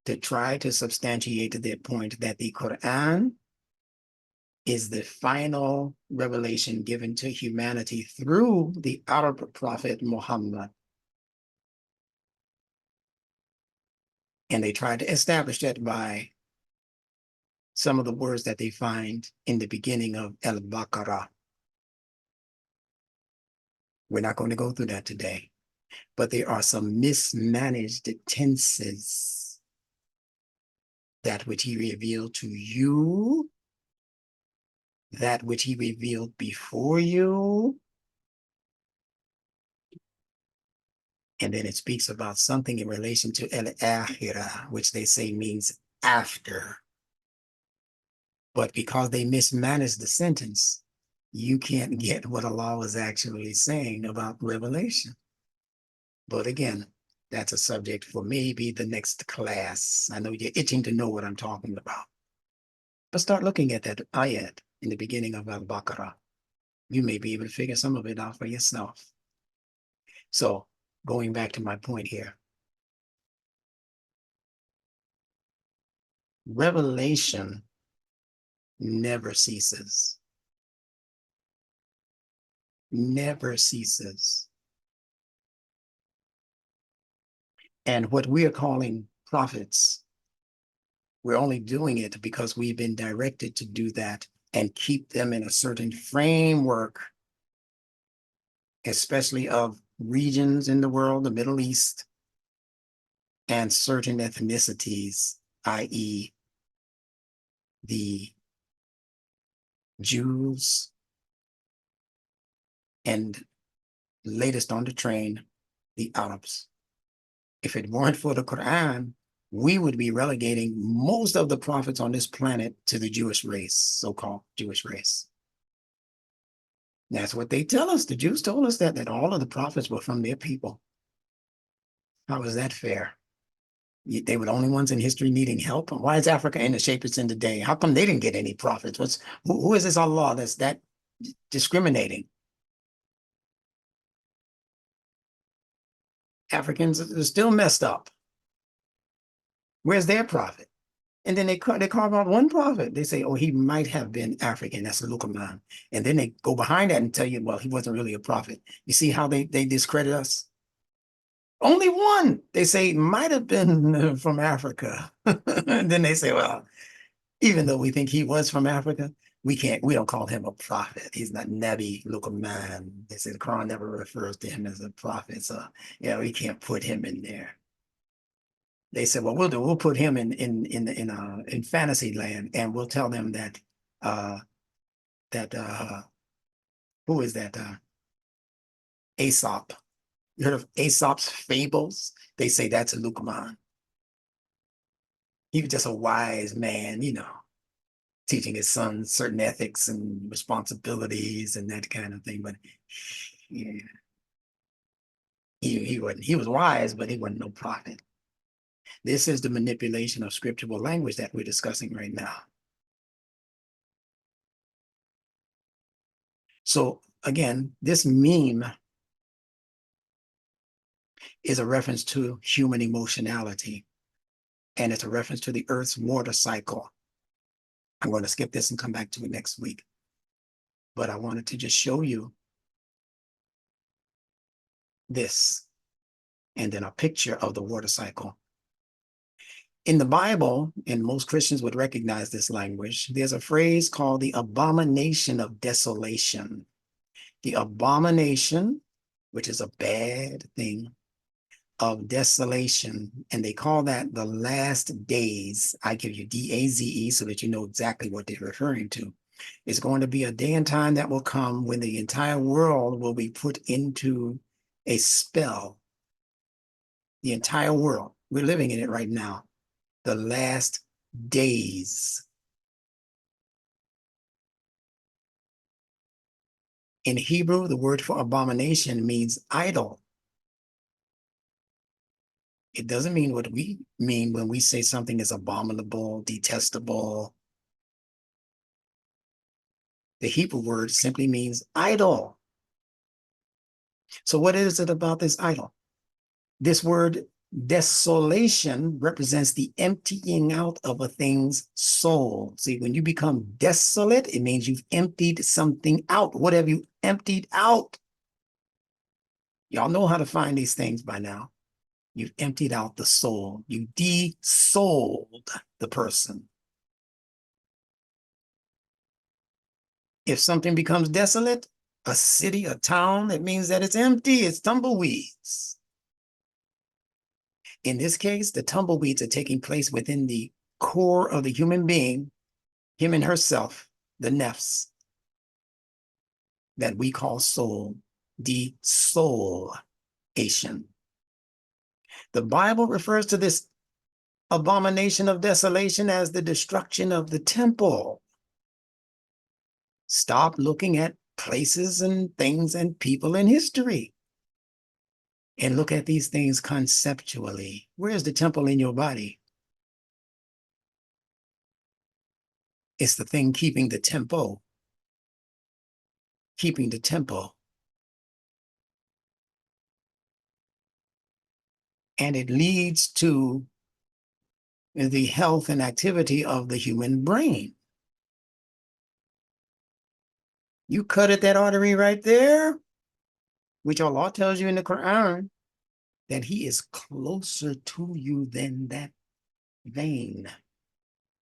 to try to substantiate their point that the Quran is the final revelation given to humanity through the Arab prophet Muhammad. And they try to establish that by some of the words that they find in the beginning of Al-Baqarah. We're not going to go through that today, but there are some mismanaged tenses. That which He revealed to you, that which He revealed before you, and then it speaks about something in relation to Al-Akhirah, which they say means after. But because they mismanaged the sentence, you can't get what Allah was actually saying about revelation. But again, that's a subject for maybe the next class. I know you're itching to know what I'm talking about. But start looking at that ayat in the beginning of Al-Baqarah. You may be able to figure some of it out for yourself. So going back to my point here. Revelation never ceases. never ceases. And what we are calling prophets, we're only doing it because we've been directed to do that and keep them in a certain framework, especially of regions in the world, the Middle East, and certain ethnicities, i.e., the Jews, and latest on the train, the Arabs. If it weren't for the Quran, we would be relegating most of the prophets on this planet to the Jewish race, so-called Jewish race. That's what they tell us. The Jews told us that all of the prophets were from their people. How is that fair? They were the only ones in history needing help. Why is Africa in the shape it's in today? How come they didn't get any prophets? Who is this Allah that's that discriminating? Africans are still messed up. Where's their prophet? And then they carve out one prophet. They say, oh, he might have been African. That's a Luqman. And then they go behind that and tell you, well, he wasn't really a prophet. You see how they discredit us? Only one, they say, might have been from Africa. And then they say, well, even though we think he was from Africa, we don't call him a prophet. He's not Nabi, Luqman. They say the Quran never refers to him as a prophet. So, we can't put him in there. They said, well, we'll put him in fantasy land, and we'll tell them that who is that? Aesop. You heard of Aesop's fables? They say that's a Luqman. He was just a wise man, teaching his son certain ethics and responsibilities and that kind of thing. But yeah, he was wise, but he wasn't no prophet. This is the manipulation of scriptural language that we're discussing right now. So again, this meme is a reference to human emotionality, and it's a reference to the Earth's water cycle. I'm going to skip this and come back to it next week. But I wanted to just show you this, and then a picture of the water cycle. In the Bible, and most Christians would recognize this language, there's a phrase called the abomination of desolation. The abomination, which is a bad thing, of desolation, and they call that the last days. I give you D-A-Z-E so that you know exactly what they're referring to. It's going to be a day and time that will come when the entire world will be put into a spell. The entire world. We're living in it right now. The last days. In Hebrew, the word for abomination means idol. It doesn't mean what we mean when we say something is abominable, detestable. The Hebrew word simply means idol. So what is it about this idol? This word desolation represents the emptying out of a thing's soul. See, when you become desolate, it means you've emptied something out. What have you emptied out? Y'all know how to find these things by now. You've emptied out the soul. You de-souled the person. If something becomes desolate, a city, a town, it means that it's empty, it's tumbleweeds. In this case, the tumbleweeds are taking place within the core of the human being, him and herself, the nefs, that we call soul, de-soulation. The Bible refers to this abomination of desolation as the destruction of the temple. Stop looking at places and things and people in history and look at these things conceptually. Where's the temple in your body? It's the thing keeping the tempo. Keeping the tempo. And it leads to the health and activity of the human brain. You cut at that artery right there, which Allah tells you in the Quran, that he is closer to you than that vein,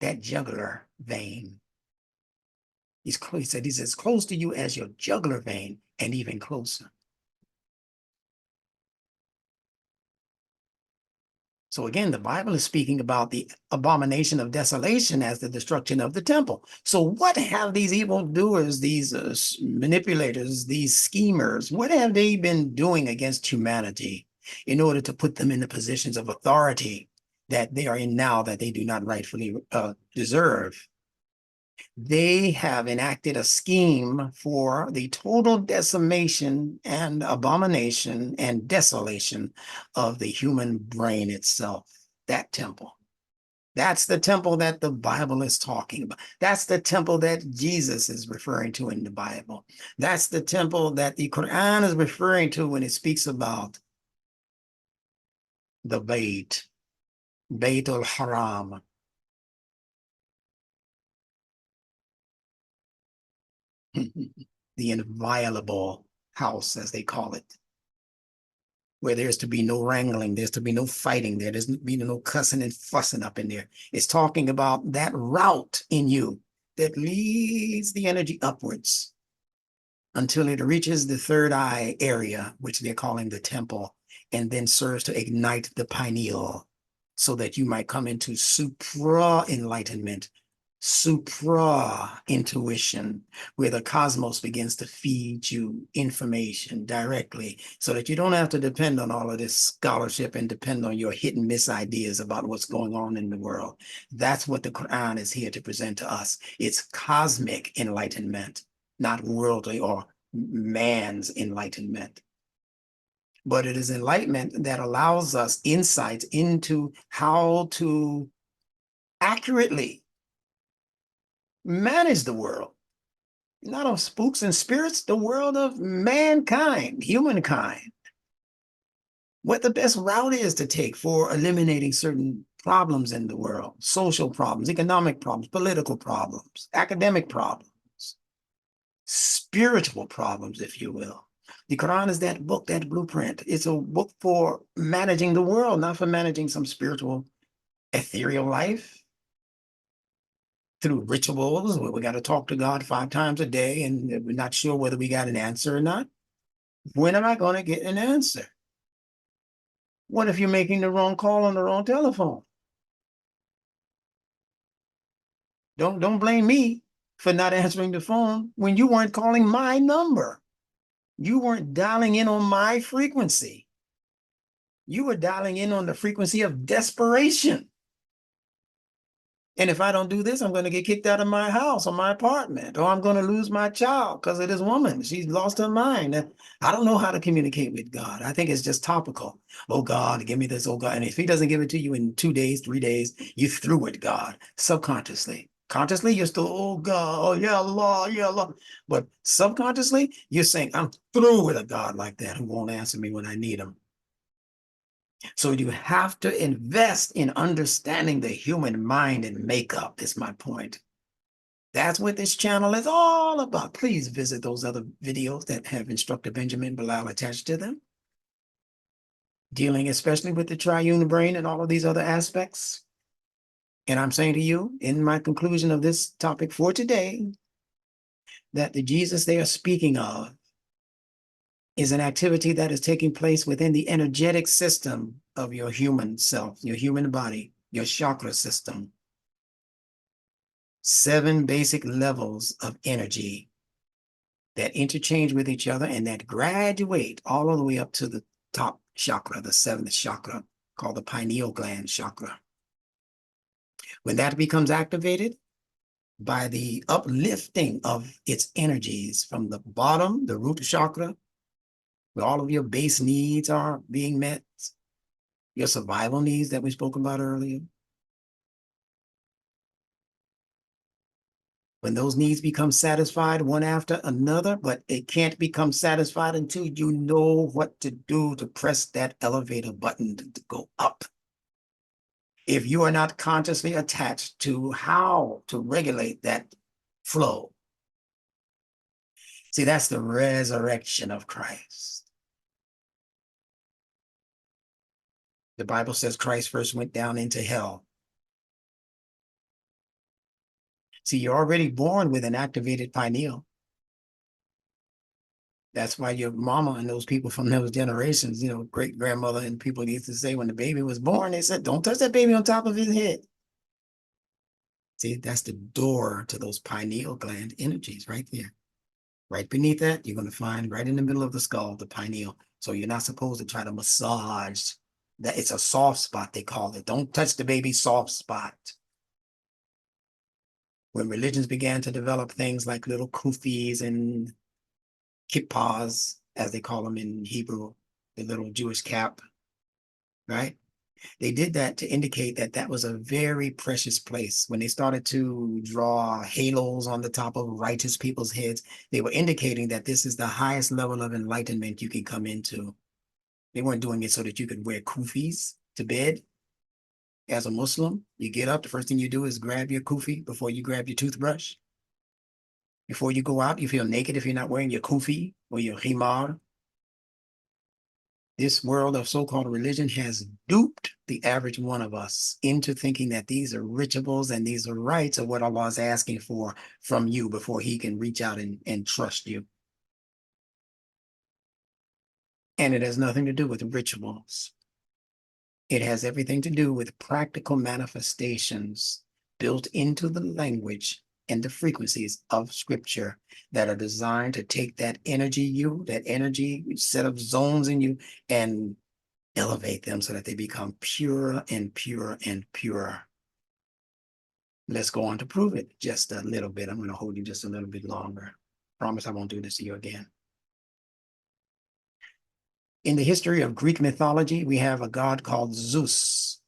that jugular vein. He said he's as close to you as your jugular vein and even closer. So again, the Bible is speaking about the abomination of desolation as the destruction of the temple. So what have these evildoers, these manipulators, these schemers, what have they been doing against humanity in order to put them in the positions of authority that they are in now that they do not rightfully deserve? They have enacted a scheme for the total decimation and abomination and desolation of the human brain itself, that temple. That's the temple that the Bible is talking about. That's the temple that Jesus is referring to in the Bible. That's the temple that the Quran is referring to when it speaks about the Bayt al-Haram. The inviolable house, as they call it, where there's to be no wrangling, there's to be no fighting, there's to be no cussing and fussing up in there. It's talking about that route in you that leads the energy upwards until it reaches the third eye area, which they're calling the temple, and then serves to ignite the pineal so that you might come into supra enlightenment, supra intuition, where the cosmos begins to feed you information directly so that you don't have to depend on all of this scholarship and depend on your hit and miss ideas about what's going on in the world. That's what the Quran is here to present to us. It's cosmic enlightenment, not worldly or man's enlightenment. But it is enlightenment that allows us insight into how to accurately manage the world, not of spooks and spirits, the world of mankind, humankind. What the best route is to take for eliminating certain problems in the world, social problems, economic problems, political problems, academic problems, spiritual problems, if you will. The Quran is that book, that blueprint. It's a book for managing the world, not for managing some spiritual, ethereal life. Through rituals where we got to talk to God 5 times a day and we're not sure whether we got an answer or not. When am I going to get an answer? What if you're making the wrong call on the wrong telephone? Don't blame me for not answering the phone when you weren't calling my number. You weren't dialing in on my frequency. You were dialing in on the frequency of desperation. And if I don't do this, I'm going to get kicked out of my house or my apartment, or I'm going to lose my child because of this woman. She's lost her mind. I don't know how to communicate with God. I think it's just topical. Oh, God, give me this. Oh, God. And if he doesn't give it to you in 2 days, 3 days, you through with God subconsciously. Consciously, you're still, oh, God, oh, yeah, Allah, yeah, Allah. But subconsciously, you're saying, I'm through with a God like that who won't answer me when I need him. So you have to invest in understanding the human mind and makeup, is my point. That's what this channel is all about. Please visit those other videos that have Instructor Benjamin Bilal attached to them, dealing especially with the triune brain and all of these other aspects. And I'm saying to you, in my conclusion of this topic for today, that the Jesus they are speaking of is an activity that is taking place within the energetic system of your human self, your human body, your chakra system. 7 basic levels of energy that interchange with each other and that graduate all the way up to the top chakra, the 7th chakra, called the pineal gland chakra. When that becomes activated by the uplifting of its energies from the bottom, the root chakra, where all of your base needs are being met, your survival needs that we spoke about earlier. When those needs become satisfied one after another, but it can't become satisfied until you know what to do to press that elevator button to go up. If you are not consciously attached to how to regulate that flow, See, that's the resurrection of Christ. The Bible says Christ first went down into hell. See, you're already born with an activated pineal. That's why your mama and those people from those generations, great grandmother and people used to say when the baby was born, they said, don't touch that baby on top of his head. See, that's the door to those pineal gland energies right there. Right beneath that, you're going to find right in the middle of the skull, the pineal. So you're not supposed to try to massage that. It's a soft spot, they call it. Don't touch the baby's soft spot. When religions began to develop things like little kufis and kippahs, as they call them in Hebrew, the little Jewish cap, right? They did that to indicate that that was a very precious place. When they started to draw halos on the top of righteous people's heads, they were indicating that this is the highest level of enlightenment you can come into. They weren't doing it so that you could wear kufis to bed. As a Muslim, you get up, the first thing you do is grab your kufi before you grab your toothbrush. Before you go out, you feel naked if you're not wearing your kufi or your himar. This world of so-called religion has duped the average one of us into thinking that these are rituals and these are rites of what Allah is asking for from you before he can reach out and trust you. And it has nothing to do with rituals. It has everything to do with practical manifestations built into the language and the frequencies of scripture that are designed to take that energy set of zones in you and elevate them so that they become pure and pure and pure. Let's go on to prove it just a little bit. I'm going to hold you just a little bit longer. Promise I won't do this to you again. In the history of Greek mythology, we have a god called Zeus.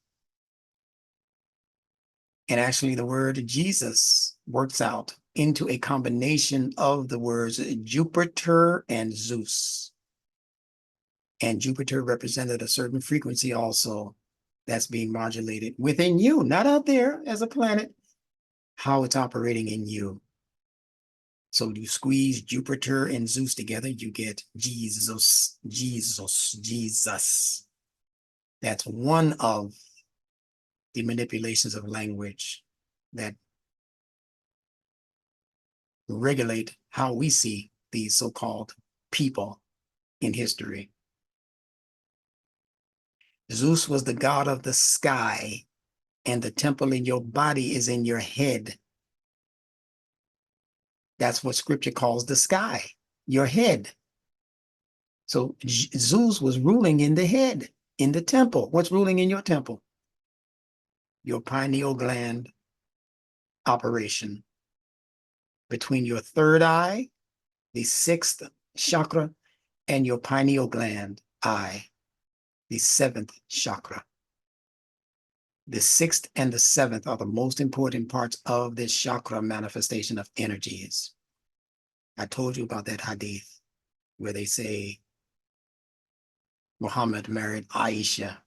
And actually the word Jesus works out into a combination of the words Jupiter and Zeus. And Jupiter represented a certain frequency also that's being modulated within you, not out there as a planet, how it's operating in you. So you squeeze Jupiter and Zeus together, you get Jesus, Jesus, Jesus. That's one of the manipulations of language that regulate how we see these so-called people in history. Zeus was the god of the sky, and the temple in your body is in your head. That's what scripture calls the sky, your head. So Zeus was ruling in the head, in the temple. What's ruling in your temple? Your pineal gland operation. Between your third eye, the sixth chakra, and your pineal gland eye, the seventh chakra. The sixth and the seventh are the most important parts of this chakra manifestation of energies. I told you about that hadith where they say Muhammad married Aisha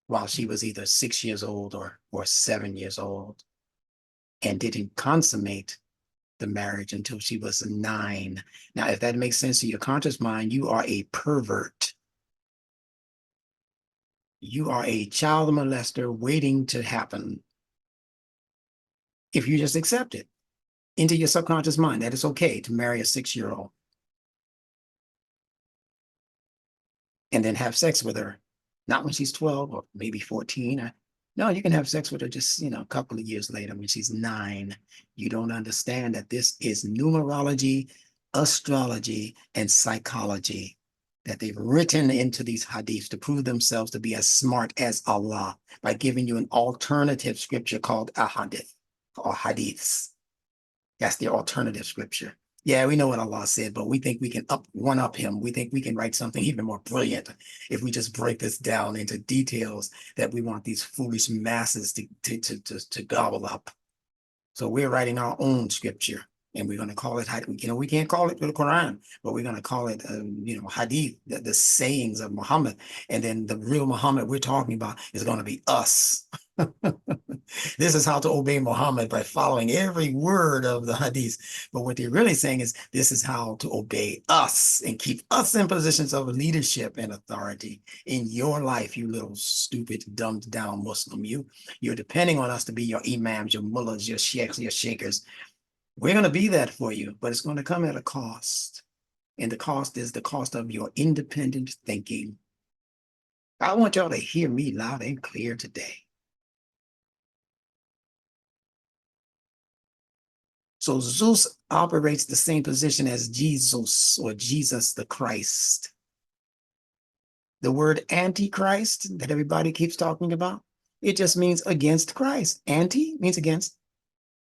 while she was either 6 years old or 7 years old, and didn't consummate the marriage until she was 9. Now, if that makes sense to your conscious mind, you are a pervert. You are a child molester waiting to happen. If you just accept it into your subconscious mind, that it's okay to marry a 6-year-old and then have sex with her, not when she's 12 or maybe 14. No, you can have sex with her just, a couple of years later when she's 9. You don't understand that this is numerology, astrology, and psychology that they've written into these hadiths to prove themselves to be as smart as Allah by giving you an alternative scripture called a hadith or hadiths. That's the alternative scripture. Yeah, we know what Allah said, but we think we can one-up him. We think we can write something even more brilliant if we just break this down into details that we want these foolish masses to gobble up. So we're writing our own scripture, and we're going to call it, we can't call it the Quran, but we're going to call it, hadith, the sayings of Muhammad. And then the real Muhammad we're talking about is going to be us. This is how to obey Muhammad by following every word of the hadith. But what they're really saying is this is how to obey us and keep us in positions of leadership and authority in your life, you little stupid, dumbed down Muslim. You're depending on us to be your imams, your mullahs, your sheikhs, your shakers. We're going to be that for you, but it's going to come at a cost. And the cost is the cost of your independent thinking. I want y'all to hear me loud and clear today. So Zeus operates the same position as Jesus or Jesus the Christ. The word antichrist that everybody keeps talking about, it just means against Christ. Anti means against,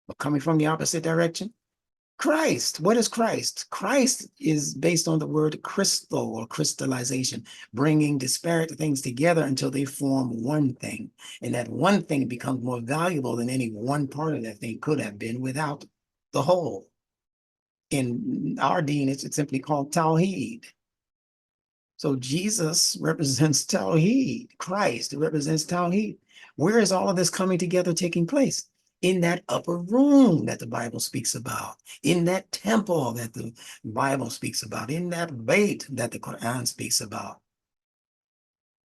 but coming from the opposite direction. Christ, what is Christ? Christ is based on the word crystal or crystallization, bringing disparate things together until they form one thing. And that one thing becomes more valuable than any one part of that thing could have been without the whole. In our deen, it's simply called Tawheed. So Jesus represents Tawheed. Christ represents Tawheed. Where is all of this coming together taking place? In that upper room that the Bible speaks about, in that temple that the Bible speaks about, in that bait that the Quran speaks about,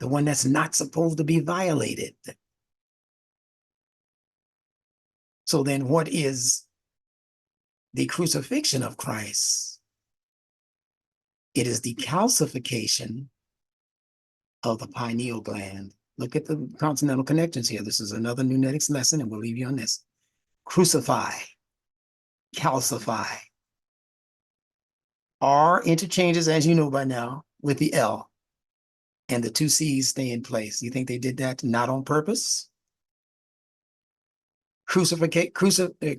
the one that's not supposed to be violated. So then what is the crucifixion of Christ? It is the calcification of the pineal gland. Look at the consonantal connections here. This is another Nunetics lesson, and we'll leave you on this. Crucify, calcify. R interchanges, as you know by now, with the L, and the two C's stay in place. You think they did that not on purpose? Crucifixion or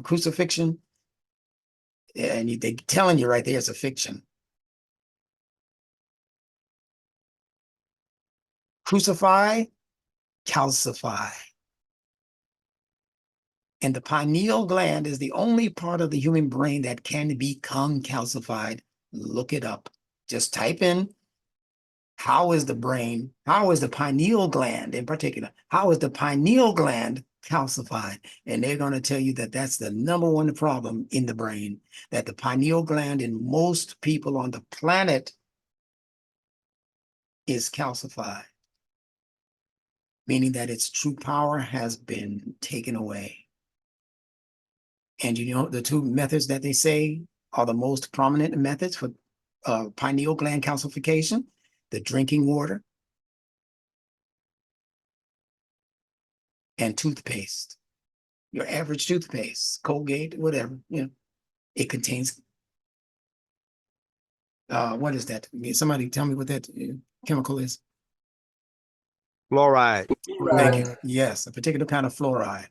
crucifixion, and they're telling you right there it's a fiction. Crucify, calcify. And the pineal gland is the only part of the human brain that can become calcified. Look it up. Just type in, how is the brain, how is the pineal gland in particular, how is the pineal gland calcified? And they're going to tell you that that's the number one problem in the brain, that the pineal gland in most people on the planet is calcified, meaning that its true power has been taken away. And you know, the two methods that they say are the most prominent methods for pineal gland calcification: the drinking water and toothpaste. Your average toothpaste, Colgate, whatever, you know, it contains, what is that? Somebody tell me what that chemical is. Fluoride. Thank you. Yes, a particular kind of fluoride.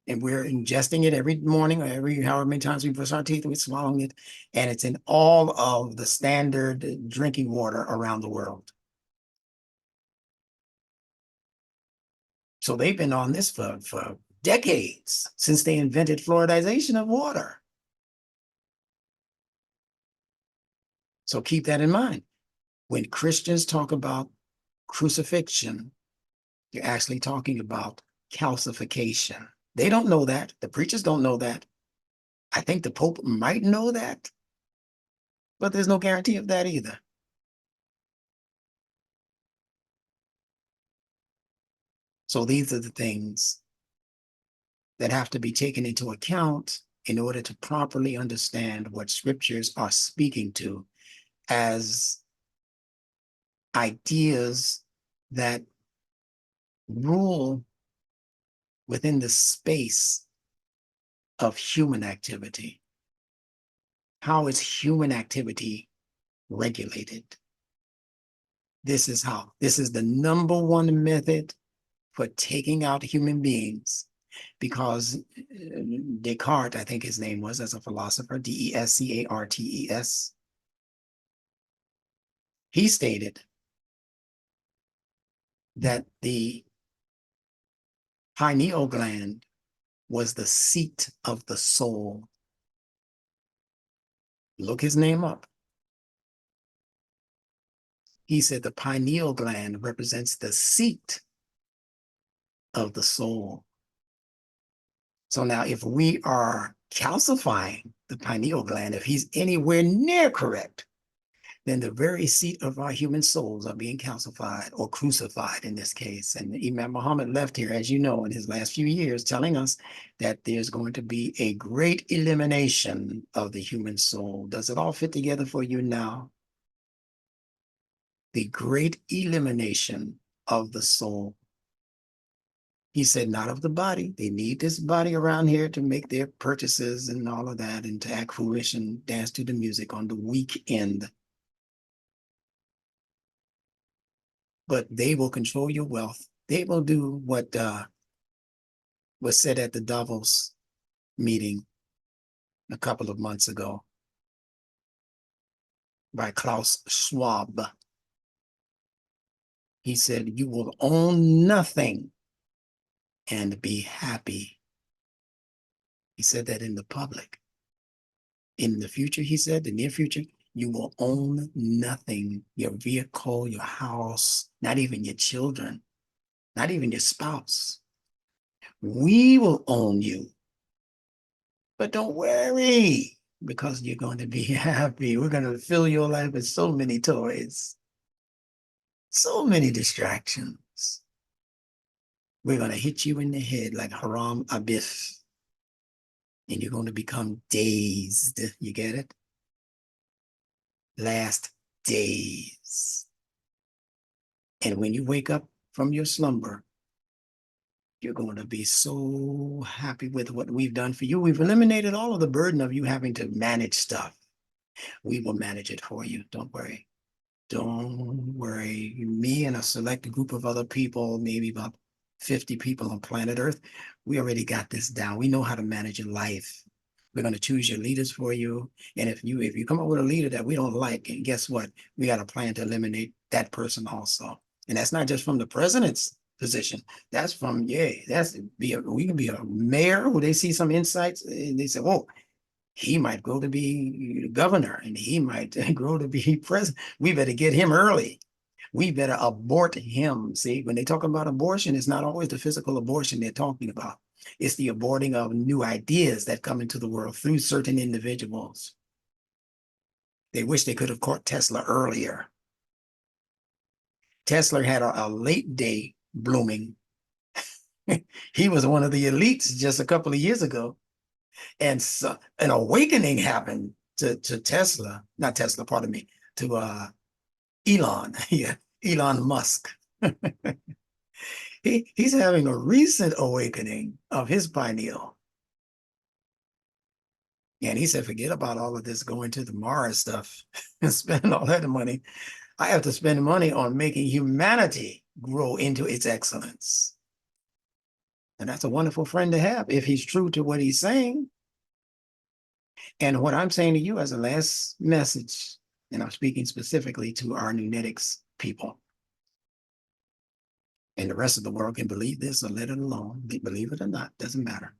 And we're ingesting it every morning or every however many times we brush our teeth, we're swallowing it. And it's in all of the standard drinking water around the world. So they've been on this for decades, since they invented fluoridization of water. So keep that in mind. When Christians talk about crucifixion, you're actually talking about calcification. They don't know that. The preachers don't know that. I think the Pope might know that, but there's no guarantee of that either. So these are the things that have to be taken into account in order to properly understand what scriptures are speaking to as ideas that rule within the space of human activity. How is human activity regulated? This is how. This is the number one method for taking out human beings, because Descartes, I think his name was, as a philosopher, Descartes, he stated that the pineal gland was the seat of the soul. Look his name up. He said the pineal gland represents the seat of the soul. So now if we are calcifying the pineal gland, if he's anywhere near correct, then the very seat of our human souls are being calcified or crucified in this case. And Imam Muhammad left here, as you know, in his last few years, telling us that there's going to be a great elimination of the human soul. Does it all fit together for you now? The great elimination of the soul. He said, not of the body. They need this body around here to make their purchases and all of that and to act foolish and dance to the music on the weekend. But they will control your wealth. They will do what was said at the Davos meeting a couple of months ago by Klaus Schwab. He said, you will own nothing and be happy. He said that in the public. In the future, he said, the near future, you will own nothing, your vehicle, your house, not even your children, not even your spouse. We will own you. But don't worry, because you're going to be happy. We're going to fill your life with so many toys, so many distractions. We're going to hit you in the head like Haram Abith, and you're going to become dazed. You get it? Last days. And when you wake up from your slumber, you're going to be so happy with what we've done for you. We've eliminated all of the burden of you having to manage stuff. We will manage it for you. Don't worry. Don't worry. Me and a select group of other people, maybe about 50 people on planet Earth, we already got this down. We know how to manage your life. We're going to choose your leaders for you. And if you come up with a leader that we don't like, and guess what? We got a plan to eliminate that person also. And that's not just from the president's position. That's from, we can be a mayor who they see some insights and they say, oh, he might go to be governor and he might grow to be president. We better get him early. We better abort him. See, when they talk about abortion, it's not always the physical abortion they're talking about. It's the aborting of new ideas that come into the world through certain individuals. They wish they could have caught Tesla earlier. Tesla had a late day blooming. He was one of the elites just a couple of years ago. And so an awakening happened to Tesla, not Tesla, pardon me, to Elon, yeah, Elon Musk. He's having a recent awakening of his pineal. And he said, forget about all of this going to the Mars stuff and spending all that money. I have to spend money on making humanity grow into its excellence. And that's a wonderful friend to have if he's true to what he's saying. And what I'm saying to you as a last message, and I'm speaking specifically to our Nunetics people, and the rest of the world can believe this or let it alone, believe it or not, doesn't matter,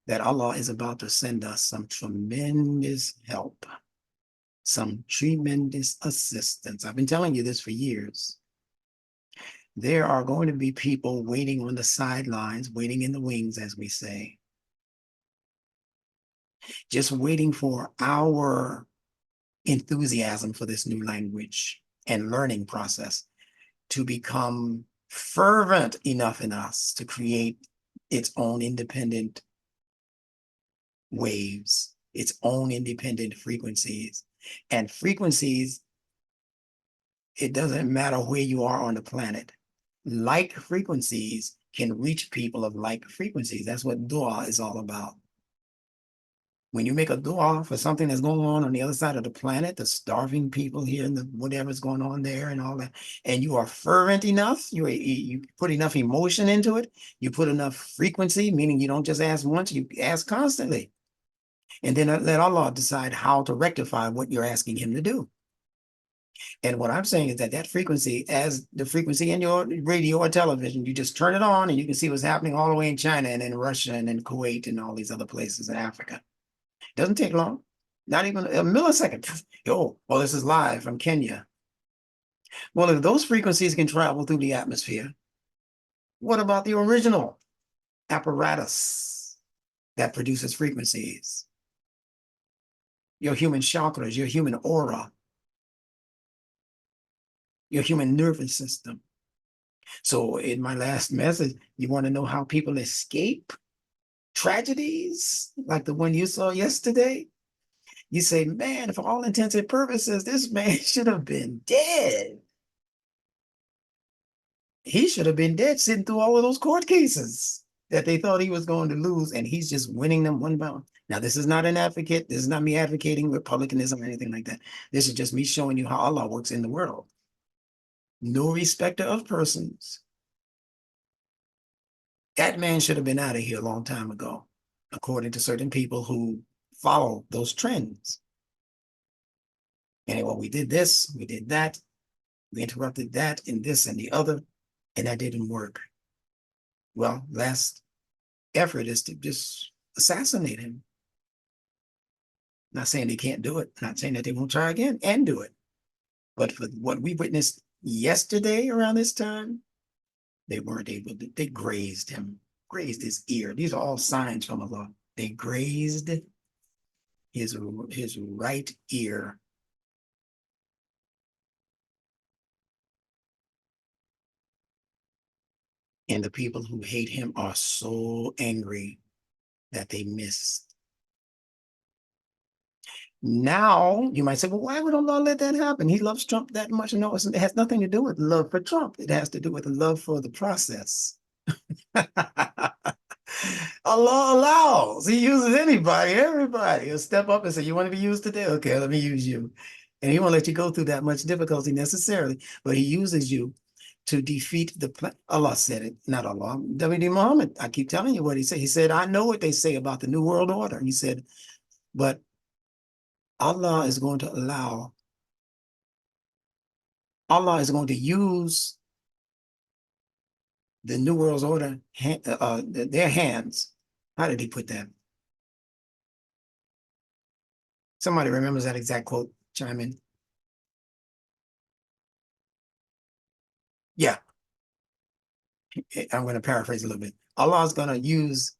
that Allah is about to send us some tremendous help, some tremendous assistance. I've been telling you this for years. There are going to be people waiting on the sidelines, waiting in the wings, as we say, just waiting for our enthusiasm for this new language and learning process to become fervent enough in us to create its own independent waves, its own independent frequencies. And frequencies, it doesn't matter where you are on the planet. Like frequencies can reach people of like frequencies. That's what dua is all about. When you make a dua for something that's going on the other side of the planet, the starving people here and whatever's going on there and all that, and you are fervent enough, you put enough emotion into it, you put enough frequency, meaning you don't just ask once, you ask constantly. And then let Allah decide how to rectify what you're asking him to do. And what I'm saying is that frequency, as the frequency in your radio or television, you just turn it on and you can see what's happening all the way in China and in Russia and in Kuwait and all these other places in Africa. Doesn't take long, not even a millisecond. Oh, well, this is live from Kenya. Well, if those frequencies can travel through the atmosphere, What about the original apparatus that produces frequencies? Your human chakras, your human aura, your human nervous system. So in my last message, you want to know how people escape tragedies like the one you saw yesterday? You say, man, for all intents and purposes, this man should have been dead. He should have been dead sitting through all of those court cases that they thought he was going to lose, and he's just winning them one by one. Now, this is not an advocate. This is not me advocating republicanism or anything like that. This is just me showing you how Allah works in the world. No respecter of persons. That man should have been out of here a long time ago, according to certain people who follow those trends. And well, we did this, we did that, we interrupted that and this and the other, and that didn't work. Well, last effort is to just assassinate him. Not saying they can't do it, not saying that they won't try again and do it. But for what we witnessed yesterday around this time, they weren't able to, they grazed him, grazed his ear. These are all signs from Allah. They grazed his right ear. And the people who hate him are so angry that they missed. Now, you might say, well, why would Allah let that happen? He loves Trump that much. No, it has nothing to do with love for Trump. It has to do with love for the process. Allah allows. He uses anybody, everybody. He'll step up and say, you want to be used today? Okay, let me use you. And he won't let you go through that much difficulty necessarily, but he uses you to defeat the plan. Allah said it, not Allah. W.D. Muhammad, I keep telling you what he said. He said, I know what they say about the New World Order. He said, but Allah is going to allow, Allah is going to use the New World Order, their hands. How did he put that? Somebody remembers that exact quote, chime in. Yeah. I'm going to paraphrase a little bit. Allah is going to use,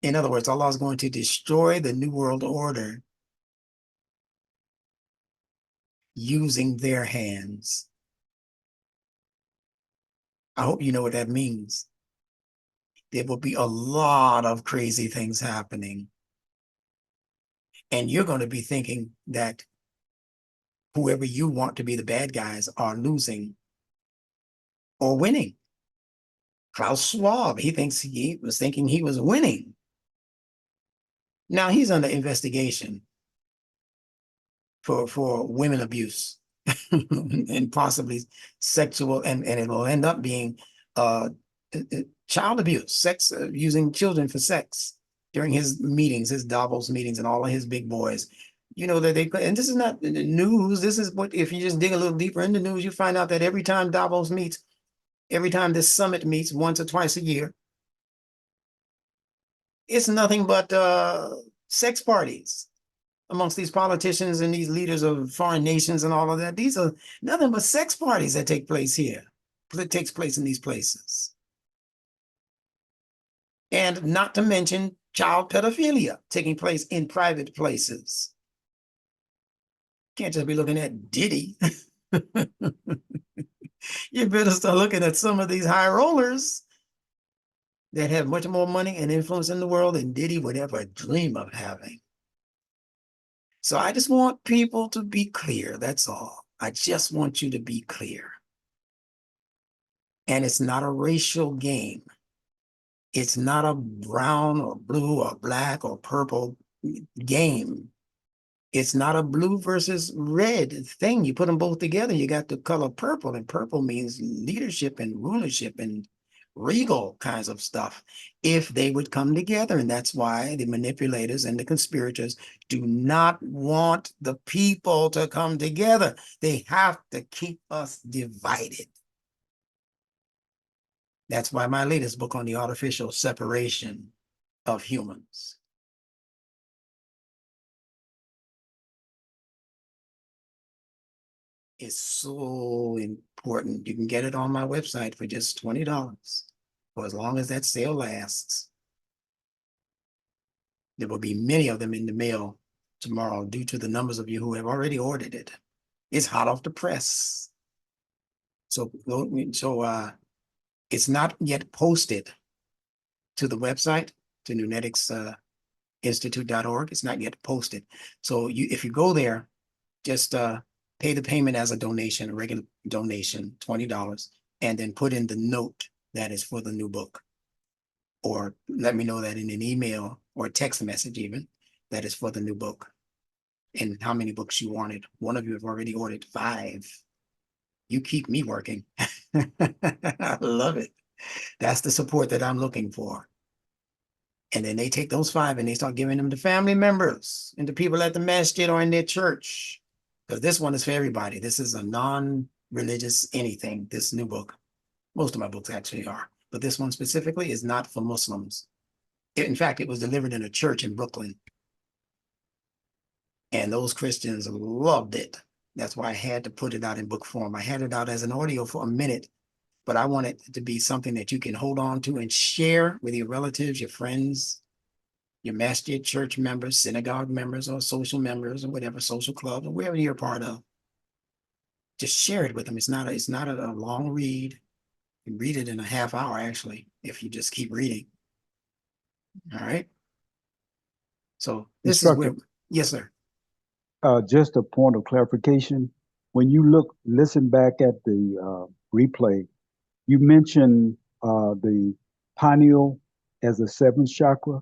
in other words, Allah is going to destroy the New World Order using their hands. I hope you know what that means. There will be a lot of crazy things happening. And you're going to be thinking that whoever you want to be the bad guys are losing or winning. Klaus Schwab, he was thinking he was winning. Now he's under investigation for women abuse and possibly sexual, and it will end up being child abuse, sex, using children for sex during his meetings, his Davos meetings, and all of his big boys. You know that they, and this is not news. This is what, if you just dig a little deeper into news, you find out that every time Davos meets, every time this summit meets once or twice a year, it's nothing but sex parties amongst these politicians and these leaders of foreign nations and all of that. These are nothing but sex parties that take place here, that takes place in these places. And not to mention child pedophilia taking place in private places. Can't just be looking at Diddy. You better start looking at some of these high rollers that have much more money and influence in the world than Diddy would ever dream of having. So I just want people to be clear, that's all. I just want you to be clear. And it's not a racial game. It's not a brown or blue or black or purple game. It's not a blue versus red thing. You put them both together, you got the color purple, and purple means leadership and rulership and regal kinds of stuff, if they would come together. And that's why the manipulators and the conspirators do not want the people to come together. They have to keep us divided. That's why my latest book on the artificial separation of humans. is so important. You can get it on my website for just $20 for as long as that sale lasts. There will be many of them in the mail tomorrow due to the numbers of you who have already ordered it. It's hot off the press. So it's not yet posted to the website, to nunetics institute.org. It's not yet posted. So if you go there, just pay the payment as a donation, a regular donation, $20, and then put in the note that is for the new book. Or let me know that in an email or a text message even, that is for the new book. And how many books you wanted. One of you have already ordered 5. You keep me working. I love it. That's the support that I'm looking for. And then they take those 5 and they start giving them to family members and to people at the masjid or in their church. Because this one is for everybody. This is a non-religious anything, this new book. Most of my books actually are. But this one specifically is not for Muslims. In fact, it was delivered in a church in Brooklyn. And those Christians loved it. That's why I had to put it out in book form. I had it out as an audio for a minute, but I want it to be something that you can hold on to and share with your relatives, your friends, your masjid church members, synagogue members, or social members, or whatever, social clubs, or wherever you're a part of. Just share it with them. It's not a long read. You can read it in a half hour, actually, if you just keep reading. All right. So this is where, yes, sir. Just a point of clarification. When you listen back at the replay, you mentioned the pineal as the 7th chakra,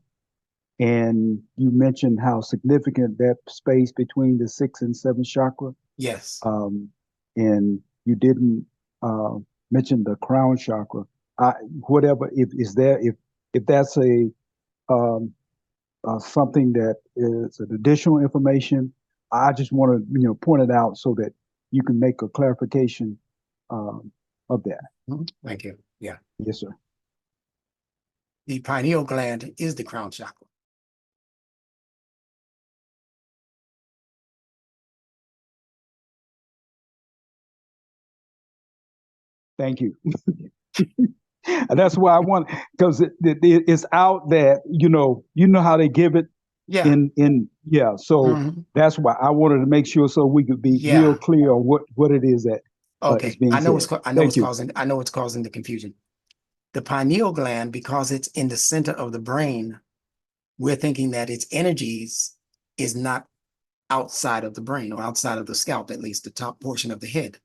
and you mentioned how significant that space between the 6th and 7th chakra. Yes. And you didn't mention the crown chakra. Whatever, if that's something that is an additional information, I just want to point it out so that you can make a clarification of that. Thank you. Yeah. Yes, sir. The pineal gland is the crown chakra. Thank you. And that's why I want, because it's out that, you know how they give it. Yeah. So that's why I wanted to make sure so we could be real clear on what it is that is being I know said. I know it's causing the confusion. The pineal gland, because it's in the center of the brain, we're thinking that its energies is not outside of the brain or outside of the scalp, at least the top portion of the head.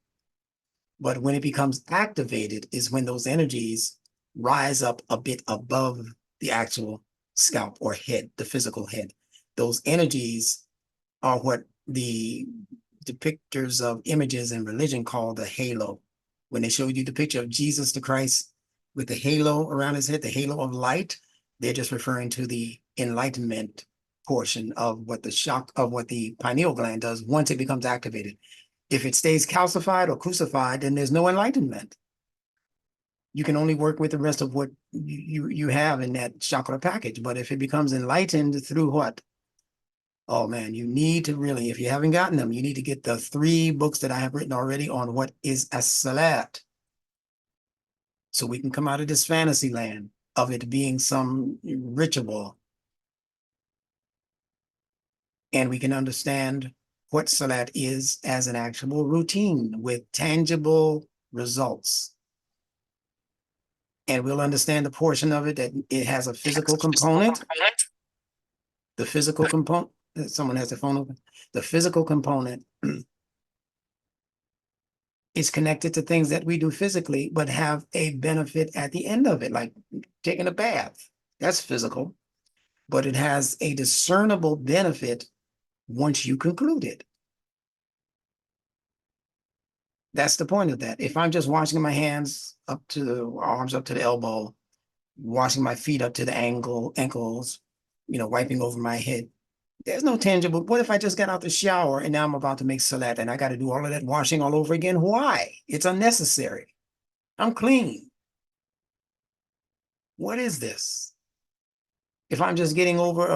But when it becomes activated is when those energies rise up a bit above the actual scalp or head, the physical head. Those energies are what the depictors of images in religion call the halo. When they showed you the picture of Jesus the Christ with the halo around his head, the halo of light, they're just referring to the enlightenment portion of what the pineal gland does once it becomes activated. If it stays calcified or crucified, then there's no enlightenment. You can only work with the rest of what you have in that chakra package. But if it becomes enlightened through what? Oh man, you need to really, if you haven't gotten them, you need to get the 3 books that I have written already on what is as-salat. So we can come out of this fantasy land of it being some ritual. And we can understand what salat is as an actual routine with tangible results. And we'll understand the portion of it that it has a physical component. The physical component, someone has their phone open. The physical component is connected to things that we do physically, but have a benefit at the end of it, like taking a bath. That's physical, but it has a discernible benefit once you conclude it. That's the point of that. If I'm just washing my hands up to the arms, up to the elbow, washing my feet up to the ankles, wiping over my head, there's no tangible. What if I just got out the shower and now I'm about to make salat and I got to do all of that washing all over again? Why? It's unnecessary. I'm clean. What is this? If I'm just getting over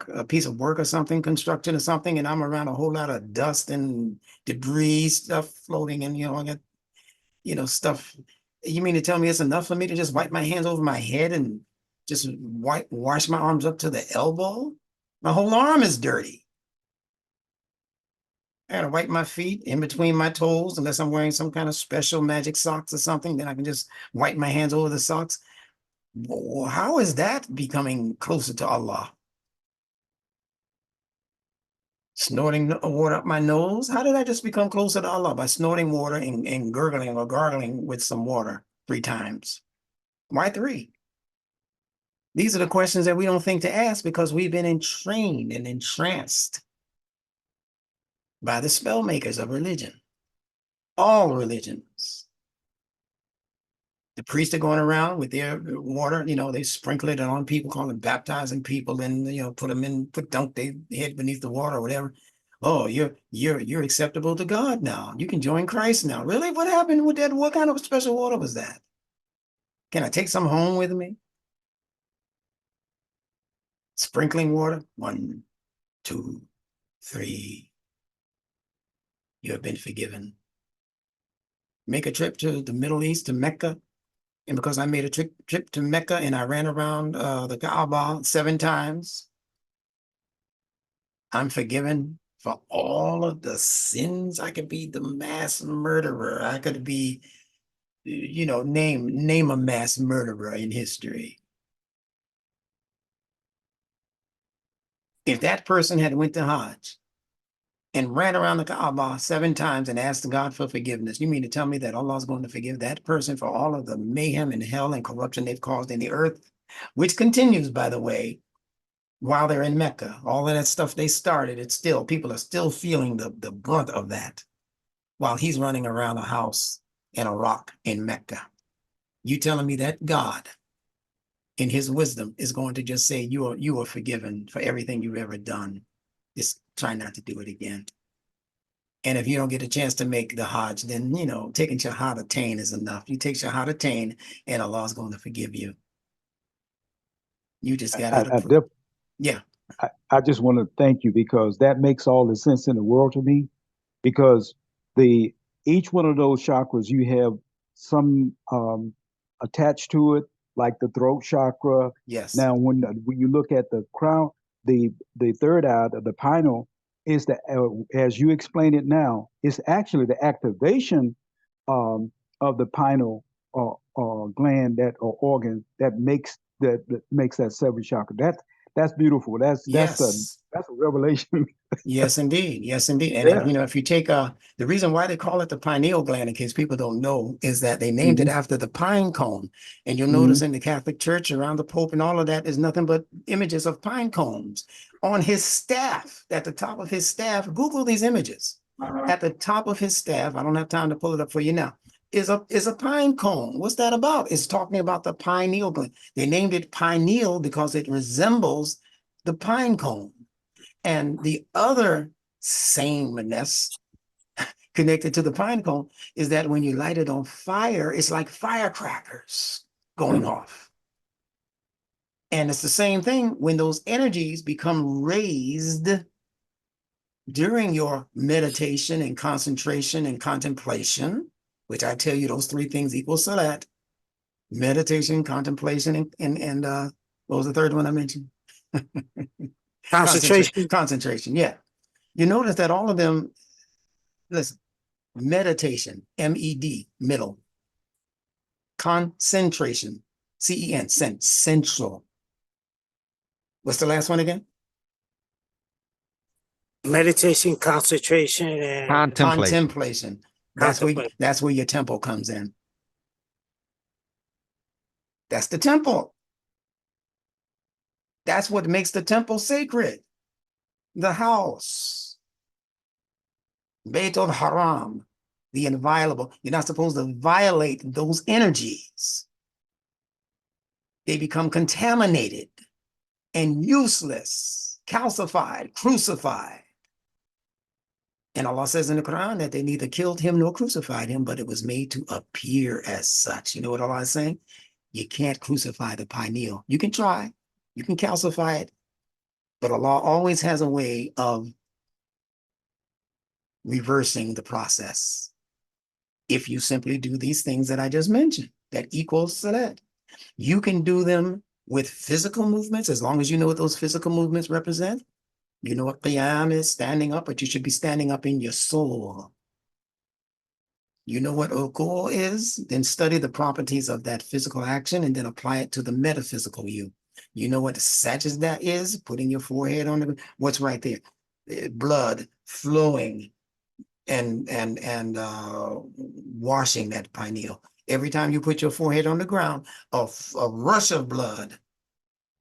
a piece of work or something, construction or something, and I'm around a whole lot of dust and debris, stuff floating, and I got, stuff. You mean to tell me it's enough for me to just wipe my hands over my head and just wash my arms up to the elbow? My whole arm is dirty. I gotta wipe my feet in between my toes, unless I'm wearing some kind of special magic socks or something. Then I can just wipe my hands over the socks. Well, how is that becoming closer to Allah? Snorting water up my nose? How did I just become closer to Allah? By snorting water and gurgling or gargling with some water 3 times. Why 3? These are the questions that we don't think to ask because we've been entrained and entranced by the spell makers of religion. All religions. The priests are going around with their water, they sprinkle it on people, call it baptizing people, and dunk their head beneath the water or whatever. Oh, you're acceptable to God now. You can join Christ now. Really? What happened with that? What kind of special water was that? Can I take some home with me? Sprinkling water. 1, 2, 3. You have been forgiven. Make a trip to the Middle East, to Mecca. And because I made a trip to Mecca and I ran around the Kaaba 7 times, I'm forgiven for all of the sins. I could be the mass murderer. I could be, name a mass murderer in history. If that person had went to Hajj and ran around the Kaaba 7 times and asked God for forgiveness, you mean to tell me that Allah is going to forgive that person for all of the mayhem and hell and corruption they've caused in the earth, which continues, by the way, while they're in Mecca? All of that stuff they started, people are still feeling the brunt of that while he's running around a house and a rock in Mecca. You telling me that God, in his wisdom, is going to just say you are forgiven for everything you've ever done? Just try not to do it again. And if you don't get a chance to make the Hajj, then, taking Shahadatain is enough. You take Shahadatain and Allah's going to forgive you. You just got to yeah. I just want to thank you because that makes all the sense in the world to me, because each one of those chakras, you have some attached to it, like the throat chakra. Yes. Now, when you look at the crown, the third eye, the pineal, is as you explain it now, it's actually the activation of the pineal gland, or organ that makes that 7th chakra. That's beautiful. That's a revelation. Yes, indeed. Yes, indeed. And if you take the reason why they call it the pineal gland, in case people don't know, is that they named it after the pine cone. And you'll notice in the Catholic Church, around the Pope and all of that, is nothing but images of pine cones on his staff. At the top of his staff, Google these images. At the top of his staff, I don't have time to pull it up for you now, is a pine cone. What's that about? It's talking about the pineal gland. They named it pineal because it resembles the pine cone. And the other sameness connected to the pine cone is that when you light it on fire, it's like firecrackers going off. And it's the same thing when those energies become raised during your meditation and concentration and contemplation, which I tell you, those 3 things equal salat: meditation, contemplation, and what was the third one I mentioned? Concentration, yeah. You notice that all of them, listen, meditation, MED, middle. Concentration, CEN, central. What's the last one again? Meditation, concentration, and contemplation. That's where your temple comes in. That's the temple. That's what makes the temple sacred. The house. Bayt al-Haram, the inviolable. You're not supposed to violate those energies. They become contaminated and useless, calcified, crucified. And Allah says in the Quran that they neither killed him nor crucified him, but it was made to appear as such. You know what Allah is saying? You can't crucify the pineal. You can try, you can calcify it, but Allah always has a way of reversing the process. If you simply do these things that I just mentioned, that equals salat. You can do them with physical movements, as long as you know what those physical movements represent. You know what qiyam is, standing up, but you should be standing up in your soul. You know what ukul is, then study the properties of that physical action and then apply it to the metaphysical you. You know what sajda is, putting your forehead on the, what's right there? Blood flowing and washing that pineal. Every time you put your forehead on the ground, a rush of blood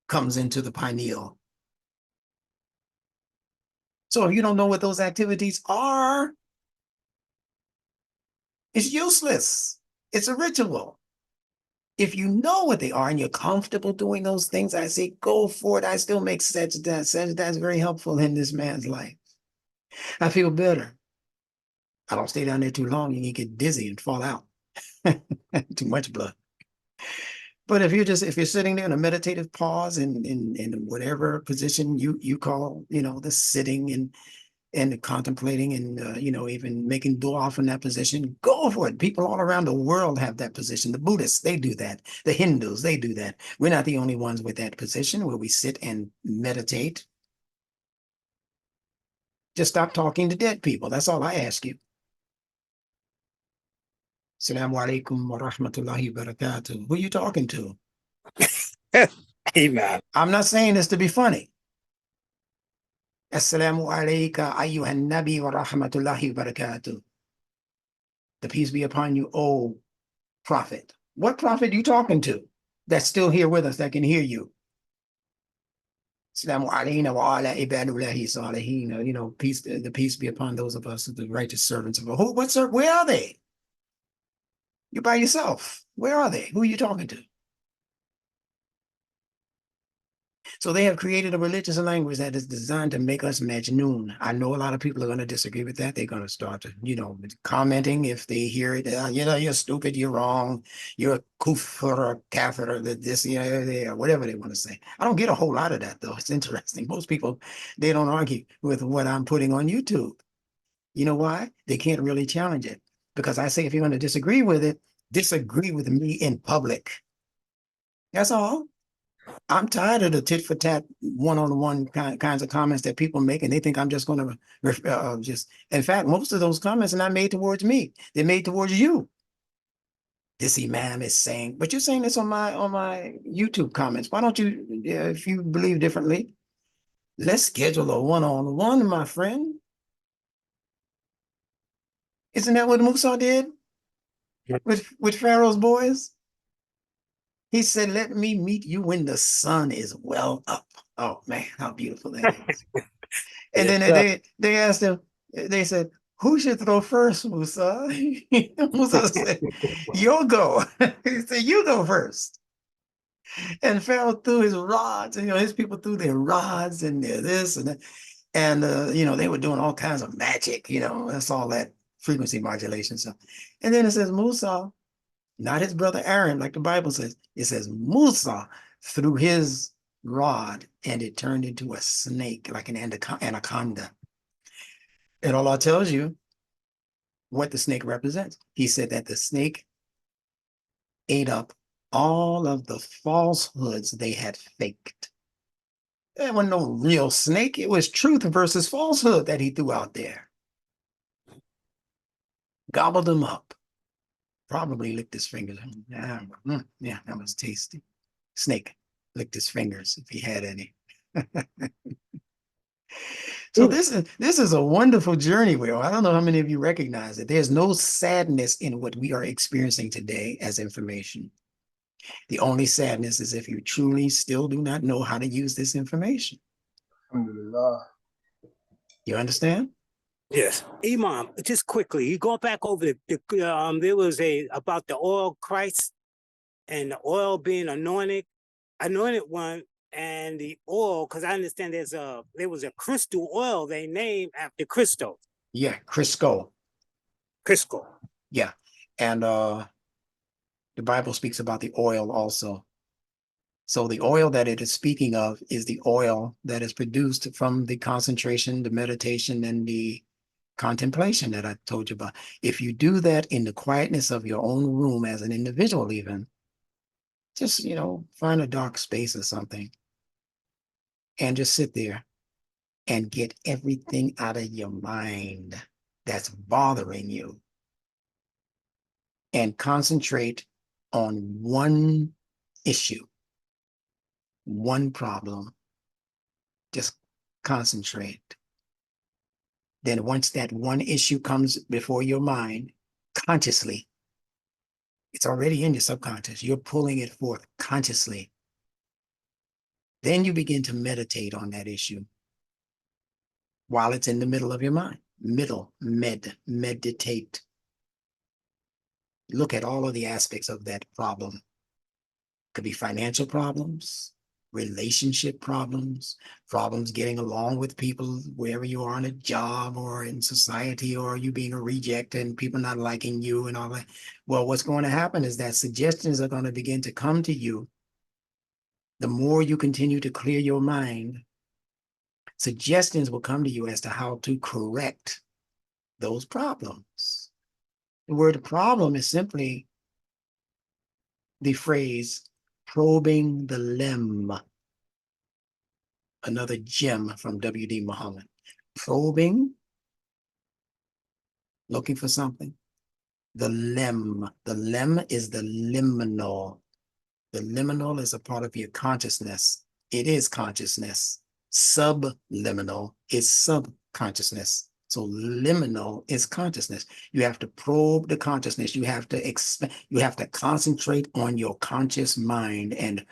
comes into the pineal. So if you don't know what those activities are, it's useless. It's a ritual. If you know what they are and you're comfortable doing those things, I say, go for it. I still make sajda. Sajda is very helpful in this man's life. I feel better. I don't stay down there too long and you get dizzy and fall out. Too much blood. But if you're sitting there in a meditative pause in whatever position you call, the sitting and contemplating and, even making dua from that position, go for it. People all around the world have that position. The Buddhists, they do that. The Hindus, they do that. We're not the only ones with that position where we sit and meditate. Just stop talking to dead people. That's all I ask you. Salaam Alaykum wa rahmatullahi wa barakatuh. Who are you talking to? Amen. I'm not saying this to be funny. Assalamu alayka ayyuhan nabi wa rahmatullahi wa barakatuh. The peace be upon you, O prophet. What prophet are you talking to that's still here with us, that can hear you? Assalamu alayna wa ala ibadullahi salihin. Peace, the peace be upon those of us, the righteous servants of Allah. Where are they? You're by yourself. Where are they? Who are you talking to? So they have created a religious language that is designed to make us majnoon. I know a lot of people are going to disagree with that. They're going to start to, commenting if they hear it. You're stupid, you're wrong, you're a kufr or kafir or this, whatever they want to say. I don't get a whole lot of that, though. It's interesting. Most people, they don't argue with what I'm putting on YouTube. You know why? They can't really challenge it. Because I say, if you're going to disagree with it, disagree with me in public. That's all. I'm tired of the tit for tat, one-on-one kinds of comments that people make, and they think I'm just going to in fact, most of those comments are not made towards me. They're made towards you. This imam is saying, but you're saying this on my YouTube comments. Why don't you, if you believe differently, let's schedule a one-on-one, my friend. Isn't that what Musa did with Pharaoh's boys? He said, let me meet you when the sun is well up. Oh man, how beautiful that is. And then they asked him, they said, who should throw first, Musa? Musa said, you'll go. He said, you go first. And Pharaoh threw his rods, and his people threw their rods and their this and that. And they were doing all kinds of magic, that's all that frequency modulation stuff. And then it says Musa, not his brother Aaron, like the Bible says. It says Musa threw his rod and it turned into a snake, like an anaconda. And Allah tells you what the snake represents. He said that the snake ate up all of the falsehoods they had faked. There was no real snake. It was truth versus falsehood that he threw out there. Gobbled them up. Probably licked his fingers. Yeah, that was tasty. Snake licked his fingers if he had any. So this is a wonderful journey, Will. I don't know how many of you recognize it. There's no sadness in what we are experiencing today as information. The only sadness is if you truly still do not know how to use this information. Alhamdulillah. You understand? Yes. Imam, just quickly, you go back over there was about the oil Christ and the oil being anointed one, and the oil, because I understand there was a crystal oil they named after Christo. Yeah, Crisco. Crisco. Yeah. And The Bible speaks about the oil also. So the oil that it is speaking of is the oil that is produced from the concentration, the meditation, and the contemplation that I told you about. If you do that in the quietness of your own room as an individual, even, just, find a dark space or something and just sit there and get everything out of your mind that's bothering you and concentrate on one issue, one problem. Just concentrate. Then once that one issue comes before your mind, consciously, it's already in your subconscious. You're pulling it forth consciously. Then you begin to meditate on that issue while it's in the middle of your mind. Meditate. Look at all of the aspects of that problem. Could be financial problems, relationship problems, problems getting along with people wherever you are on a job or in society, or you being a reject and people not liking you and all that. Well, what's going to happen is that suggestions are going to begin to come to you. The more you continue to clear your mind, suggestions will come to you as to how to correct those problems. The word problem is simply the phrase probing the limb. Another gem from W.D. Muhammad. Probing, looking for something. The limb. The limb is the liminal. The liminal is a part of your consciousness. It is consciousness. Subliminal is subconsciousness. So liminal is consciousness. You have to probe the consciousness. You have to concentrate on your conscious mind and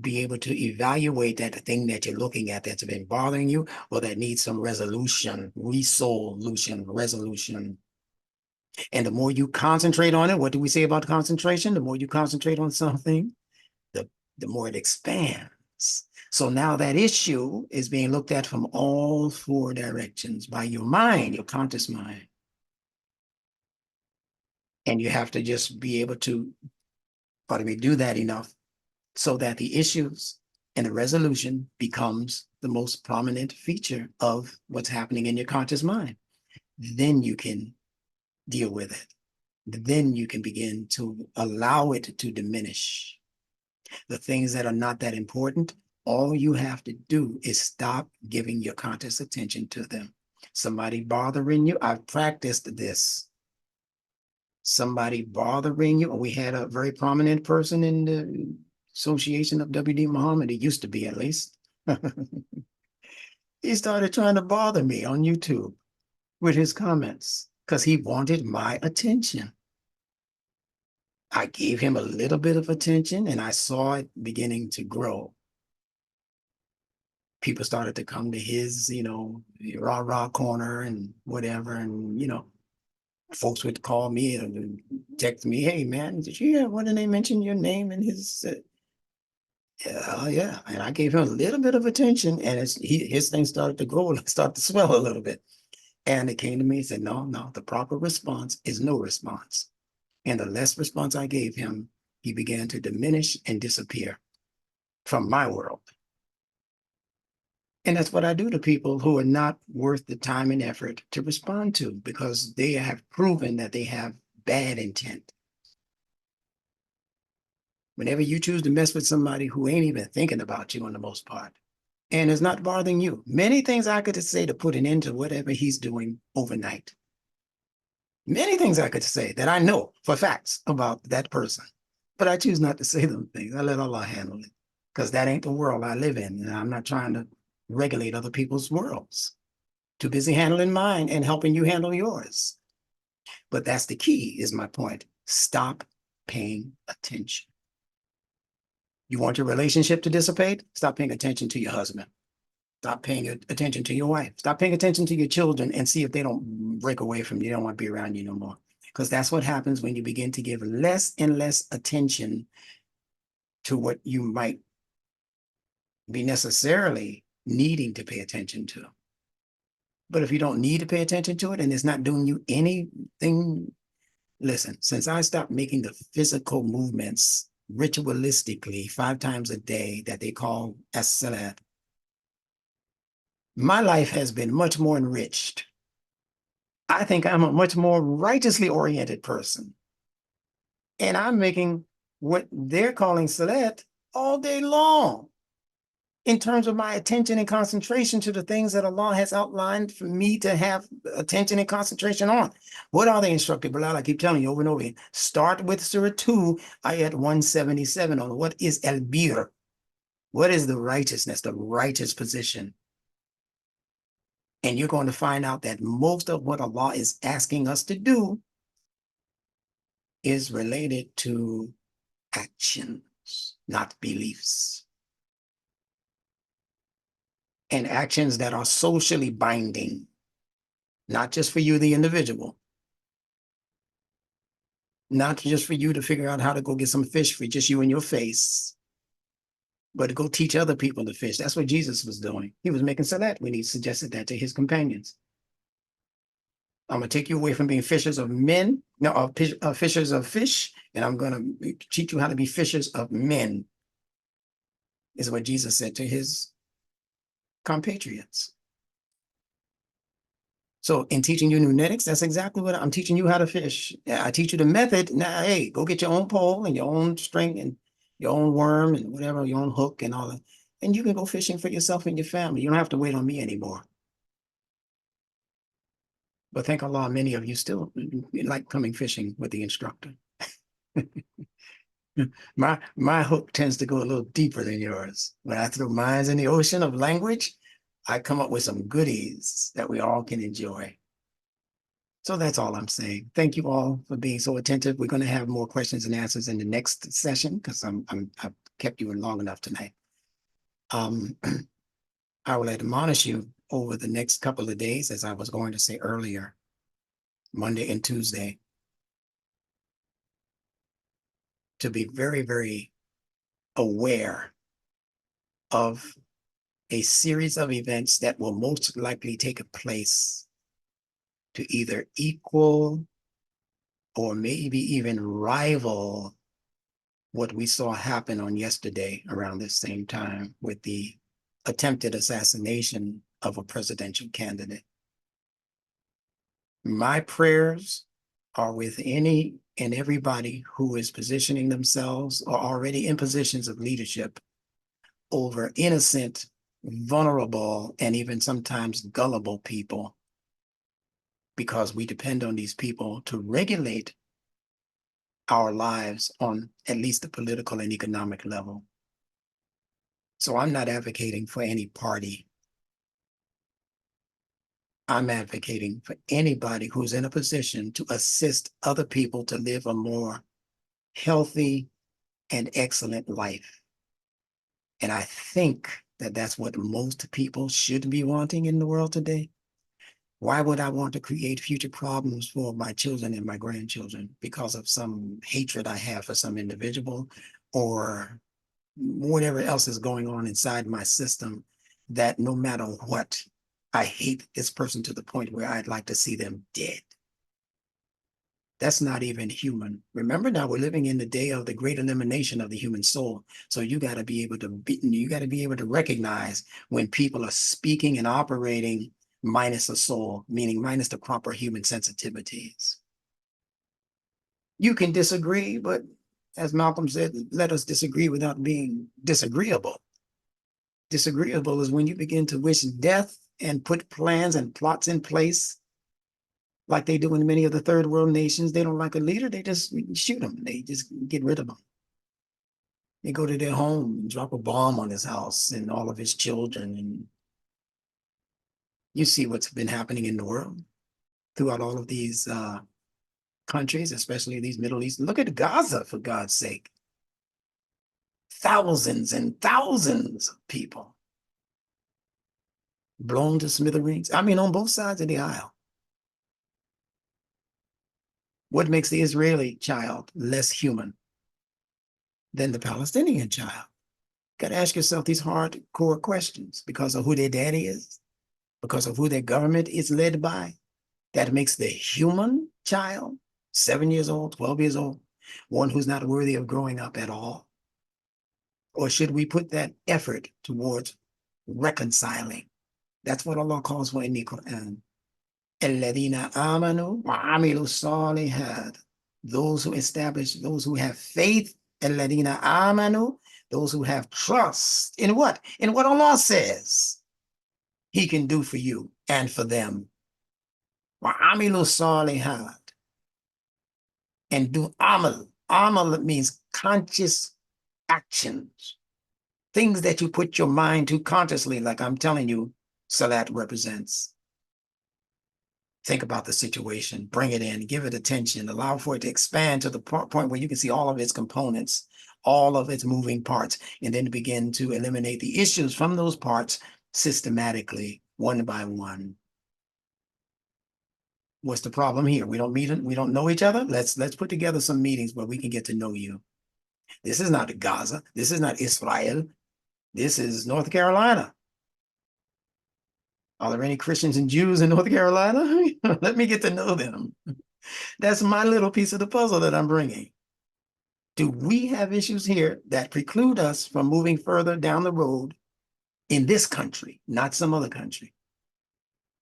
be able to evaluate that thing that you're looking at that's been bothering you or that needs some resolution. And the more you concentrate on it, what do we say about concentration? The more you concentrate on something, the more it expands. So now that issue is being looked at from all four directions by your mind, your conscious mind. And you have to just be able to, do that enough so that the issues and the resolution becomes the most prominent feature of what's happening in your conscious mind. Then you can deal with it. Then you can begin to allow it to diminish. The things that are not that important, all you have to do is stop giving your conscious attention to them. Somebody bothering you, I've practiced this. Somebody bothering you, we had a very prominent person in the association of W.D. Muhammad, he used to be at least. He started trying to bother me on YouTube with his comments because he wanted my attention. I gave him a little bit of attention and I saw it beginning to grow. People started to come to his, rah-rah corner and whatever. And, folks would call me and text me, hey, man, did you hear when they mentioned your name in his? Yeah. And I gave him a little bit of attention and his thing started to grow and start to swell a little bit. And it came to me and said, no, the proper response is no response. And the less response I gave him, he began to diminish and disappear from my world. And that's what I do to people who are not worth the time and effort to respond to because they have proven that they have bad intent. Whenever you choose to mess with somebody who ain't even thinking about you on the most part and is not bothering you, many things I could say to put an end to whatever he's doing overnight. Many things I could say that I know for facts about that person, but I choose not to say them things. I let Allah handle it because that ain't the world I live in. And I'm not trying to regulate other people's worlds. Too busy handling mine and helping you handle yours. But that's the key, is my point. Stop paying attention. You want your relationship to dissipate? Stop paying attention to your husband. Stop paying attention to your wife. Stop paying attention to your children and see if they don't break away from you. They don't want to be around you no more. Because that's what happens when you begin to give less and less attention to what you might be necessarily needing to pay attention to. But if you don't need to pay attention to it and it's not doing you anything Listen, since I stopped making the physical movements ritualistically 5 times a day that they call as-salat, my life has been much more enriched. I think I'm a much more righteously oriented person. And I'm making what they're calling salat all day long in terms of my attention and concentration to the things that Allah has outlined for me to have attention and concentration on. What are they, Instructor Bilal? I keep telling you over and over again. Start with Surah 2, Ayat 177 on what is al-bir. What is the righteousness, the righteous position? And you're going to find out that most of what Allah is asking us to do is related to actions, not beliefs. And actions that are socially binding, not just for you, the individual, not just for you to figure out how to go get some fish for just you and your face, but to go teach other people to fish. That's what Jesus was doing. He was making salat when he suggested that to his companions. I'm going to take you away from being fishers of men, no, fishers of fish, and I'm going to teach you how to be fishers of men, is what Jesus said to his compatriots. So in teaching you Nunetics, that's exactly what I'm teaching you, how to fish. I teach you the method. Now, hey, go get your own pole and your own string and your own worm and whatever, your own hook and all that. And you can go fishing for yourself and your family. You don't have to wait on me anymore. But thank Allah, many of you still like coming fishing with the instructor. My hook tends to go a little deeper than yours. When I throw mines in the ocean of language, I come up with some goodies that we all can enjoy. So that's all I'm saying. Thank you all for being so attentive. We're going to have more questions and answers in the next session because I've kept you in long enough tonight. I will admonish you over the next couple of days, as I was going to say earlier, Monday and Tuesday, to be very, very aware of a series of events that will most likely take place to either equal or maybe even rival what we saw happen on yesterday around this same time with the attempted assassination of a presidential candidate. My prayers are with any and everybody who is positioning themselves or already in positions of leadership over innocent, vulnerable, and even sometimes gullible people, because we depend on these people to regulate our lives on at least the political and economic level. So I'm not advocating for any party. I'm advocating for anybody who's in a position to assist other people to live a more healthy and excellent life. And I think that that's what most people should be wanting in the world today. Why would I want to create future problems for my children and my grandchildren because of some hatred I have for some individual or whatever else is going on inside my system, that no matter what, I hate this person to the point where I'd like to see them dead? That's not even human. Remember now, we're living in the day of the great elimination of the human soul. So you got to be able to recognize when people are speaking and operating minus a soul, meaning minus the proper human sensitivities. You can disagree, but as Malcolm said, let us disagree without being disagreeable. Disagreeable is when you begin to wish death and put plans and plots in place like they do in many of the third world nations. They don't like a leader, they just shoot them. They just get rid of them. They go to their home and drop a bomb on his house and all of his children. And you see what's been happening in the world throughout all of these countries, especially these Middle East. Look at Gaza, for God's sake. Thousands and thousands of people blown to smithereens. I mean, on both sides of the aisle. What makes the Israeli child less human than the Palestinian child? Got to ask yourself these hardcore questions because of who their daddy is, because of who their government is led by. That makes the human child 7 years old, 12 years old, one who's not worthy of growing up at all? Or should we put that effort towards reconciling? That's what Allah calls for in the Quran. الَّذِينَ آمَنُوا وَعَمِلُوا الصَّالِحَاتِ. Those who establish, those who have faith, الَّذِينَ آمَنُوا, those who have trust in what? In what Allah says He can do for you and for them. وَعَمِلُوا الصَّالِحَاتِ. And do amal. Amal means conscious actions. Things that you put your mind to consciously, like I'm telling you, Salat represents. Think about the situation, bring it in, give it attention, allow for it to expand to the point where you can see all of its components, all of its moving parts, and then begin to eliminate the issues from those parts systematically, one by one. What's the problem here? We don't meet, we don't know each other. Let's put together some meetings where we can get to know you. This is not Gaza. This is not Israel. This is North Carolina. Are there any Christians and Jews in North Carolina? Let me get to know them. That's my little piece of the puzzle that I'm bringing. Do we have issues here that preclude us from moving further down the road in this country, not some other country?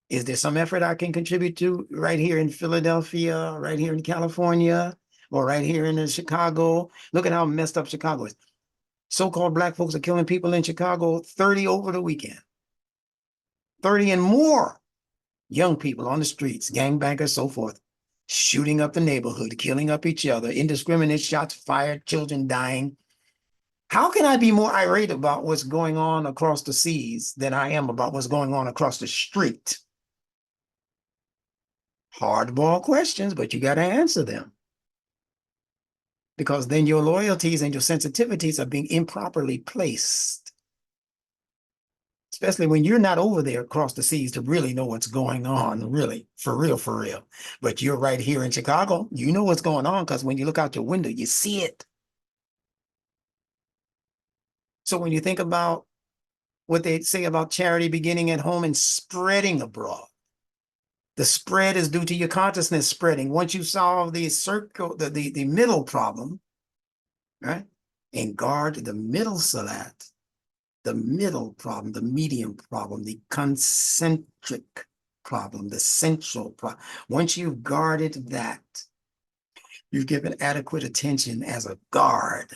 Is there some effort I can contribute to right here in Philadelphia, right here in California, or right here in Chicago? Look at how messed up Chicago is. So-called Black folks are killing people in Chicago, 30 over the weekend. 30 and more young people on the streets, gangbangers, so forth, shooting up the neighborhood, killing up each other, indiscriminate shots fired, children dying. How can I be more irate about what's going on across the seas than I am about what's going on across the street? Hardball questions, but you got to answer them. Because then your loyalties and your sensitivities are being improperly placed. Especially when you're not over there across the seas to really know what's going on, really, for real, for real. But you're right here in Chicago. You know what's going on because when you look out your window, you see it. So when you think about what they say about charity beginning at home and spreading abroad, the spread is due to your consciousness spreading. Once you solve the circle, the middle problem, right? And guard the middle salat, the middle problem, the medium problem, the concentric problem, the central problem. Once you've guarded that, you've given adequate attention as a guard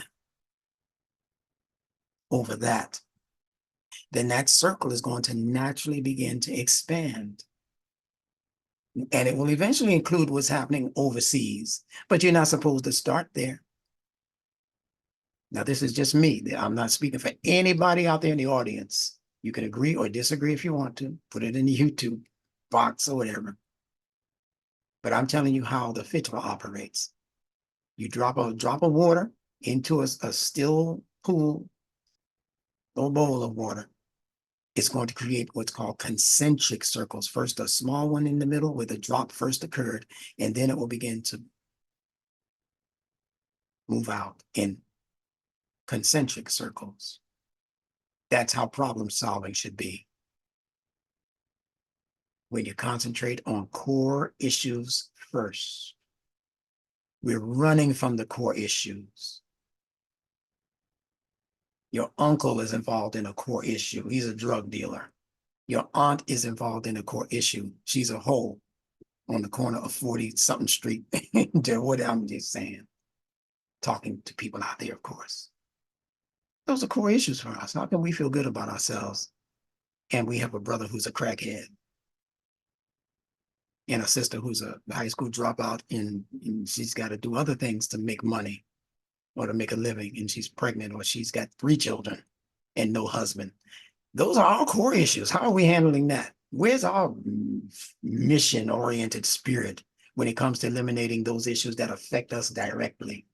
over that, then that circle is going to naturally begin to expand. And it will eventually include what's happening overseas, but you're not supposed to start there. Now, this is just me. I'm not speaking for anybody out there in the audience. You can agree or disagree if you want to. Put it in the YouTube box or whatever. But I'm telling you how the fitra operates. You drop a drop of water into a still pool or bowl of water. It's going to create what's called concentric circles. First, a small one in the middle where the drop first occurred, and then it will begin to move out in concentric circles. That's how problem solving should be. When you concentrate on core issues first. We're running from the core issues. Your uncle is involved in a core issue. He's a drug dealer. Your aunt is involved in a core issue. She's a hoe on the corner of 40-something street. What I'm just saying. Talking to people out there, of course. Those are core issues for us. How can we feel good about ourselves? And we have a brother who's a crackhead. And a sister who's a high school dropout, and she's got to do other things to make money or to make a living, and she's pregnant, or she's got 3 children and no husband. Those are all core issues. How are we handling that? Where's our mission-oriented spirit when it comes to eliminating those issues that affect us directly?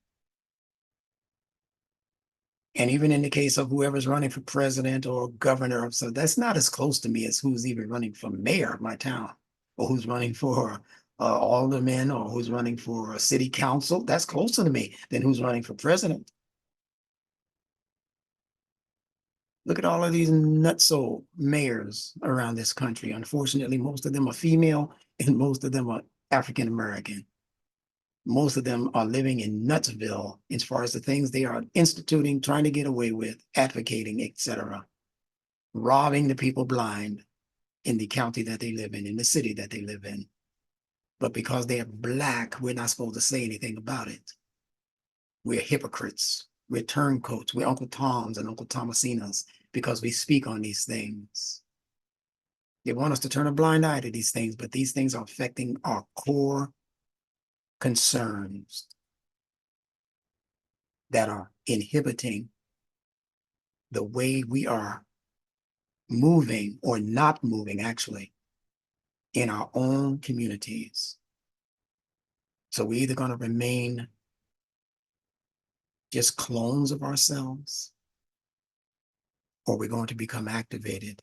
And even in the case of whoever's running for president or governor, so that's not as close to me as who's even running for mayor of my town, or who's running for alderman, or who's running for a city council. That's closer to me than who's running for president. Look at all of these nutso mayors around this country. Unfortunately, most of them are female and most of them are African-American. Most of them are living in Nutsville as far as the things they are instituting, trying to get away with, advocating, etc., robbing the people blind in the county that they live in the city that they live in. But because they are Black, we're not supposed to say anything about it. We're hypocrites. We're turncoats. We're Uncle Toms and Uncle Thomasinas because we speak on these things. They want us to turn a blind eye to these things, but these things are affecting our core concerns that are inhibiting the way we are moving or not moving, actually, in our own communities. So we're either going to remain just clones of ourselves, or we're going to become activated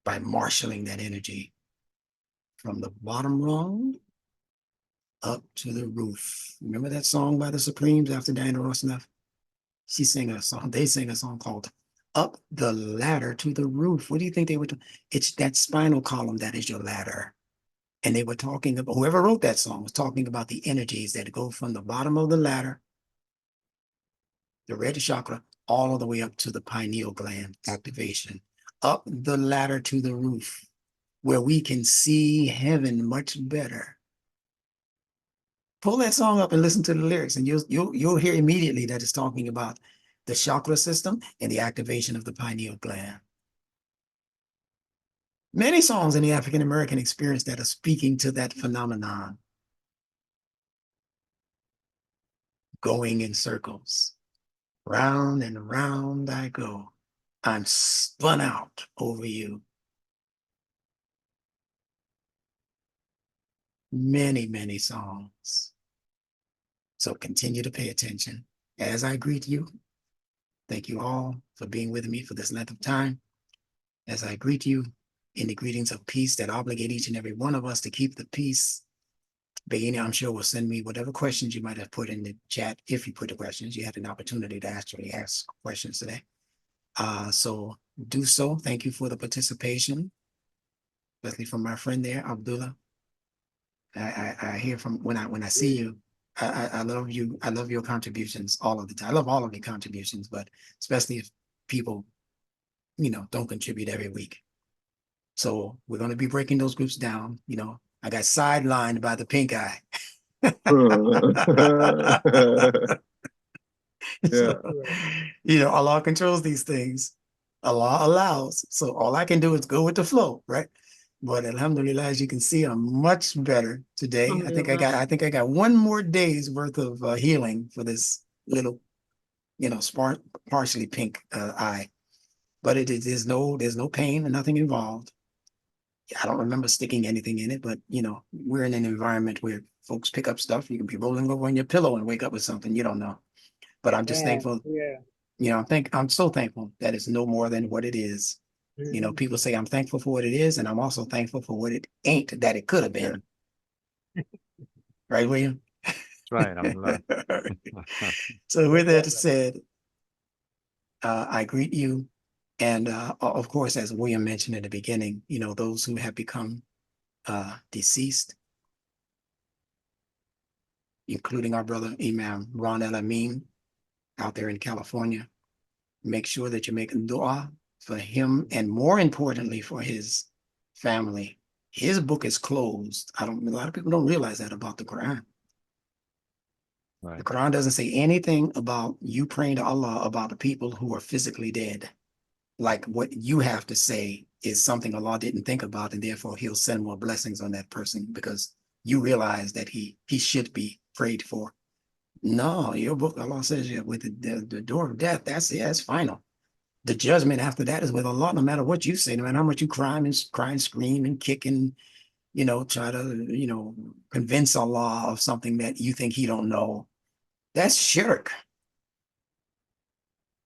by marshaling that energy from the bottom rung up to the roof. Remember that song by the Supremes after Diana Ross left? She sang a song, they sang a song called Up the Ladder to the Roof. What do you think they were doing? It's that spinal column that is your ladder. And they were talking about, whoever wrote that song was talking about the energies that go from the bottom of the ladder, the red chakra, all the way up to the pineal gland activation, up the ladder to the roof, where we can see heaven much better. Pull that song up and listen to the lyrics, and you'll hear immediately that it's talking about the chakra system and the activation of the pineal gland. Many songs in the African American experience that are speaking to that phenomenon. Going in circles, round and round I go. I'm spun out over you. Many, many songs. So continue to pay attention. As I greet you, thank you all for being with me for this length of time. As I greet you in the greetings of peace that obligate each and every one of us to keep the peace. Beginning, I'm sure will send me whatever questions you might have put in the chat. If you put the questions, you had an opportunity to actually ask questions today. So do so. Thank you for the participation, especially from my friend there, Abdullah. I hear from when I see you. I love you. I love your contributions all of the time. I love all of your contributions, but especially if people, don't contribute every week. So we're going to be breaking those groups down. I got sidelined by the pink eye. So, Allah controls these things. Allah allows. So all I can do is go with the flow, right? But alhamdulillah, as you can see, I'm much better today. I think I got one more day's worth of healing for this little, partially pink eye. But there's no pain and nothing involved. I don't remember sticking anything in it, but we're in an environment where folks pick up stuff. You can be rolling over on your pillow and wake up with something you don't know. But I'm just thankful. Yeah. I'm so thankful that it's no more than what it is. People say I'm thankful for what it is, and I'm also thankful for what it ain't that it could have been. Right, William? That's right. I'm So with that said, I greet you. And of course, as William mentioned in the beginning, those who have become deceased, including our brother Imam Ron El Amin out there in California, make sure that you make dua for him, and more importantly, for his family. His book is closed. A lot of people don't realize that about the Quran. Right. The Quran doesn't say anything about you praying to Allah about the people who are physically dead. Like what you have to say is something Allah didn't think about, and therefore he'll send more blessings on that person because you realize that he should be prayed for. No, your book, Allah says, with the door of death, that's final. The judgment after that is with Allah, no matter what you say, no matter how much you cry and scream and kick and, try to, convince Allah of something that you think he don't know. That's shirk.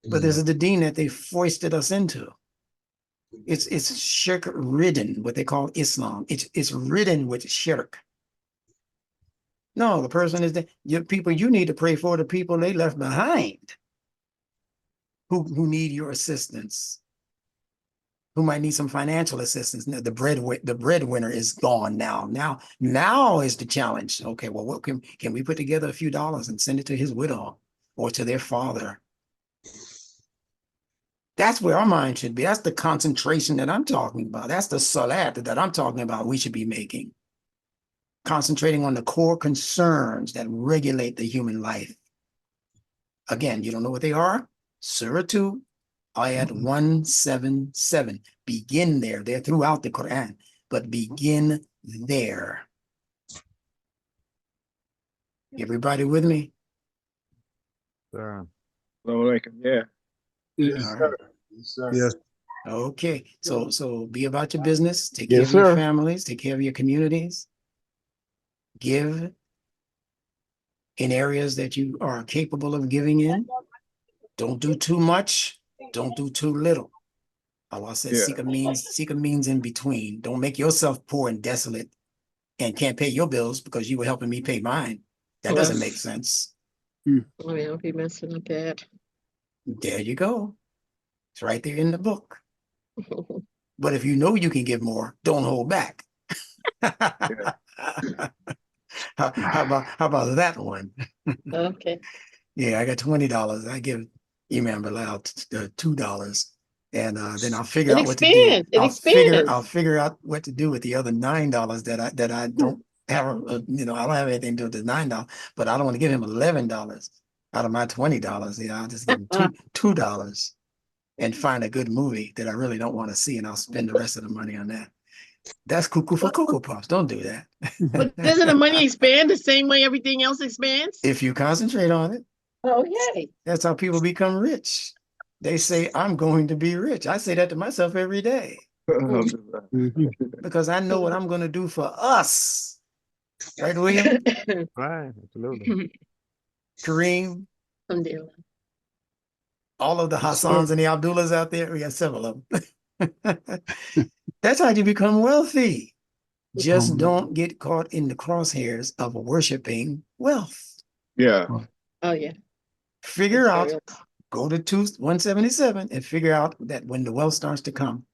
But there's a deen that they foisted us into. It's shirk ridden, what they call Islam. It's ridden with shirk. No, the person is your people you need to pray for, the people they left behind who need your assistance. who might need some financial assistance. Now, the breadwinner is gone now. Now is the challenge. Okay, well, what can we put together a few dollars and send it to his widow or to their father? That's where our mind should be. That's the concentration that I'm talking about. That's the salat that I'm talking about we should be making. Concentrating on the core concerns that regulate the human life. Again, you don't know what they are? Surah 2, Ayat 177. Begin there. They're throughout the Quran, but begin there. Everybody with me? Salaam Alaykum. Yeah. Yes, sir. Yes, sir. Yes. Okay, so be about your business. Take care Yes, of your sir. families. Take care of your communities. Give in areas that you are capable of giving in. Don't do too much. Don't do too little. Allah says, seek a means in between. Don't make yourself poor and desolate and can't pay your bills because you were helping me pay mine. That doesn't make sense. Oh, yeah, I'll be messing up that. There you go. It's right there in the book. But if you know you can give more, don't hold back. How about that one? Okay. Yeah, I got $20. I give Imam Bilal $2. And then I'll figure out what to do. I'll figure out what to do with the other $9 that I don't have. I don't have anything to do with the $9, but I don't want to give him $11 out of my $20. I'll just give him $2 and find a good movie that I really don't want to see, and I'll spend the rest of the money on that. That's cuckoo for Cocoa Puffs. Don't do that. But doesn't the money expand the same way everything else expands? If you concentrate on it. Okay. That's how people become rich. They say, I'm going to be rich. I say that to myself every day. Because I know what I'm going to do for us. Right, William? Right, absolutely. Kareem? All of the Hassans and the Abdullahs out there, we got several of them. That's how you become wealthy. Just don't get caught in the crosshairs of worshiping wealth. Yeah. Oh, yeah. Figure out, go to 177 and figure out that when the wealth starts to come,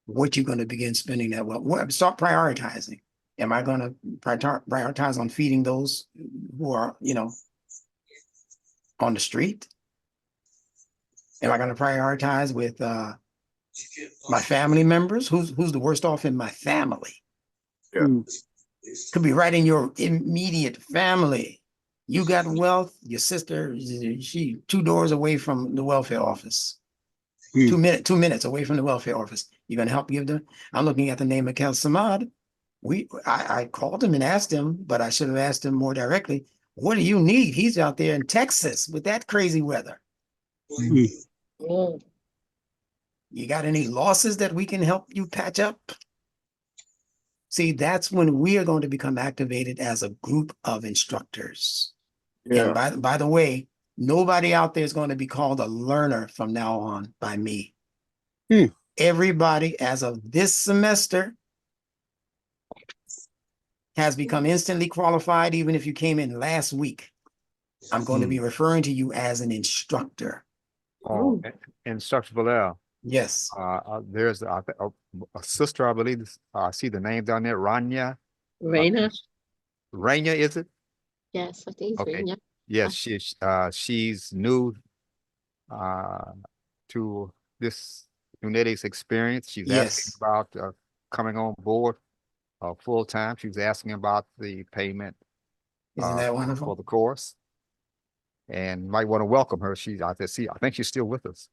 what you're going to begin spending that wealth. Start prioritizing. Am I going to prioritize on feeding those who are, on the street? Am I going to prioritize with my family members? Who's the worst off in my family? Yeah. Could be right in your immediate family. You got wealth, your sister, she 2 doors away from the welfare office. 2 minutes away from the welfare office. You're going to help give them? I'm looking at the name of Kel Samad. I called him and asked him, but I should have asked him more directly. What do you need? He's out there in Texas with that crazy weather. You got any losses that we can help you patch up? See, that's when we are going to become activated as a group of instructors. Yeah. And by the way, nobody out there is going to be called a learner from now on by me. Everybody, as of this semester, has become instantly qualified, even if you came in last week. I'm going to be referring to you as an instructor. Oh, Instructor Bilal. Yes. There's a sister, I believe. I see the name down there, Rania. Raina. Raina, is it? Yes, I think it's Raina. Yes, she's new to this Unetics experience. She's asking about coming on board full time. She was asking about the payment. Isn't that wonderful? For the course, and might want to welcome her. I think she's still with us.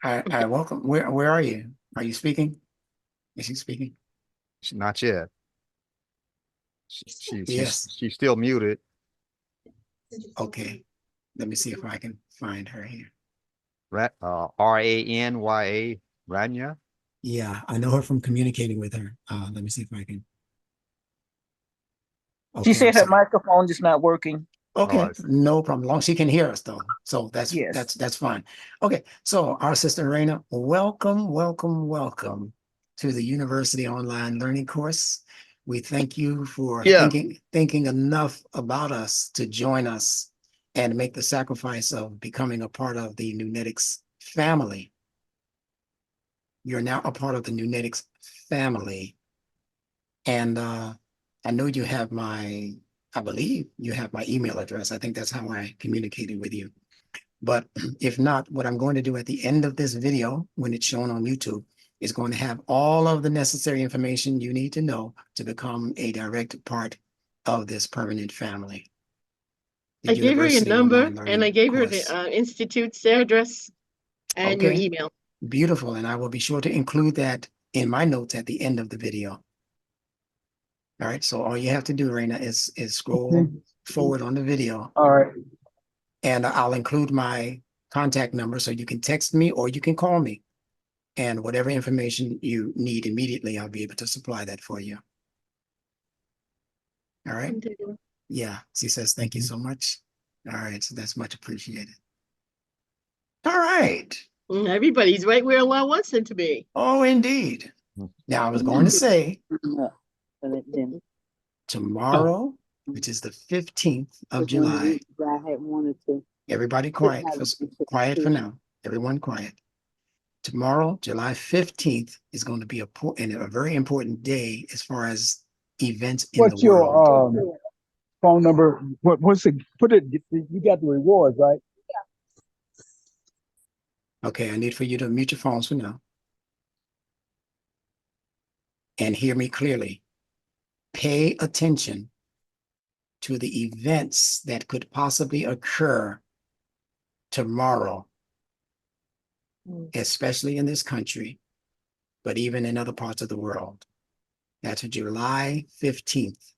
I welcome. Where are you? Are you speaking? Is she speaking? Not yet. She's still muted. Okay, let me see if I can find her here. Ranya, Ranya. Yeah, I know her from communicating with her. Let me see if I can. Okay, she said her microphone is not working. Okay, no problem. Long as she can hear us though, so that's fine. Okay, so our sister Raina, welcome to the University Online Learning course. We thank you for thinking enough about us to join us and make the sacrifice of becoming a part of the Nunetics family. you're now a part of the Nunetics family. And I know you have I believe you have my email address. I think that's how I communicated with you. But if not, what I'm going to do at the end of this video, when it's shown on YouTube, is going to have all of the necessary information you need to know to become a direct part of this permanent family. I gave her your number and I gave her the Institute's address and your email. Beautiful. And I will be sure to include that in my notes at the end of the video. All right. So all you have to do, Raina, is scroll forward on the video. All right. And I'll include my contact number so you can text me or you can call me. And whatever information you need immediately, I'll be able to supply that for you. All right. Yeah. She says, thank you so much. All right. So that's much appreciated. All right. Everybody's right where Allah wants them to be. Oh, indeed. Now I was going to say tomorrow, which is the 15th of July. Everybody quiet. Quiet for now. Everyone quiet. Tomorrow, July 15th, is going to be a very important day as far as events in the world. What's your phone number? What's it? Put it. You got the rewards, right? Okay, I need for you to mute your phones for now. And hear me clearly. Pay attention to the events that could possibly occur tomorrow, especially in this country, but even in other parts of the world. That's July 15th.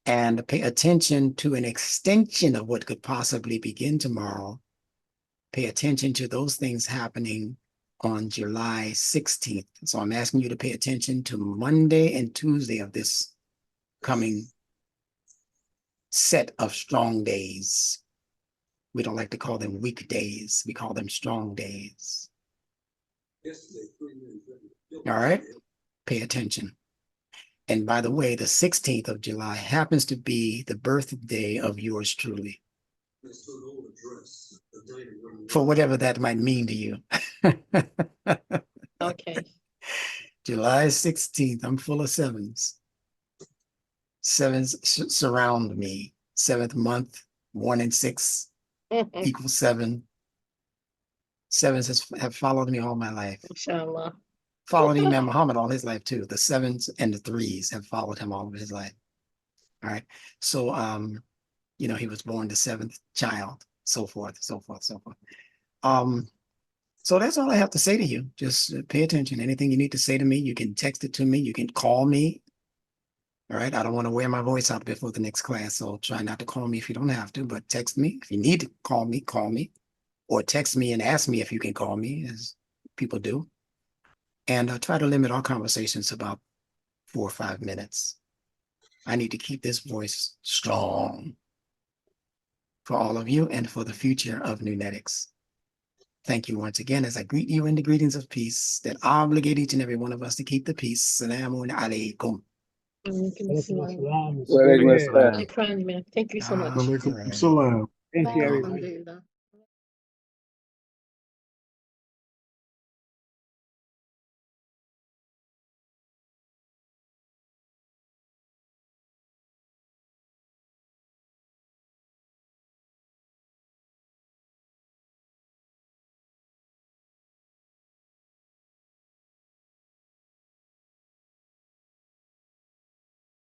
And pay attention to an extension of what could possibly begin tomorrow. Pay attention to those things happening on July 16th. So I'm asking you to pay attention to Monday and Tuesday of this coming set of strong days. We don't like to call them weekdays. We call them strong days. All right, pay attention. And by the way, the 16th of July happens to be the birthday of yours truly. For whatever that might mean to you. Okay. July 16th, I'm full of sevens. Sevens surround me. 7th month, 1 and 6 equals 7. Sevens have followed me all my life. Inshallah. Followed Imam Muhammad all his life too. The 7s and the 3s have followed him all of his life. All right. So, you know, he was born the 7th child, so forth, so forth, so forth. So that's all I have to say to you. Just pay attention. Anything you need to say to me, you can text it to me. You can call me. All right. I don't want to wear my voice out before the next class. So try not to call me if you don't have to, but text me. If you need to call me, or text me and ask me if you can call me, as people do. And try to limit our conversations about 4 or 5 minutes. I need to keep this voice strong for all of you and for the future of Nunetics. Thank you once again as I greet you in the greetings of peace that obligate each and every one of us to keep the peace. Salaam Alaykum. Thank you so much. Alaikum salam. Thank you so much. Alaikum salam. Thank you, everybody. Alhamdulillah.